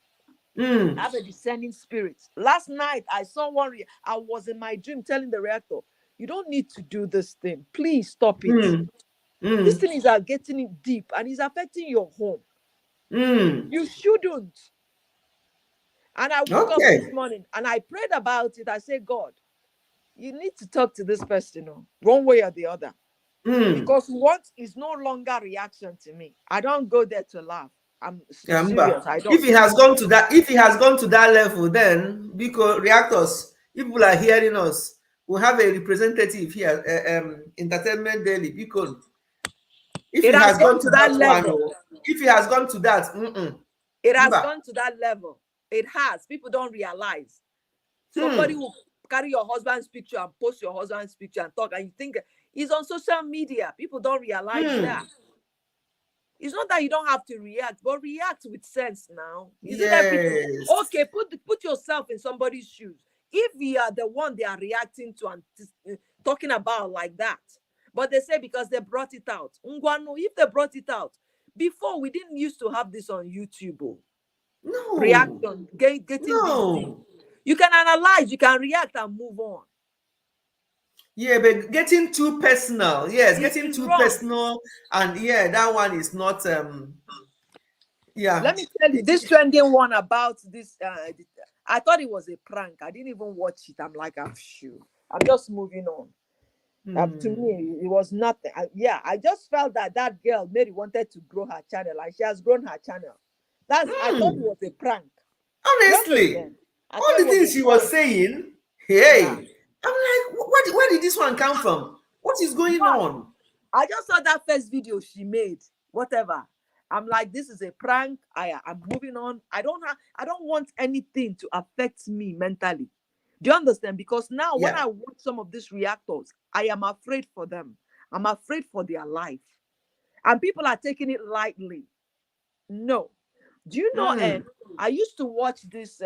Speaker 5: have a descending spirit. Last night, I saw one, I was in my dream telling the reactor, you don't need to do this thing. Please stop it. This thing is getting it deep and it's affecting your home. You shouldn't. And I woke up this morning and I prayed about it. I said, God, you need to talk to this person, one way or the other. Because what is no longer reaction to me. I don't go there to laugh. I'm serious. I don't.
Speaker 1: If it has gone to that level, then because reactors, if people are hearing us, we'll have a representative here, Entertainment Daily, because if it has gone to that level, if it has gone to that,
Speaker 5: it has gone to that level. It has. People don't realize. Somebody will carry your husband's picture and post your husband's picture and talk, and you think he's on social media. People don't realize that. It's not that you don't have to react, but react with sense now. Okay, put yourself in somebody's shoes. If you are the one they are reacting to and talking about like that, but they say because they brought it out. Ngwano, if they brought it out, before we didn't used to have this on YouTube.
Speaker 1: No.
Speaker 5: Reaction, getting this deep. You can analyze, you can react and move on.
Speaker 1: Yeah, but getting too personal, getting too personal, and that one is not.
Speaker 5: Let me tell you, this trending one about this. I thought it was a prank. I didn't even watch it. I'm like, I'm just moving on. To me, it was nothing. I just felt that girl Mary wanted to grow her channel, and she has grown her channel. I thought it was a prank.
Speaker 1: Honestly, all the things she was saying, I'm like, where did this one come from? What is going on?
Speaker 5: I just saw that first video she made. Whatever. I'm like, this is a prank. I'm moving on. I don't want anything to affect me mentally. Do you understand? Because now when I watch some of these reactors, I am afraid for them. I'm afraid for their life. And people are taking it lightly. No. Do you know, Ed, I used to watch this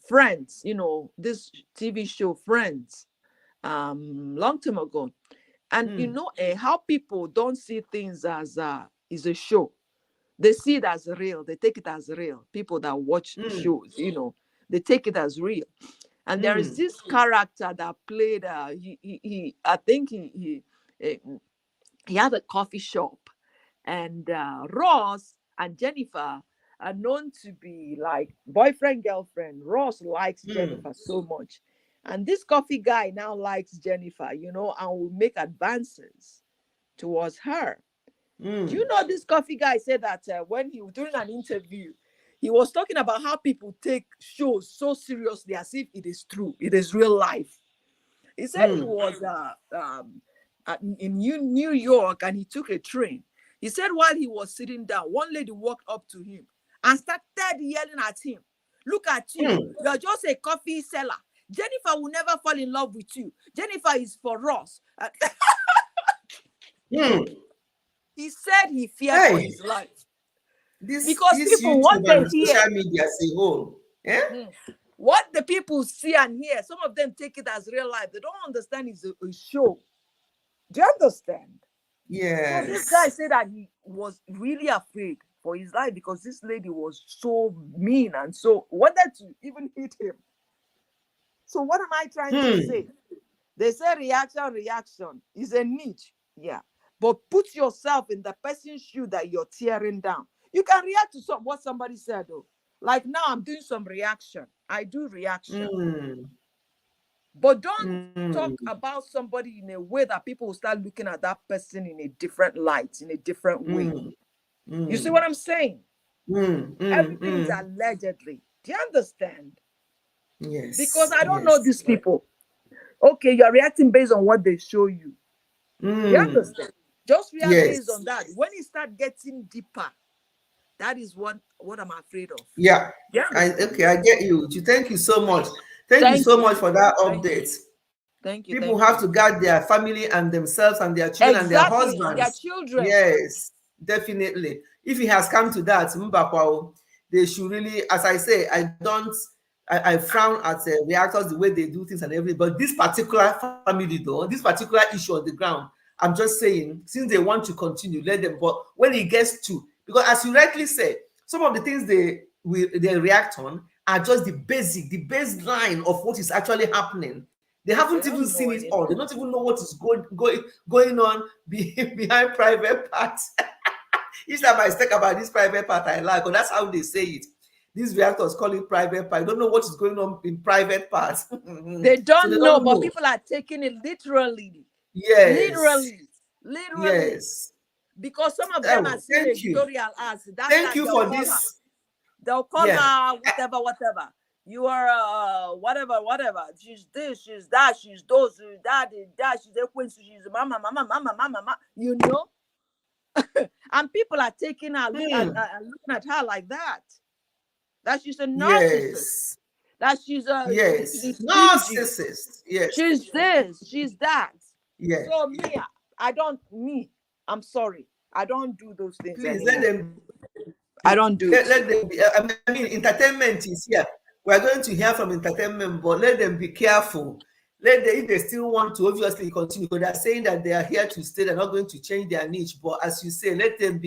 Speaker 5: Friends, this TV show Friends, long time ago. And how people don't see things as is a show. They see it as real. They take it as real. People that watch shows, they take it as real. And there is this character that played. I think he had a coffee shop, and Ross and Jennifer are known to be like boyfriend, girlfriend. Ross likes Jennifer so much. And this coffee guy now likes Jennifer, and will make advances towards her. Do you know this coffee guy said that when he was doing an interview, he was talking about how people take shows so seriously as if it is true, it is real life. He said he was in New York and he took a train. He said while he was sitting down, one lady walked up to him and started yelling at him. Look at you. You're just a coffee seller. Jennifer will never fall in love with you. Jennifer is for us. He said he feared for his life. Because people, what they hear,
Speaker 1: social media as a whole,
Speaker 5: what the people see and hear, some of them take it as real life. They don't understand it's a show. Do you understand?
Speaker 1: Yes.
Speaker 5: So this guy said that he was really afraid for his life because this lady was so mean and so wanted to even hit him. So what am I trying to say? They say reaction is a niche. Yeah. But put yourself in the person's shoe that you're tearing down. You can react to what somebody said, though. Like now I'm doing some reaction. I do reaction. But don't talk about somebody in a way that people will start looking at that person in a different light, in a different way. You see what I'm saying? Everything is allegedly. Do you understand?
Speaker 1: Yes.
Speaker 5: Because I don't know these people. Okay, you're reacting based on what they show you. You understand? Just react based on that. When you start getting deeper, that is what I'm afraid of.
Speaker 1: Yeah. I get you. Thank you so much. Thank you so much for that update.
Speaker 5: Thank you.
Speaker 1: People have to guard their family and themselves and their children and their husbands.
Speaker 5: And their children.
Speaker 1: Yes, definitely. If it has come to that, they should really, as I say, I frown at reactors the way they do things and everything. But this particular family, though, this particular issue on the ground, I'm just saying, since they want to continue, let them. But when it gets to, because as you rightly say, some of the things they react on are just the baseline of what is actually happening. They haven't even seen it all. They don't even know what is going on behind private parts. Each time I talk about this private part, I like, that's how they say it. These reactors call it private part. I don't know what is going on in private parts.
Speaker 5: They don't know, but people are taking it literally.
Speaker 1: Yes.
Speaker 5: Literally.
Speaker 1: Yes.
Speaker 5: Because some of them are saying editorial as that.
Speaker 1: Thank you for this.
Speaker 5: They'll call her whatever. You are whatever. She's this, she's that, she's those, she's that, she's a queen, she's mama. You know? And people are taking her, looking at her like that. That she's a narcissist. Yes. That she's a
Speaker 1: narcissist. Yes.
Speaker 5: She's this, she's that.
Speaker 1: Yes.
Speaker 5: So I'm sorry. I don't do those things.
Speaker 1: Please
Speaker 5: anymore.
Speaker 1: let them.
Speaker 5: I don't do it.
Speaker 1: Let them be. I mean, entertainment is here. We're going to hear from entertainment, but let them be careful. If they still want to obviously continue, because they're saying that they are here to stay, they're not going to change their niche. But as you say, let them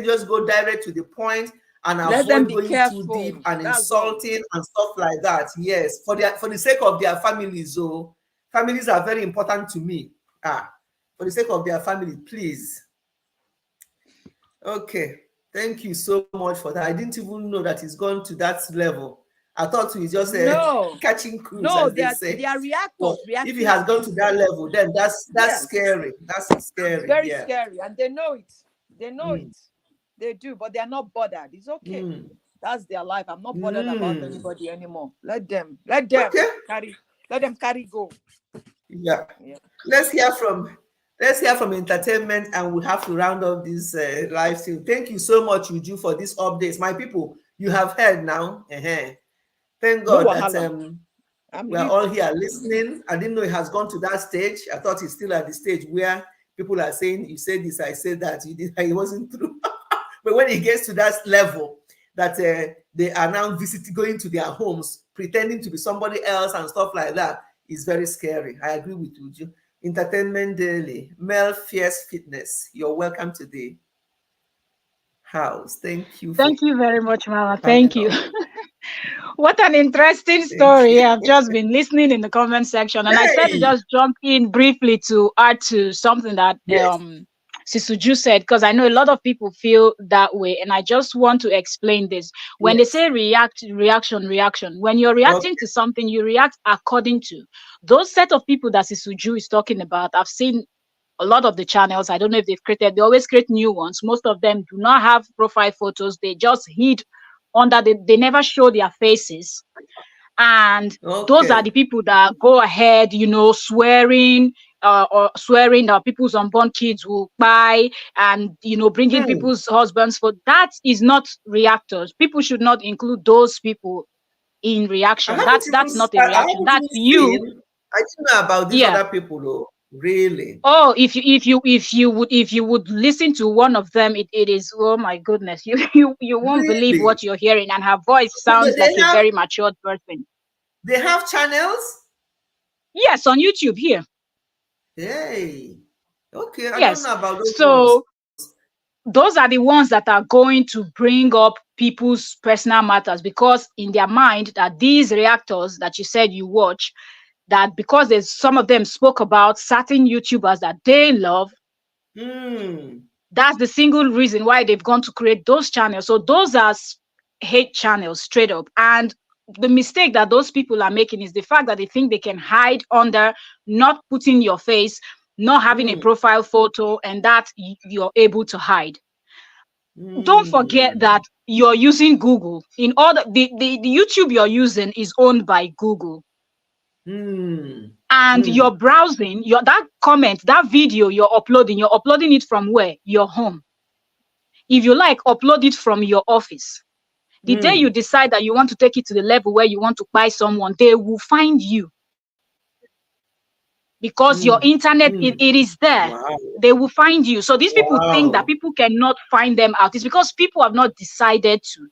Speaker 1: just go direct to the point and avoid going too deep and insulting and stuff like that. Yes, for the sake of their families. So families are very important to me. For the sake of their family, please. Okay, thank you so much for that. I didn't even know that it's gone to that level. I thought we just catching cruise.
Speaker 5: No, they are reactors.
Speaker 1: If it has gone to that level, then that's scary. That's scary.
Speaker 5: Very scary, and they know it. They know it. They do, but they are not bothered. It's okay. That's their life. I'm not bothered about anybody anymore. Let them carry. Let them carry go.
Speaker 1: Yeah. Let's hear from entertainment, and we'll have to round up this live stream. Thank you so much, Uju, for these updates. My people, you have heard now. Thank God that we are all here listening. I didn't know it has gone to that stage. I thought it's still at the stage where people are saying, you said this, I said that, you did, it wasn't true. But when it gets to that level that they are now going to their homes, pretending to be somebody else and stuff like that, it's very scary. I agree with Uju. Entertainment Daily, Mel Fierce Fitness. You're welcome to the house. Thank you.
Speaker 6: Thank you very much, Mama. Thank you. What an interesting story. I've just been listening in the comment section, and I said to just jump in briefly to add to something that Sisuju said, because I know a lot of people feel that way, and I just want to explain this. When they say reaction, when you're reacting to something, you react according to those set of people that Sisuju is talking about. I've seen a lot of the channels. I don't know if they always create new ones. Most of them do not have profile photos. They just hid under they never show their faces. And those are the people that go ahead, swearing that people's unborn kids will buy, and bringing people's husbands for that is not reactors. People should not include those people in reaction. That's not a reaction. That's you.
Speaker 1: I didn't know about these other people though. Really?
Speaker 6: Oh, if you would listen to one of them, it is, oh my goodness, you won't believe what you're hearing, and her voice sounds like a very matured person.
Speaker 1: They have channels?
Speaker 6: Yes, on YouTube here.
Speaker 1: Hey, okay. I don't know about those
Speaker 6: ones. Those are the ones that are going to bring up people's personal matters, because in their mind that these reactors that you said you watch, that because there's some of them spoke about certain YouTubers that they love, that's the single reason why they've gone to create those channels. So those are hate channels straight up. And the mistake that those people are making is the fact that they think they can hide under not putting your face, not having a profile photo, and that you're able to hide. Don't forget that you're using Google. In order, the YouTube you're using is owned by Google. And you're browsing, that comment, that video you're uploading it from where? Your home. If you like, upload it from your office. The day you decide that you want to take it to the level where you want to buy someone, they will find you. Because your internet, it is there. Wow. They will find you. So these people think that people cannot find them out. It's because people have not decided to.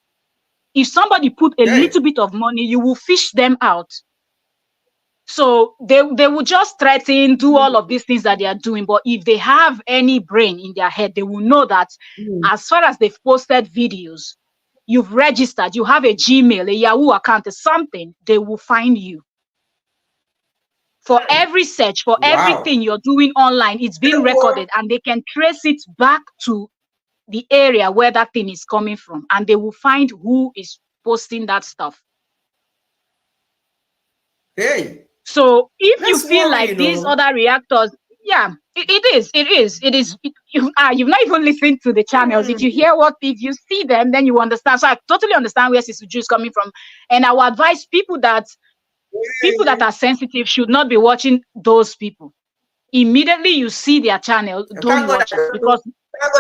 Speaker 6: If somebody put a little bit of money, you will fish them out. So they will just threaten, do all of these things that they are doing. But if they have any brain in their head, they will know that as far as they've posted videos, you've registered, you have a Gmail, a Yahoo account, or something, they will find you. For every search, for everything you're doing online, it's being recorded, and they can trace it back to the area where that thing is coming from, and they will find who is posting that stuff.
Speaker 1: Hey.
Speaker 6: So if you feel like these other reactors, it is. You've not even listened to the channels. If you see them, then you understand. So I totally understand where Sister Ju is coming from. And I would advise people that are sensitive should not be watching those people. Immediately you see their channel, don't watch it, because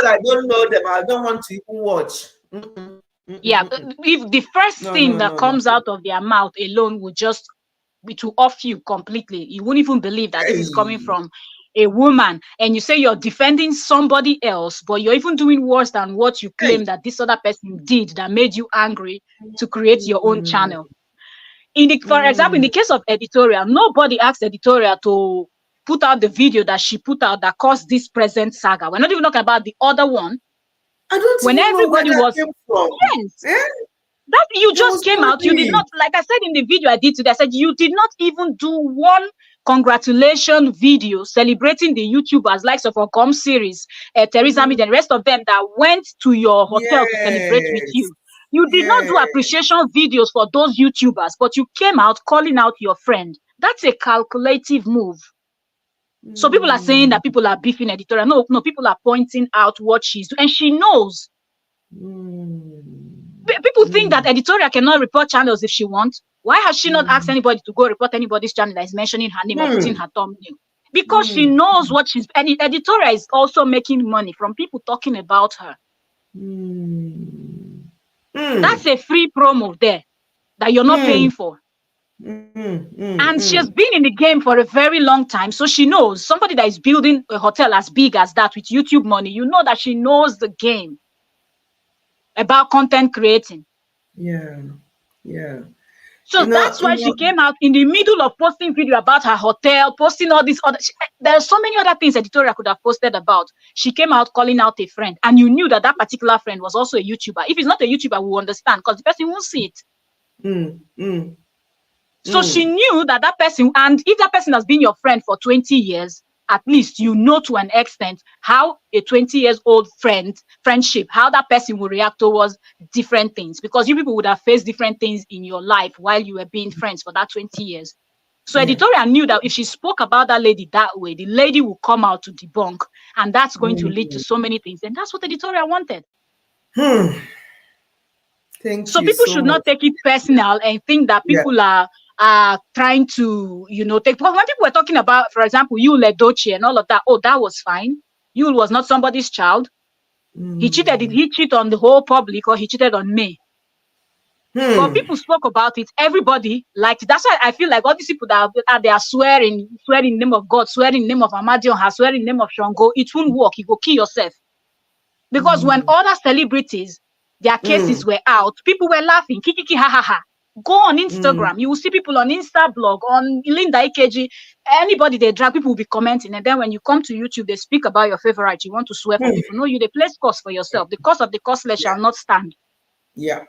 Speaker 1: I don't know them. I don't want to even watch.
Speaker 6: Yeah, if the first thing that comes out of their mouth alone would just be to off you completely, you wouldn't even believe that this is coming from a woman, and you say you're defending somebody else, but you're even doing worse than what you claim that this other person did that made you angry to create your own channel. For example, in the case of Editorial, nobody asked Editorial to put out the video that she put out that caused this present saga. We're not even talking about the other one.
Speaker 1: I don't
Speaker 6: when everybody
Speaker 1: know where
Speaker 6: was
Speaker 1: that came from.
Speaker 6: Yes. That you just came out, you did not, like I said in the video I did today, I said you did not even do one congratulation video celebrating the YouTubers likes of our Com series, Teresa Mid, and the rest of them that went to your hotel to celebrate with you. You did not do appreciation videos for those YouTubers, but you came out calling out your friend. That's a calculative move. So people are saying that people are beefing Editorial. No, people are pointing out what she's doing, and she knows. People think that Editorial cannot report channels if she wants. Why has she not asked anybody to go report anybody's channel that is mentioning her name or putting her thumbnail? Because she knows what she's... And Editorial is also making money from people talking about her. That's a free promo there that you're not paying for. And she has been in the game for a very long time, so she knows. Somebody that is building a hotel as big as that with YouTube money, you know that she knows the game about content creating. So that's why she came out in the middle of posting video about her hotel, posting all these other... There are so many other things Editorial could have posted about. She came out calling out a friend, and you knew that that particular friend was also a YouTuber. If it's not a YouTuber, we will understand, because the person won't see it. So she knew that that person, and if that person has been your friend for 20 years, at least you know to an extent how a 20-year-old friendship, how that person will react towards different things, because you people would have faced different things in your life while you were being friends for that 20 years. So Editorial knew that if she spoke about that lady that way, the lady will come out to debunk, and that's going to lead to so many things. And that's what Editorial wanted. So people should not take it personal and think that people are trying to, take... Well, when people were talking about, for example, Yul Edochie and all of that, that was fine. Yul was not somebody's child. He cheated. Did he cheat on the whole public, or he cheated on me? But people spoke about it. Everybody liked it. That's why I feel like all these people that they are swearing in the name of God, swearing in the name of Amadioha, swearing in the name of Shango, it won't work. You go kill yourself. Because when other celebrities, their cases were out, people were laughing, kiki ha ha ha. Go on Instagram, you will see people on Insta blog, on Linda Ikeji, anybody they drag, people will be commenting. And then when you come to YouTube, they speak about your favorite. You want to swear for people. No, you they place cost for yourself. The cost of the costless shall not stand.
Speaker 1: Yeah.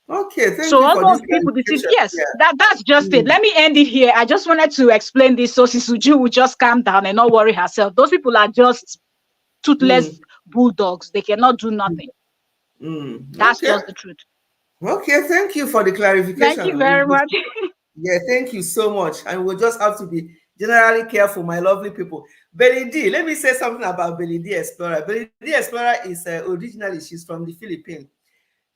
Speaker 1: Okay, thank
Speaker 6: so
Speaker 1: you
Speaker 6: all
Speaker 1: for
Speaker 6: those
Speaker 1: this
Speaker 6: people, yes, that's just it. Let me end it here. I just wanted to explain this so Sisuju will just calm down and not worry herself. Those people are just toothless bulldogs. They cannot do nothing. That's just the truth.
Speaker 1: Okay, thank you for the clarification.
Speaker 6: Thank you very much.
Speaker 1: Yeah, thank you so much. And we'll just have to be generally careful, my lovely people. Belly D, let me say something about Belly D Explorer. Belly D Explorer is originally, she's from the Philippines.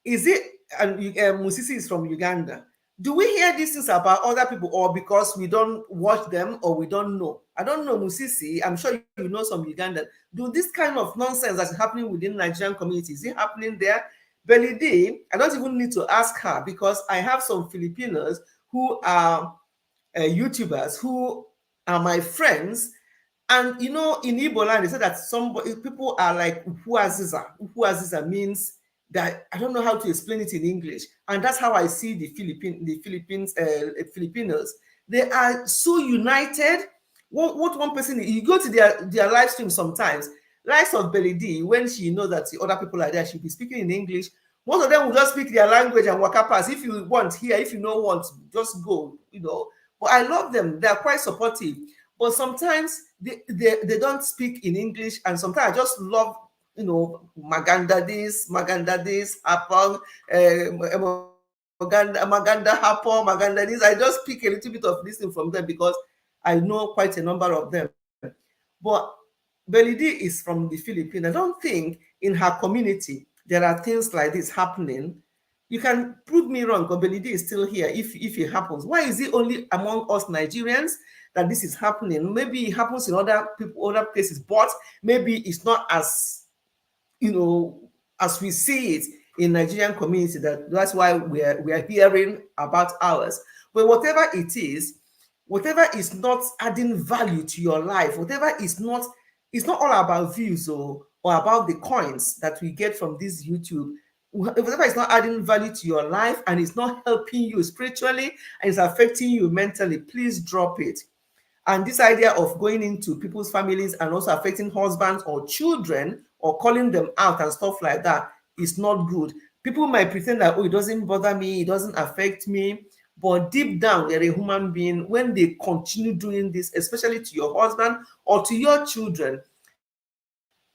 Speaker 1: Is it, and Musisi is from Uganda. Do we hear these things about other people, or because we don't watch them, or we don't know? I don't know, Musisi. I'm sure you know some Ugandan. Do this kind of nonsense that's happening within Nigerian communities, is it happening there? Belly D, I don't even need to ask her, because I have some Filipinos who are YouTubers who are my friends. And you know, in Igbo land, they say that people are like Uhuaziza. Uhuaziza means that, I don't know how to explain it in English, and that's how I see the Filipinos. They are so united. What one person, you go to their live stream sometimes, likes of Belly D, when she knows that the other people are there, she'll be speaking in English. Most of them will just speak their language and waka pass. If you want here, if you don't want, just go, you know. But I love them. They're quite supportive. But sometimes they don't speak in English, and sometimes I just love, you know, Maganda this, Hapong, Maganda Hapong, Maganda this. I just pick a little bit of this thing from them because I know quite a number of them. But Belly D is from the Philippines. I don't think in her community there are things like this happening. You can prove me wrong, but Belly D is still here if it happens. Why is it only among us Nigerians that this is happening? Maybe it happens in other people, other places, but maybe it's not as, you know, as we see it in Nigerian community. That's why we are hearing about ours. But whatever it is, whatever is not adding value to your life, whatever is not, it's not all about views or about the coins that we get from this YouTube. Whatever is not adding value to your life and it's not helping you spiritually and it's affecting you mentally, please drop it. And this idea of going into people's families and also affecting husbands or children or calling them out and stuff like that is not good. People might pretend that, oh, it doesn't bother me, it doesn't affect me. But deep down, they're a human being. When they continue doing this, especially to your husband or to your children,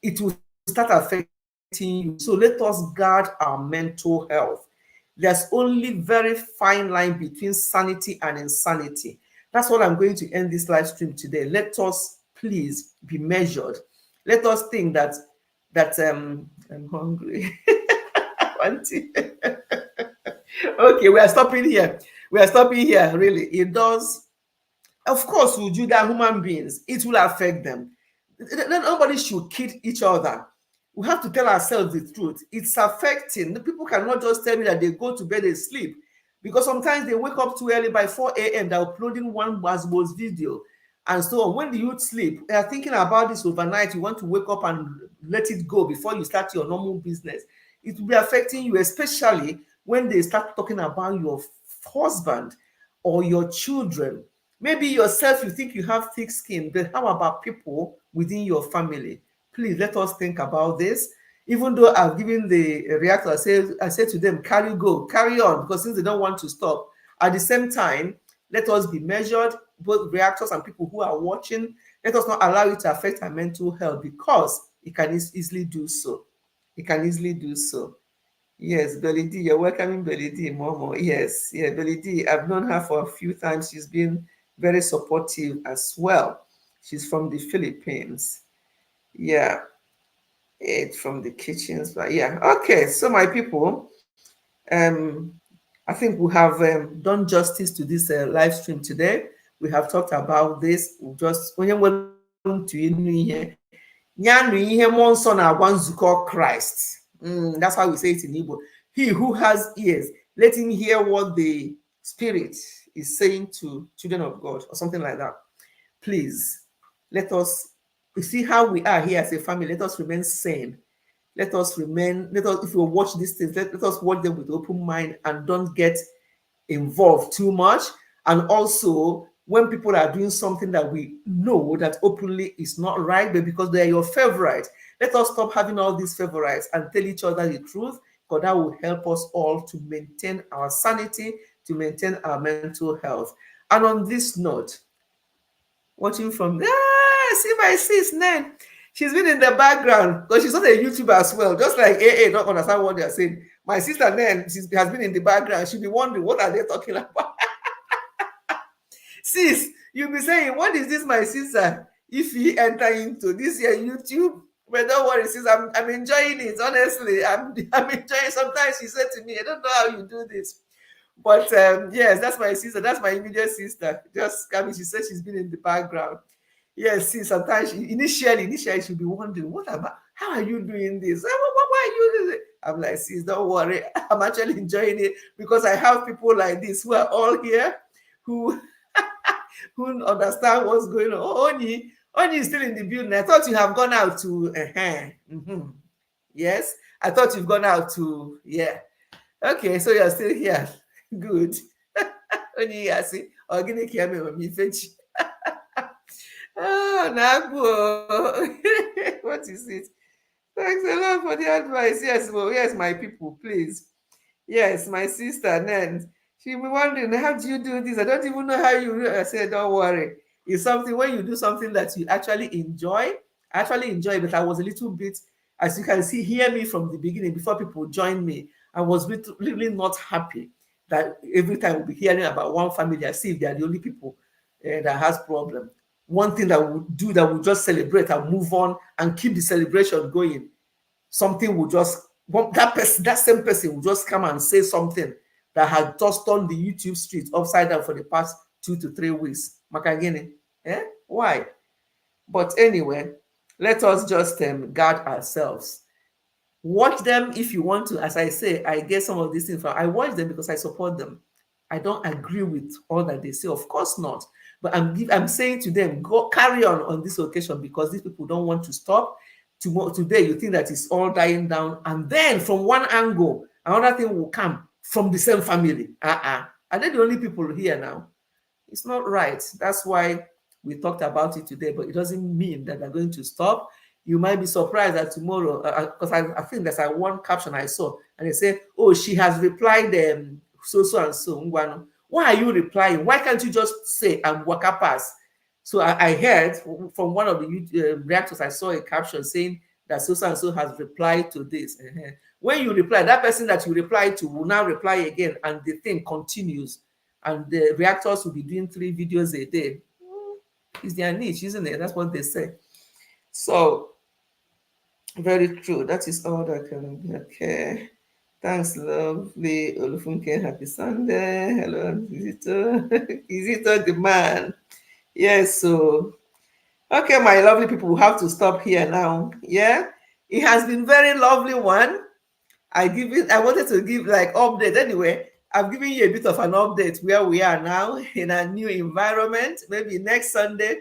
Speaker 1: it will start affecting you. So let us guard our mental health. There's only very fine line between sanity and insanity. That's what I'm going to end this live stream today. Let us please be measured. Let us think that I'm hungry. Okay, we are stopping here. We are stopping here, really. It does. Of course, we do that, human beings. It will affect them. Nobody should kid each other. We have to tell ourselves the truth. It's affecting. The people cannot just tell me that they go to bed and sleep, because sometimes they wake up too early. By 4 a.m. they're uploading one Basbo's video and so on. When the youth sleep, they are thinking about this overnight. You want to wake up and let it go before you start your normal business. It will be affecting you, especially when they start talking about your husband or your children. Maybe yourself, you think you have thick skin, but how about people within your family? Please let us think about this. Even though I've given the reactor, I said to them, carry on, because since they don't want to stop. At the same time, let us be measured, both reactors and people who are watching. Let us not allow it to affect our mental health, because it can easily do so. It can easily do so. Yes, Belly D, you're welcoming Belly D, Momo. Yes, yeah, Belly D, I've known her for a few times. She's been very supportive as well. She's from the Philippines. Yeah, it's from the kitchens, but yeah. Okay, so my people, I think we have done justice to this live stream today. We have talked about this. We just Christ. That's how we say it in Igbo. He who has ears, let him hear what the Spirit is saying to children of God, or something like that. Please, let us, you see how we are here as a family, let us remain sane. Let us, if you watch these things, let us watch them with open mind and don't get involved too much. And also, when people are doing something that we know that openly is not right, but because they are your favorite, let us stop having all these favorites and tell each other the truth, because that will help us all to maintain our sanity, to maintain our mental health. And on this note, watching from see my sis Nen. She's been in the background because she's not a YouTuber as well. Just like AA don't understand what they're saying. My sister Nen, she has been in the background. She'll be wondering, what are they talking about? Sis, you'll be saying, what is this, my sister? If you enter into this year YouTube, but don't worry, sis, I'm enjoying it. Honestly, I'm enjoying. Sometimes she said to me, I don't know how you do this. But yes, that's my sister. That's my immediate sister. Just coming, she said she's been in the background. Yes, see, sometimes initially she'll be wondering, how are you doing this? Why are you doing it? I'm like, sis, don't worry. I'm actually enjoying it because I have people like this who are all here who who understand what's going on. Oh, Oni is still in the building. I thought you have gone out to Yes, I thought you've gone out to Okay, so you're still here. Good. Only I see. Organic me. Oh, Nago. What is it? Thanks a lot for the advice. Yes, well, yes, my people, please. Yes, my sister, Nen. She'll be wondering, how do you do this? I don't even know how you do it. I said, don't worry. It's something, when you do something that you actually enjoy, but I was a little bit, as you can see, hear me from the beginning, before people joined me, I was really not happy that every time we'll be hearing about one family, I see if they are the only people that has problem. One thing that we'll do, that we'll just celebrate and move on and keep the celebration going. Something will just, that same person will just come and say something that had just turned the YouTube street upside down for the past 2 to 3 weeks. Makagene, why? But anyway, let us just guard ourselves. Watch them if you want to. As I say, I get some of these things from, I watch them because I support them. I don't agree with all that they say, of course not. But I'm saying to them, go carry on this occasion, because these people don't want to stop. Today, you think that it's all dying down, and then from one angle, another thing will come from the same family. Are they the only people here now? It's not right. That's why we talked about it today, but it doesn't mean that they're going to stop. You might be surprised that tomorrow, because I think there's one caption I saw, and they say, oh, she has replied so and so. Why are you replying? Why can't you just say and waka pass? So I heard from one of the reactors, I saw a caption saying that so and so has replied to this. When you reply, that person that you replied to will now reply again, and the thing continues. And the reactors will be doing 3 videos a day. It's their niche, isn't it? That's what they say. So, very true. That is all that can be. Okay. Thanks, lovely Olufunke. Happy Sunday. Hello, visitor. Visitor the man. Yes, so okay, my lovely people, we have to stop here now. Yeah, it has been very lovely one. I wanted to give like update anyway. I've given you a bit of an update where we are now in a new environment. Maybe next Sunday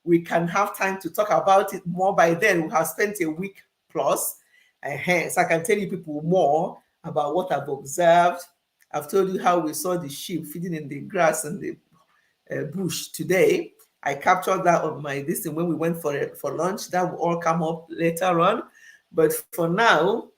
Speaker 1: we can have time to talk about it more. By then we have spent a week plus. So I can tell you people more about what I've observed. I've told you how we saw the sheep feeding in the grass and the bush today. I captured that on my thing when we went for lunch. That will all come up later on. But for now,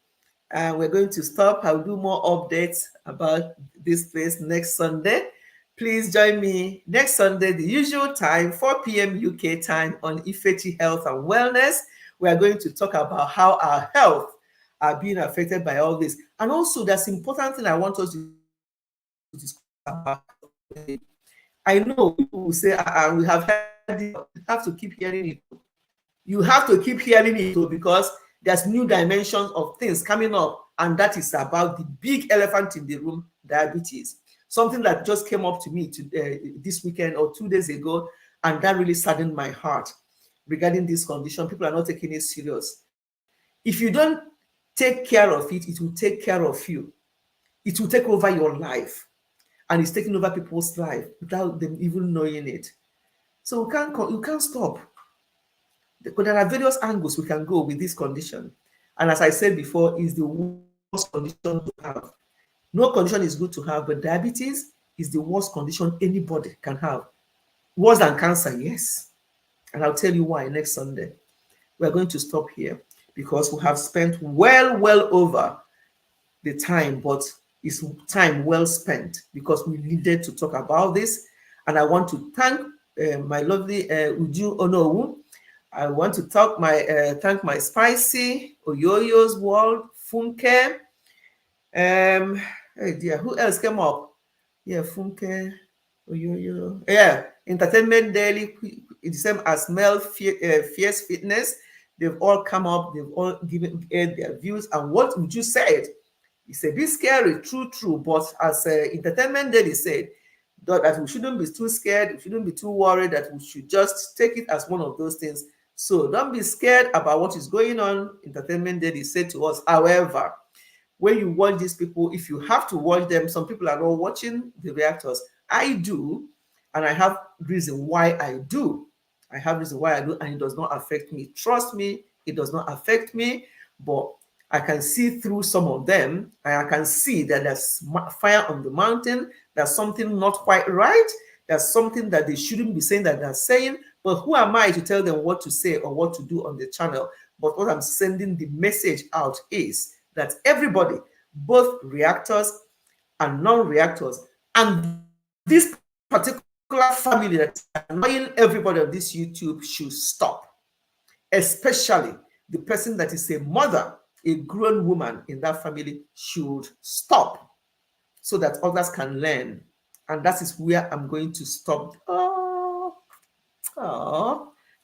Speaker 1: we're going to stop. I'll do more updates about this place next Sunday. Please join me next Sunday, the usual time, 4 p.m. UK time, on Ifechi Health and Wellness. We are going to talk about how our health are being affected by all this. And also, that's important thing I want us to discuss about. I know people will say, we have heard it, you have to keep hearing it. You have to keep hearing it because there's new dimensions of things coming up, and that is about the big elephant in the room, diabetes. Something that just came up to me this weekend or 2 days ago, and that really saddened my heart regarding this condition. People are not taking it serious. If you don't take care of it, it will take care of you. it will take over your life. And it's taking over people's life without them even knowing it. So you can't stop. But there are various angles we can go with this condition. And as I said before, is the worst condition to have. No condition is good to have, but diabetes is the worst condition anybody can have. Worse than cancer, yes. And I'll tell you why next Sunday. We're going to stop here because we have spent well over the time, but it's time well spent because we needed to talk about this. And I want to thank my lovely Uju Onowu. I want to thank my Spicy, Oyoyo's World, Funke. Hey dear, who else came up? Yeah, Funke, Oyoyo. Yeah, Entertainment Daily, the same as Mel Fierce Fitness. They've all come up, they've all given their views. And what Uju said, it's a bit scary, true. But as Entertainment Daily said, that we shouldn't be too scared, we shouldn't be too worried, that we should just take it as one of those things. So don't be scared about what is going on. Entertainment Daily said to us. However, when you watch these people, if you have to watch them, some people are not watching the reactors. I do, and I have reason why I do. I have reason why I do, and it does not affect me. Trust me, it does not affect me, but I can see through some of them, and I can see that there's fire on the mountain, there's something not quite right, there's something that they shouldn't be saying that they're saying, but who am I to tell them what to say or what to do on the channel? But what I'm sending the message out is that everybody, both reactors and non-reactors, and this particular family that's annoying everybody on this YouTube should stop, especially the person that is a mother, a grown woman in that family should stop so that others can learn. And that is where I'm going to stop. Oh,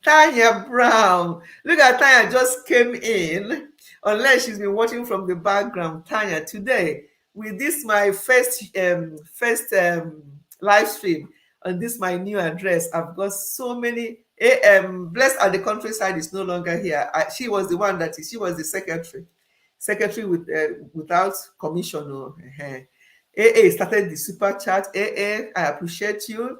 Speaker 1: Tanya Brown. Look at Tanya just came in. Unless she's been watching from the background. Tanya, today, with this my first live stream on this my new address, I've got so many. Blessed at the Countryside is no longer here. She was the one she was the secretary with without commission. AA started the super chat. AA, I appreciate you.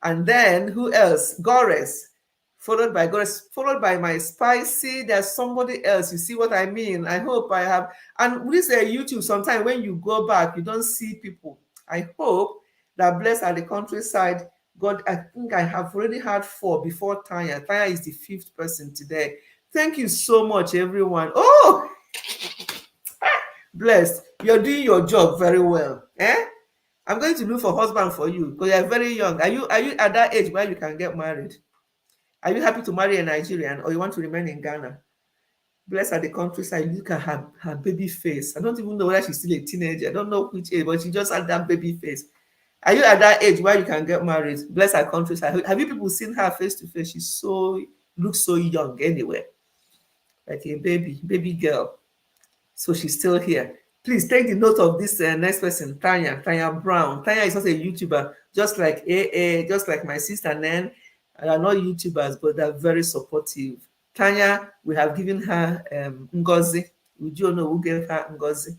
Speaker 1: And then who else? Gores, followed by my Spicy. There's somebody else. You see what I mean? I hope I have. And with this YouTube, sometimes when you go back, you don't see people. I hope that Blessed at the Countryside. God, I think I have already had 4 before Tanya. Tanya is the 5th person today. Thank you so much, everyone. Oh, Blessed, you're doing your job very well. I'm going to look for a husband for you because you're very young. Are you at that age where you can get married? Are you happy to marry a Nigerian or you want to remain in Ghana? Blessed at the Countryside, look at her baby face. I don't even know whether she's still a teenager. I don't know which age, but she just had that baby face. Are you at that age where you can get married? Blessed at Countryside. Have you people seen her face to face? She looks so young anyway. Like a baby girl. So she's still here. Please take the note of this next person, Tanya Brown. Tanya is not a YouTuber, just like AA, just like my sister Nen. They are not YouTubers, but they're very supportive. Tanya, we have given her Ngozi. We don't know who gave her Ngozi.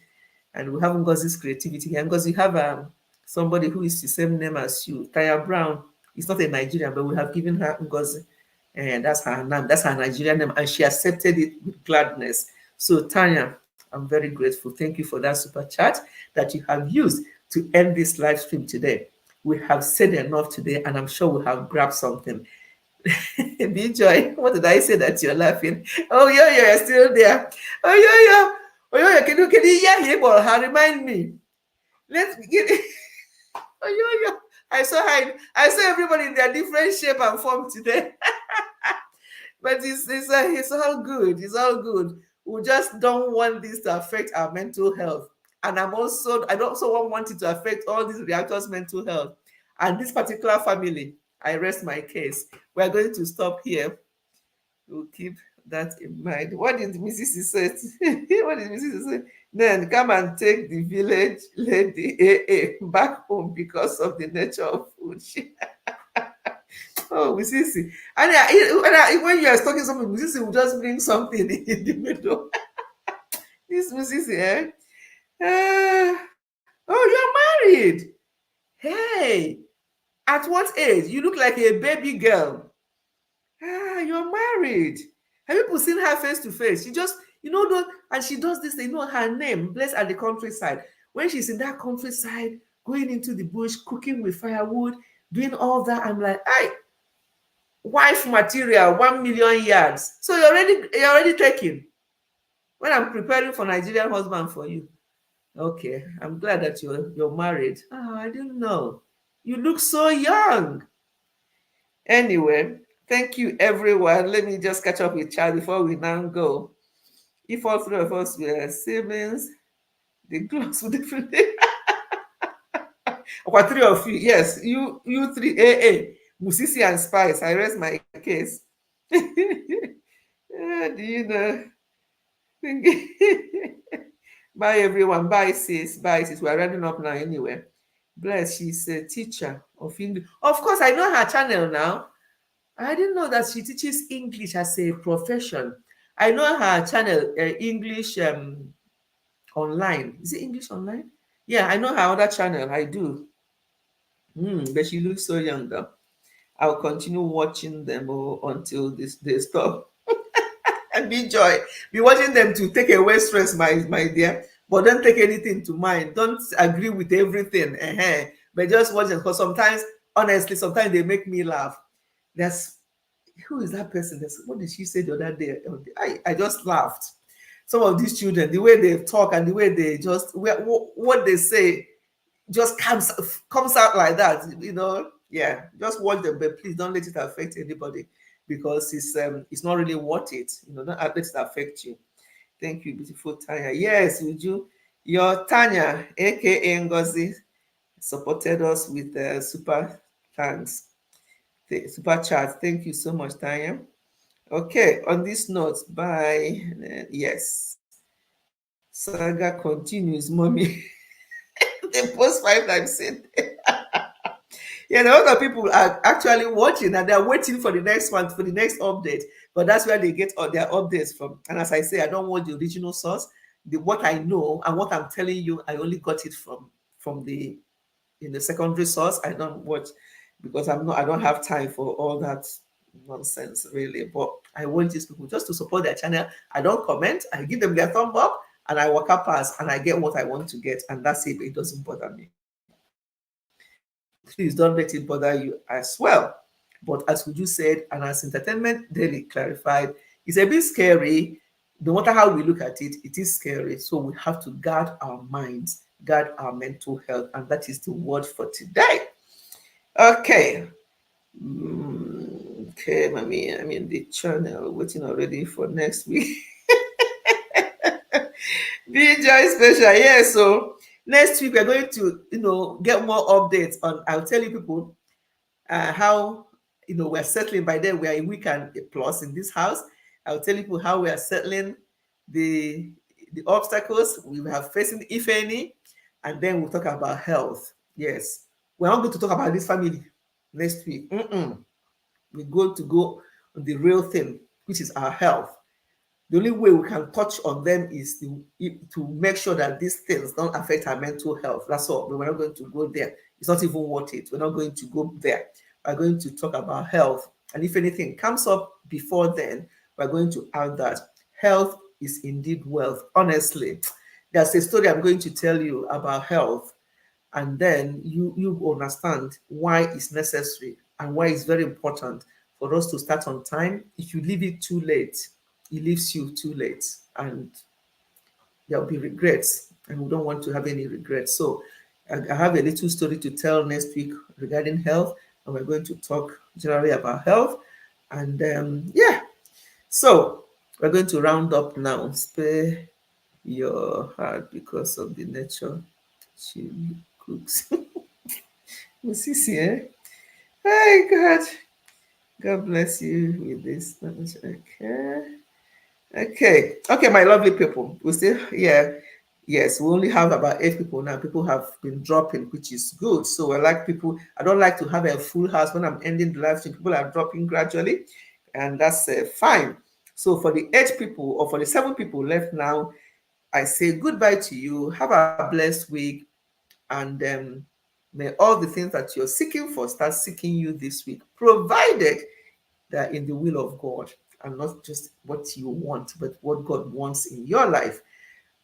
Speaker 1: And we have Ngozi's creativity here. Ngozi, you have somebody who is the same name as you. Tanya Brown is not a Nigerian, but we have given her Ngozi. And that's her name. That's her Nigerian name. And she accepted it with gladness. So Tanya, I'm very grateful. Thank you for that super chat that you have used to end this live stream today. We have said enough today, and I'm sure we have grabbed something. B-Joy, what did I say that you're laughing? Oh, you're still there. Oh, can you hear him or her? Remind me. Let's get it. Oh, I saw everybody in their different shape and form today. But it's all good. It's all good. We just don't want this to affect our mental health. And I don't also want it to affect all these reactors' mental health. And this particular family, I rest my case. We're going to stop here. We'll keep that in mind. What did Mrs. say? What did Mrs. say? Then come and take the village lady AA back home because of the nature of food. Oh, Mrs. And when you are talking something, Mrs. will just bring something in the middle. This Mrs. Oh, you're married. Hey, at what age? You look like a baby girl. Ah, you're married. Have people seen her face to face? She just, and she does this, her name, Blessed at the Countryside. When she's in that countryside, going into the bush, cooking with firewood, doing all that, I'm like, wife material, 1 million yards. So you're already taking. When I'm preparing for Nigerian husband for you. Okay, I'm glad that you're married. Oh, I didn't know. You look so young. Anyway, thank you, everyone. Let me just catch up with Chad before we now go. If all three of us were siblings, the gloves would definitely. Or three of you, yes, you three, Musisi and Spice. I rest my case. Do you know? Bye, everyone. Bye, sis. Bye, sis. We're running up now anyway. Bless, she's a teacher of English. Of course, I know her channel now. I didn't know that she teaches English as a profession. I know her channel, English online. Is it English online? Yeah, I know her other channel. I do. But she looks so young though. I'll continue watching them until they stop. And be joy. Be watching them to take away stress, my dear. But don't take anything to mind. Don't agree with everything. But just watch them. Because sometimes, honestly, sometimes they make me laugh. Who is that person? What did she say the other day? I just laughed. Some of these children, the way they talk and the way they just what they say just comes out like that. Yeah, just watch them, but please don't let it affect anybody, because it's not really worth it. Don't let it affect you. Thank you, beautiful Tanya. Yes, would you? Your Tanya, aka Ngozi, supported us with super thanks. Super chat. Thank you so much, Tanya. Okay, on this note, bye. Yes. Saga continues, mommy. They post 5 times in. Yeah, a lot of people are actually watching and they're waiting for the next one, for the next update. But that's where they get all their updates from. And as I say, I don't want the original source. What I know and what I'm telling you, I only got it from the secondary source. I don't watch because I don't have time for all that nonsense, really. But I want these people just to support their channel. I don't comment. I give them their thumb up and I walk up past and I get what I want to get, and that's it. It doesn't bother me. Please don't let it bother you as well. But as Uju said, and as Entertainment Daily clarified, it's a bit scary. No matter how we look at it, it is scary. So we have to guard our minds, guard our mental health, and that is the word for today. Okay. Okay, mommy, I'm in the channel waiting already for next week. BJ special, yeah. So next week we're going to, get more updates on. I'll tell you people how we're settling. By then we are a week and a plus in this house. I'll tell you people how we are settling the obstacles we have facing, if any, and then we'll talk about health. Yes, we're not going to talk about this family next week. We're going to go on the real thing, which is our health. The only way we can touch on them is to make sure that these things don't affect our mental health. That's all. But we're not going to go there. It's not even worth it. We're not going to go there. We're going to talk about health. And if anything comes up before then, we're going to add that. Health is indeed wealth. Honestly, there's a story I'm going to tell you about health. And then you understand why it's necessary and why it's very important for us to start on time. If you leave it too late, it leaves you too late, and there'll be regrets, and we don't want to have any regrets. So I have a little story to tell next week regarding health, and we're going to talk generally about health. And yeah, so we're going to round up now. Spare your heart because of the nature she cooks. Musisi, eh? Hey, God bless you with this. Okay, my lovely people. We still yes, we only have about 8 people now. People have been dropping, which is good. So I like people. I don't like to have a full house when I'm ending the live stream. People are dropping gradually, and that's fine. So for the 8 people or for the 7 people left now, I say goodbye to you. Have a blessed week. And may all the things that you're seeking for start seeking you this week, provided that in the will of God, and not just what you want, but what God wants in your life.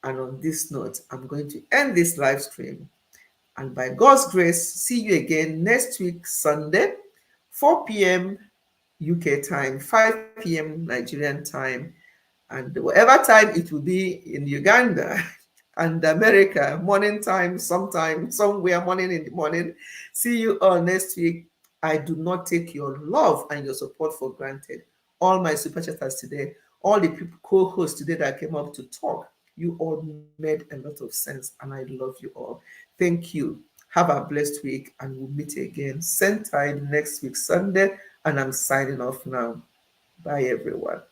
Speaker 1: And on this note, I'm going to end this live stream. And by God's grace, see you again next week, Sunday, 4 p.m. UK time, 5 p.m. Nigerian time, and whatever time it will be in Uganda and America, morning time, sometime, somewhere morning in the morning. See you all next week. I do not take your love and your support for granted. All my super chatters today, all the people co-hosts today that came up to talk, you all made a lot of sense, and I love you all. Thank you. Have a blessed week, and we'll meet again same time next week, Sunday, and I'm signing off now. Bye, everyone.